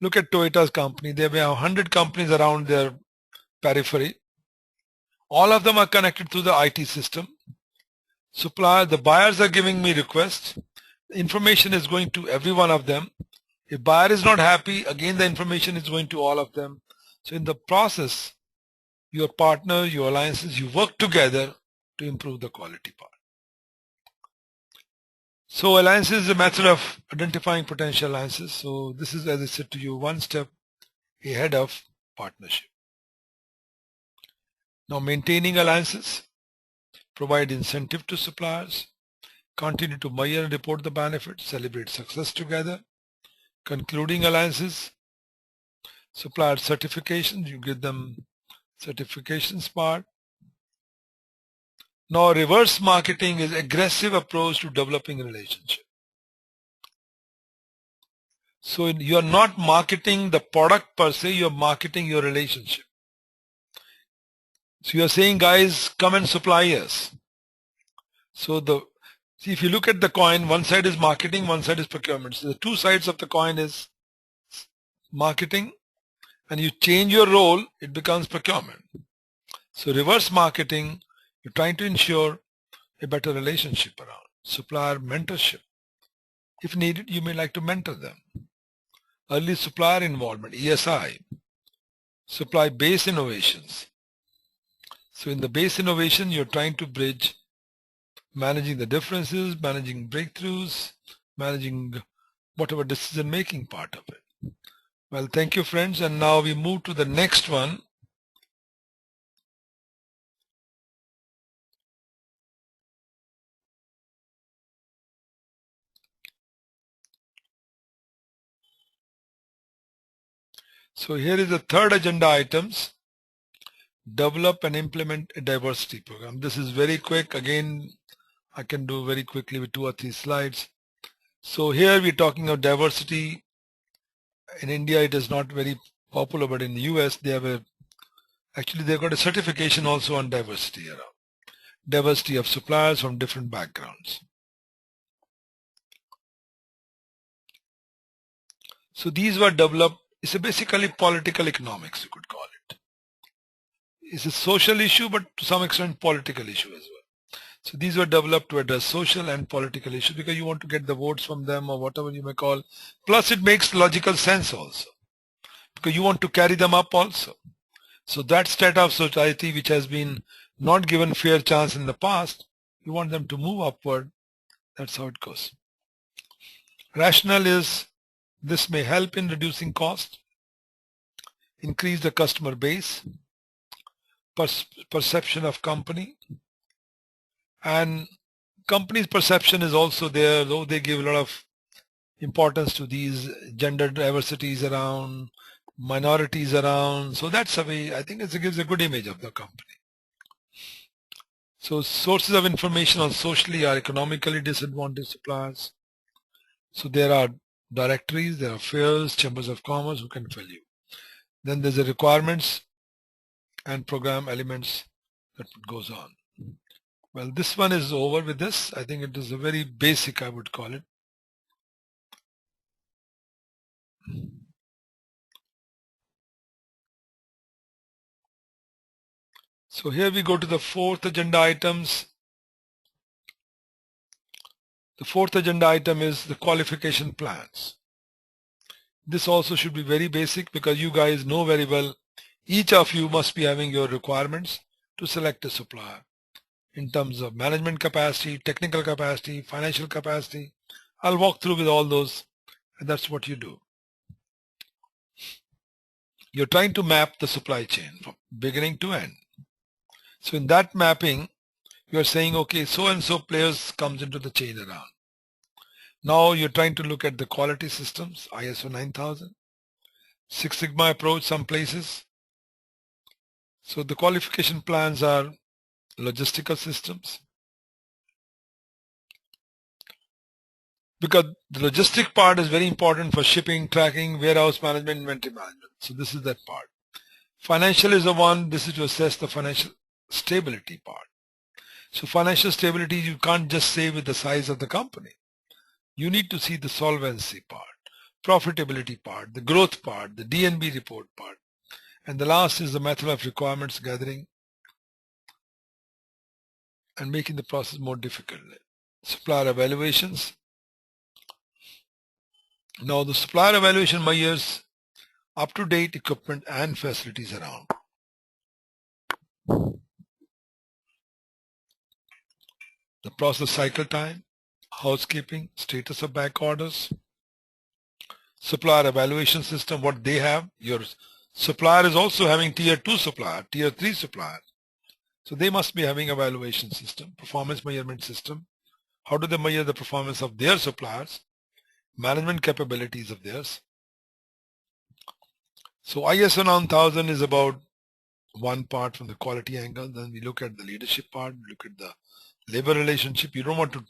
Speaker 1: look at Toyota's company. They have 100 companies around their periphery. All of them are connected to the IT system. The buyers are giving me requests. The information is going to every one of them. If buyer is not happy, again the information is going to all of them. So in the process, your partner, your alliances, you work together to improve the quality part. So alliances is a method of identifying potential alliances. So this is, as I said to you, one step ahead of partnership. Now maintaining alliances, provide incentive to suppliers, continue to measure and report the benefits, celebrate success together. Concluding alliances, supplier certifications, you give them certifications part. Now reverse marketing is aggressive approach to developing a relationship. So you are not marketing the product per se, you are marketing your relationship. So you are saying, guys, come and supply us. So see, if you look at the coin, one side is marketing, one side is procurement. So the two sides of the coin is marketing, and you change your role, it becomes procurement. So reverse marketing, you're trying to ensure a better relationship around. Supplier mentorship. If needed, you may like to mentor them. Early supplier involvement, ESI. Supply base innovations. So in the base innovation, you're trying to bridge managing the differences, managing breakthroughs, managing whatever decision-making part of it. Well, thank you, friends. And now we move to the next one. So here is the third agenda items. Develop and implement a diversity program. This is very quick. Again, I can do very quickly with 2 or 3 slides. So here we're talking of diversity. In India, it is not very popular, but in the US, they've got a certification also on diversity around. Diversity of suppliers from different backgrounds. So these were developed. It's basically political economics, you could call it. It's a social issue, but to some extent political issue as well. So these were developed to address social and political issues because you want to get the votes from them or whatever you may call. Plus it makes logical sense also because you want to carry them up also. So that state of society which has been not given fair chance in the past, you want them to move upward. That's how it goes. Rationale is this may help in reducing cost, increase the customer base, perception of company, and company's perception is also there, though they give a lot of importance to these gender diversities around, minorities around. So that's a way, I think it gives a good image of the company. So sources of information on socially or economically disadvantaged suppliers. So there are directories, there are fairs, chambers of commerce who can fill you. Then there's the requirements and program elements that goes on. Well, this one is over with this. I think it is a very basic, I would call it. So here we go to the fourth agenda items. The fourth agenda item is the qualification plans. This also should be very basic because you guys know very well, each of you must be having your requirements to select a supplier in terms of management capacity, technical capacity, financial capacity. I'll walk through with all those, and that's what you do. You're trying to map the supply chain from beginning to end. So in that mapping, you're saying, okay, so and so players comes into the chain around. Now you're trying to look at the quality systems, ISO 9000, Six Sigma approach some places. So the qualification plans are logistical systems. Because the logistic part is very important for shipping, tracking, warehouse management, inventory management. So this is that part. Financial is the one, this is to assess the financial stability part. So financial stability, you can't just say with the size of the company. You need to see the solvency part, profitability part, the growth part, the DNB report part. And the last is the method of requirements gathering and making the process more difficult. Supplier evaluations. Now the supplier evaluation measures up-to-date equipment and facilities around. The process cycle time, housekeeping, status of back orders, supplier evaluation system, what they have. Your supplier is also having tier 2 supplier, tier 3 supplier. So they must be having evaluation system, performance measurement system. How do they measure the performance of their suppliers? Management capabilities of theirs. So ISO 9000 is about one part from the quality angle. Then we look at the leadership part, we look at the labor relationship. You don't want to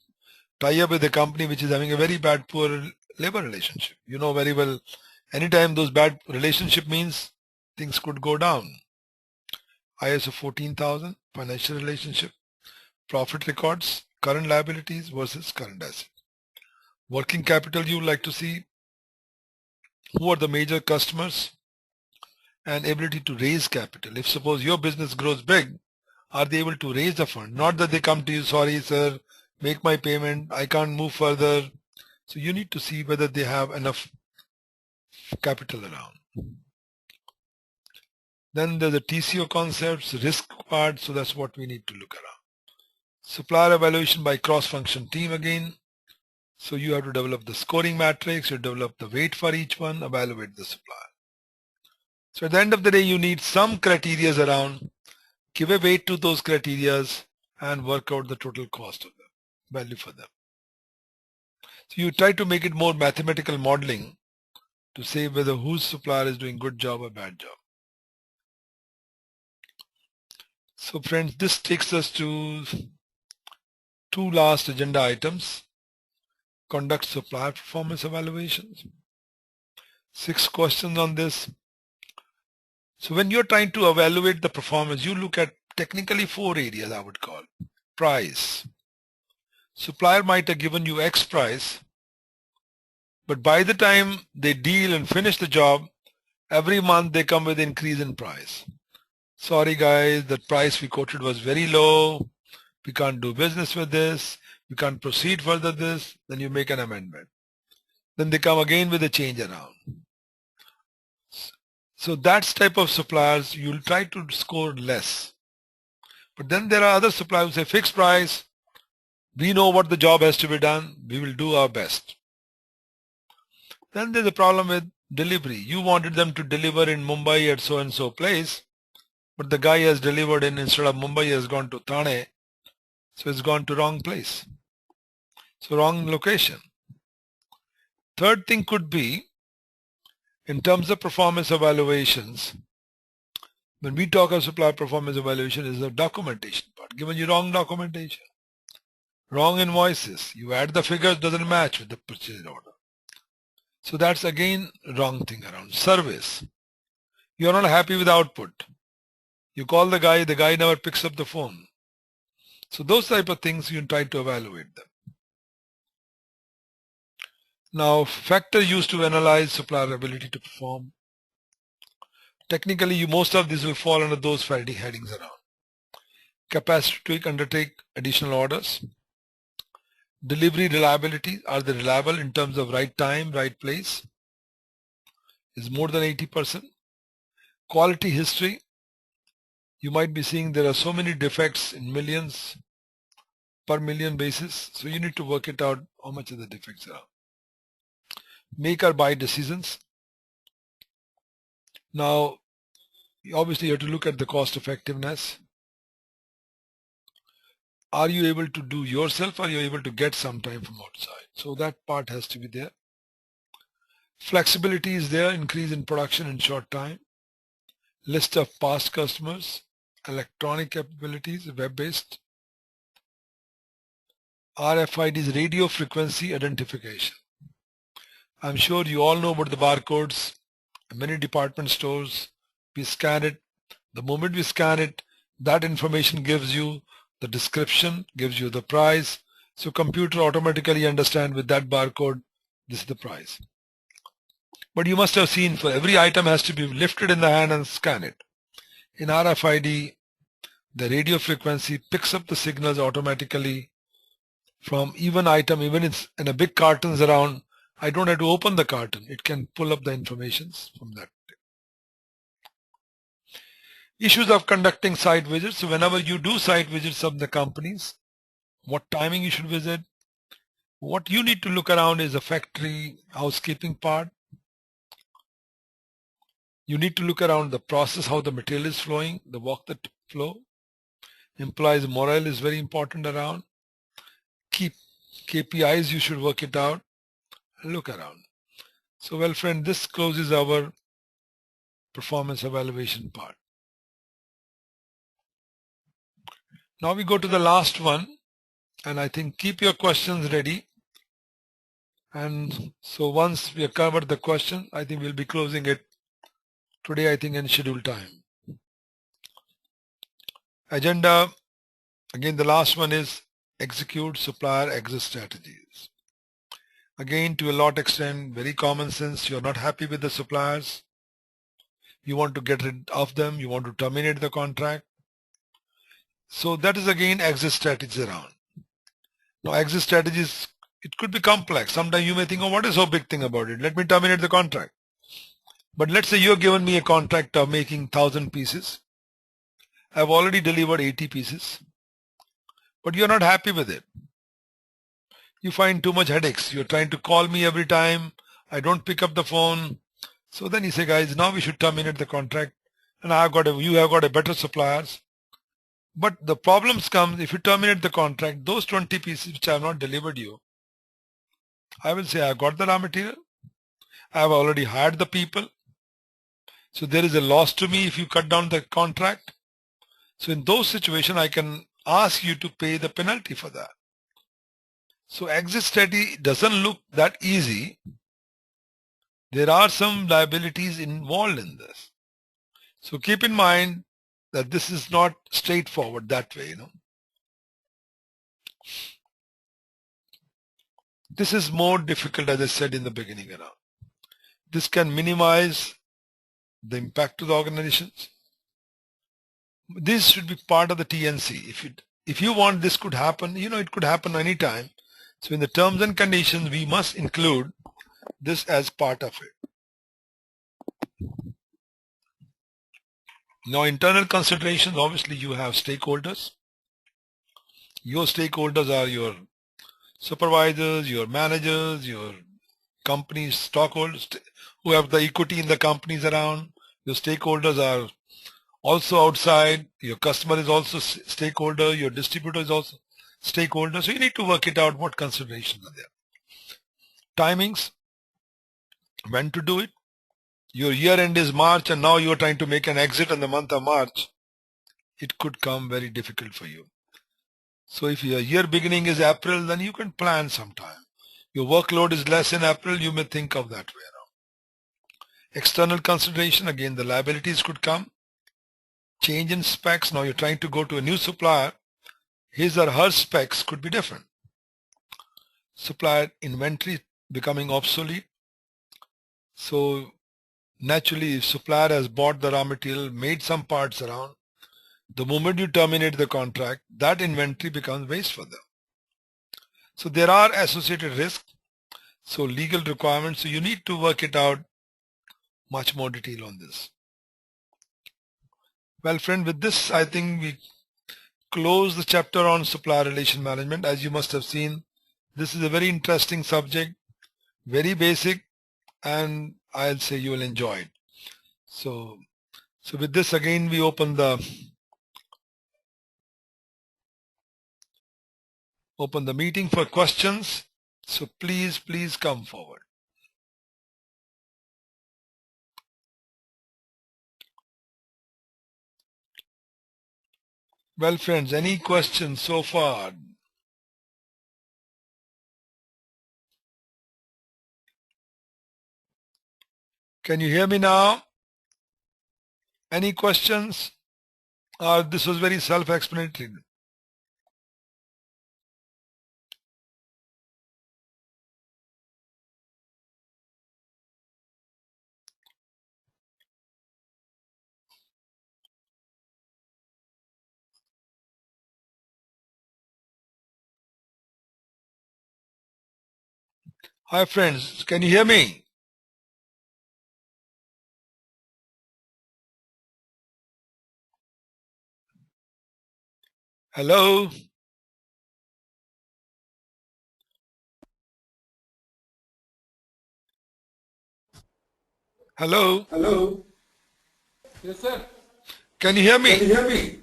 Speaker 1: tie up with a company which is having a very bad, poor labor relationship. You know very well, anytime those bad relationship means things could go down. ISO 14000, financial relationship, profit records, current liabilities versus current assets. Working capital, you like to see who are the major customers and ability to raise capital. If suppose your business grows big, are they able to raise the fund? Not that they come to you, sorry sir, make my payment, I can't move further. So you need to see whether they have enough capital around. Then there's the TCO concepts, risk part, so that's what we need to look around. Supplier evaluation by cross-function team again. So you have to develop the scoring matrix, you develop the weight for each one, evaluate the supplier. So at the end of the day, you need some criteria around, give a weight to those criteria and work out the total cost of them, value for them. So you try to make it more mathematical modeling to say whether whose supplier is doing good job or bad job. So friends, this takes us to two last agenda items. Conduct supplier performance evaluations. 6 questions on this. So when you're trying to evaluate the performance, you look at technically 4 areas I would call. Price. Supplier might have given you X price, but by the time they deal and finish the job, every month they come with increase in price. Sorry guys, the price we quoted was very low. we can't do business with this, we can't proceed further this, then you make an amendment. Then they come again with a change around. So that's type of suppliers, you'll try to score less. But then there are other suppliers who say fixed price, we know what the job has to be done, we will do our best. Then there's a problem with delivery. You wanted them to deliver in Mumbai at so and so place, but the guy has delivered instead of Mumbai, he has gone to Thane, so it's gone to wrong place. So wrong location. Third thing could be, in terms of performance evaluations, when we talk of supplier performance evaluation, is the documentation part. Given you wrong documentation, wrong invoices, you add the figures, doesn't match with the purchase order. So that's again wrong thing around. Service. You are not happy with output. You call the guy never picks up the phone. So those type of things you try to evaluate them. Now, factor used to analyze supplier ability to perform. Technically, most of these will fall under those headings around. Capacity to undertake additional orders. Delivery reliability, are they reliable in terms of right time, right place? Is more than 80%. Quality history, you might be seeing there are so many defects in millions per million basis, so you need to work it out how much of the defects are. Make or buy decisions. Now, obviously you have to look at the cost effectiveness. Are you able to do yourself, or are you able to get some time from outside? So that part has to be there. Flexibility is there, increase in production in short time. List of past customers, electronic capabilities, web-based. RFIDs, radio frequency identification. I'm sure you all know about the barcodes. Many department stores, we scan it. The moment we scan it, that information gives you the description, gives you the price. So computer automatically understand with that barcode, this is the price. But you must have seen for every item has to be lifted in the hand and scan it. In RFID, the radio frequency picks up the signals automatically from even item, even it's in a big cartons around, I don't have to open the carton. It can pull up the information from that. Issues of conducting site visits. So whenever you do site visits of the companies, what timing you should visit. What you need to look around is the factory housekeeping part. You need to look around the process, how the material is flowing, the work that flow. Employees morale is very important around. Keep KPIs, you should work it out. Look around. So well friend, this closes our performance evaluation part. Now we go to the last one, and I think keep your questions ready. And so once we have covered the question, I think we'll be closing it today, I think in scheduled time. Agenda, again the last one is execute supplier exit strategies. Again, to a lot extent, very common sense. You're not happy with the suppliers. You want to get rid of them. You want to terminate the contract. So that is again exit strategies around. Now exit strategies, it could be complex. Sometimes you may think, oh, what is so big thing about it? Let me terminate the contract. But let's say you've given me a contract of making 1,000 pieces. I've already delivered 80 pieces, but you're not happy with it. You find too much headaches. You're trying to call me every time. I don't pick up the phone. So then you say, guys, now we should terminate the contract. And you have got a better suppliers. But the problems come if you terminate the contract, those 20 pieces which I have not delivered you, I will say I've got the raw material. I have already hired the people. So there is a loss to me if you cut down the contract. So in those situations, I can ask you to pay the penalty for that. So exit strategy doesn't look that easy. There are some liabilities involved in this. So keep in mind that this is not straightforward that way, This is more difficult, as I said in the beginning around. This can minimize the impact to the organizations. This should be part of the TNC. if you want this could happen, it could happen anytime. So in the terms and conditions, we must include this as part of it. Now, internal considerations, obviously you have stakeholders. Your stakeholders are your supervisors, your managers, your company's stockholders who have the equity in the companies around. Your stakeholders are also outside. Your customer is also stakeholder. Your distributor is also stakeholder. So you need to work it out what considerations are there. Timings, when to do it. Your year end is March and now you are trying to make an exit in the month of March. It could come very difficult for you. So if your year beginning is April, then you can plan sometime. Your workload is less in April, you may think of that way around. External consideration, again, the liabilities could come. Change in specs, now you're trying to go to a new supplier. His or her specs could be different. Supplier inventory becoming obsolete. So naturally, if supplier has bought the raw material, made some parts around, the moment you terminate the contract, that inventory becomes waste for them. So there are associated risks. So legal requirements, so you need to work it out much more detail on this. Well, friend, with this, I think we close the chapter on supplier relation management. As you must have seen, this is a very interesting subject, very basic, and I'll say you will enjoy it. So with this, again, we open the meeting for questions. So please come forward. Well, friends, any questions so far? Can you hear me now? Any questions? This was very self-explanatory. Hi, friends. Can you hear me? Hello? Hello?
Speaker 2: Hello. Yes, sir.
Speaker 1: Can you hear me?
Speaker 2: Can you hear me?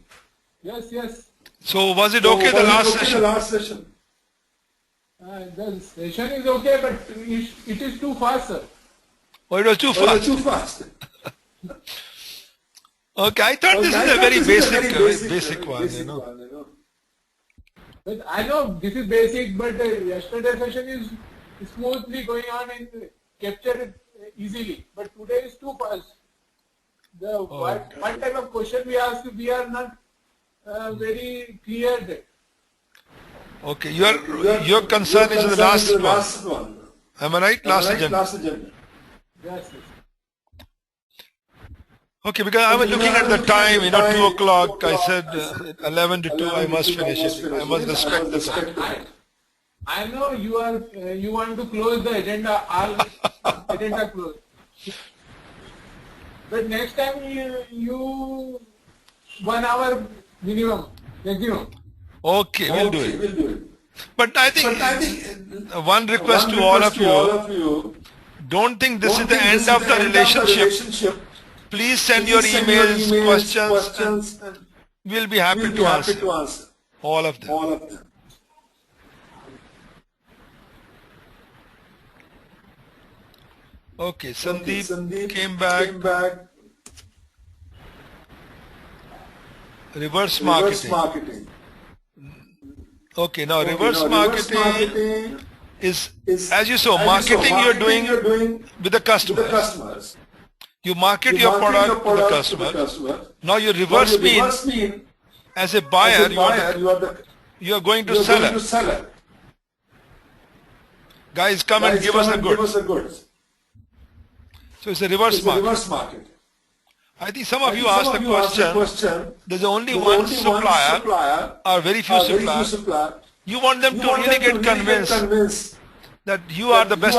Speaker 2: Yes, yes.
Speaker 1: So was it okay the last session?
Speaker 2: The last session. The session is okay, but it is too fast, sir.
Speaker 1: Oh, it was too fast.
Speaker 2: Too fast.
Speaker 1: Okay, I thought this is a very basic one.
Speaker 2: But I know this is basic, but yesterday's session is smoothly going on and captured it easily. But today is too fast. One type of question we ask, we are not very clear there.
Speaker 1: Okay, your concern is the last one. Am I right? Last agenda.
Speaker 2: Yes.
Speaker 1: Okay, because I was looking at the time, 2 o'clock. I said 11 to 2, I must finish it. I must respect the time.
Speaker 2: I know you want to close the agenda, agenda close. But next time you 1 hour minimum, maximum.
Speaker 1: Okay, we'll do it. But I think one request to all of you, don't think this is the end of the relationship. Please send your emails, questions, and we'll be happy to answer all of them. Okay, Sandeep came back. Reverse marketing. Okay, now reverse marketing is, as you saw, marketing you're doing with the customers. You market your product to the customer. Now you reverse mean, as a buyer, you are going to seller. Guys, come and give us the goods. So it's a reverse market. I think some of you asked the question. There's only one supplier or very few suppliers. You want them to really get convinced that you are the best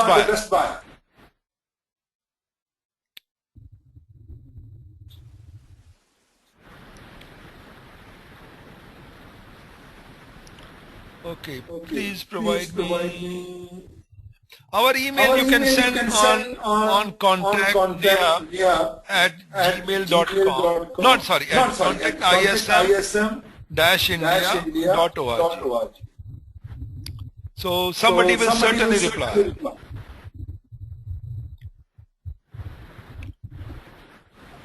Speaker 1: buyer. Okay, please provide me. Our email you can send on contact at gmail.com. Not sorry, at contact ism-india.org. So somebody will certainly reply.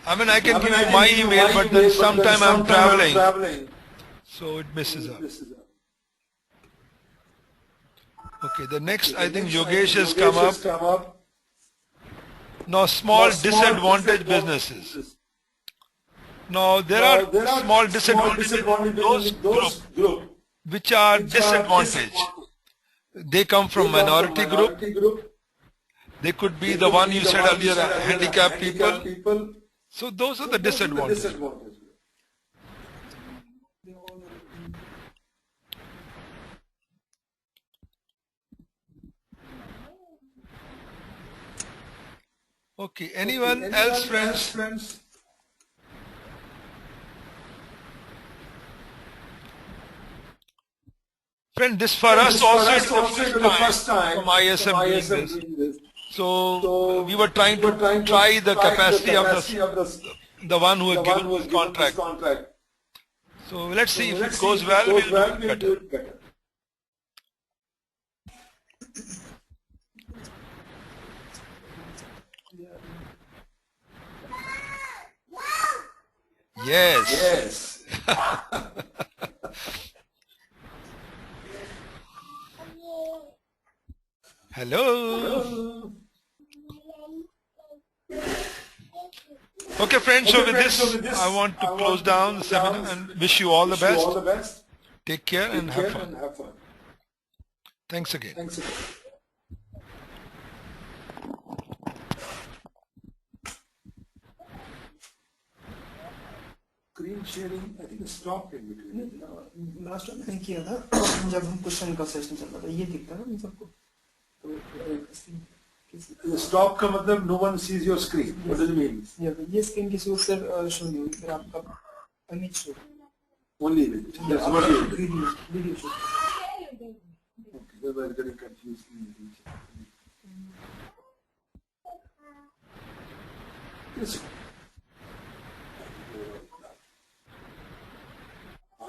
Speaker 1: I mean, I can give you my email, but then sometime I'm traveling, so it misses up. Okay, the next, I think Yogesh has come up. Now, small disadvantaged businesses. Now, there are small disadvantaged those groups which are disadvantaged. They come from minority group. They could be the one you said earlier, handicapped people. So those are the disadvantages. Okay, anyone else, friends? Friend, this for us also is the first time from ISM doing this. So we were trying to try the capacity of the one who had given this contract. So let's see if it goes well, we'll do it better. Yes. Hello. Okay, friends, so with this, I want to close down the seminar and wish you all the best. Take care and have fun. Thanks again.
Speaker 3: Screen sharing, I think stopped in between. Last time मैंने किया था जब हम question का session चल रहा था ये दिखता है ना सबको तो stop का मतलब no one sees your screen. What does it mean? ये screen किसी और से शो नहीं होगी फिर आपका image show. Only image. Yes, not video show. Okay, we are getting confused. Yes. I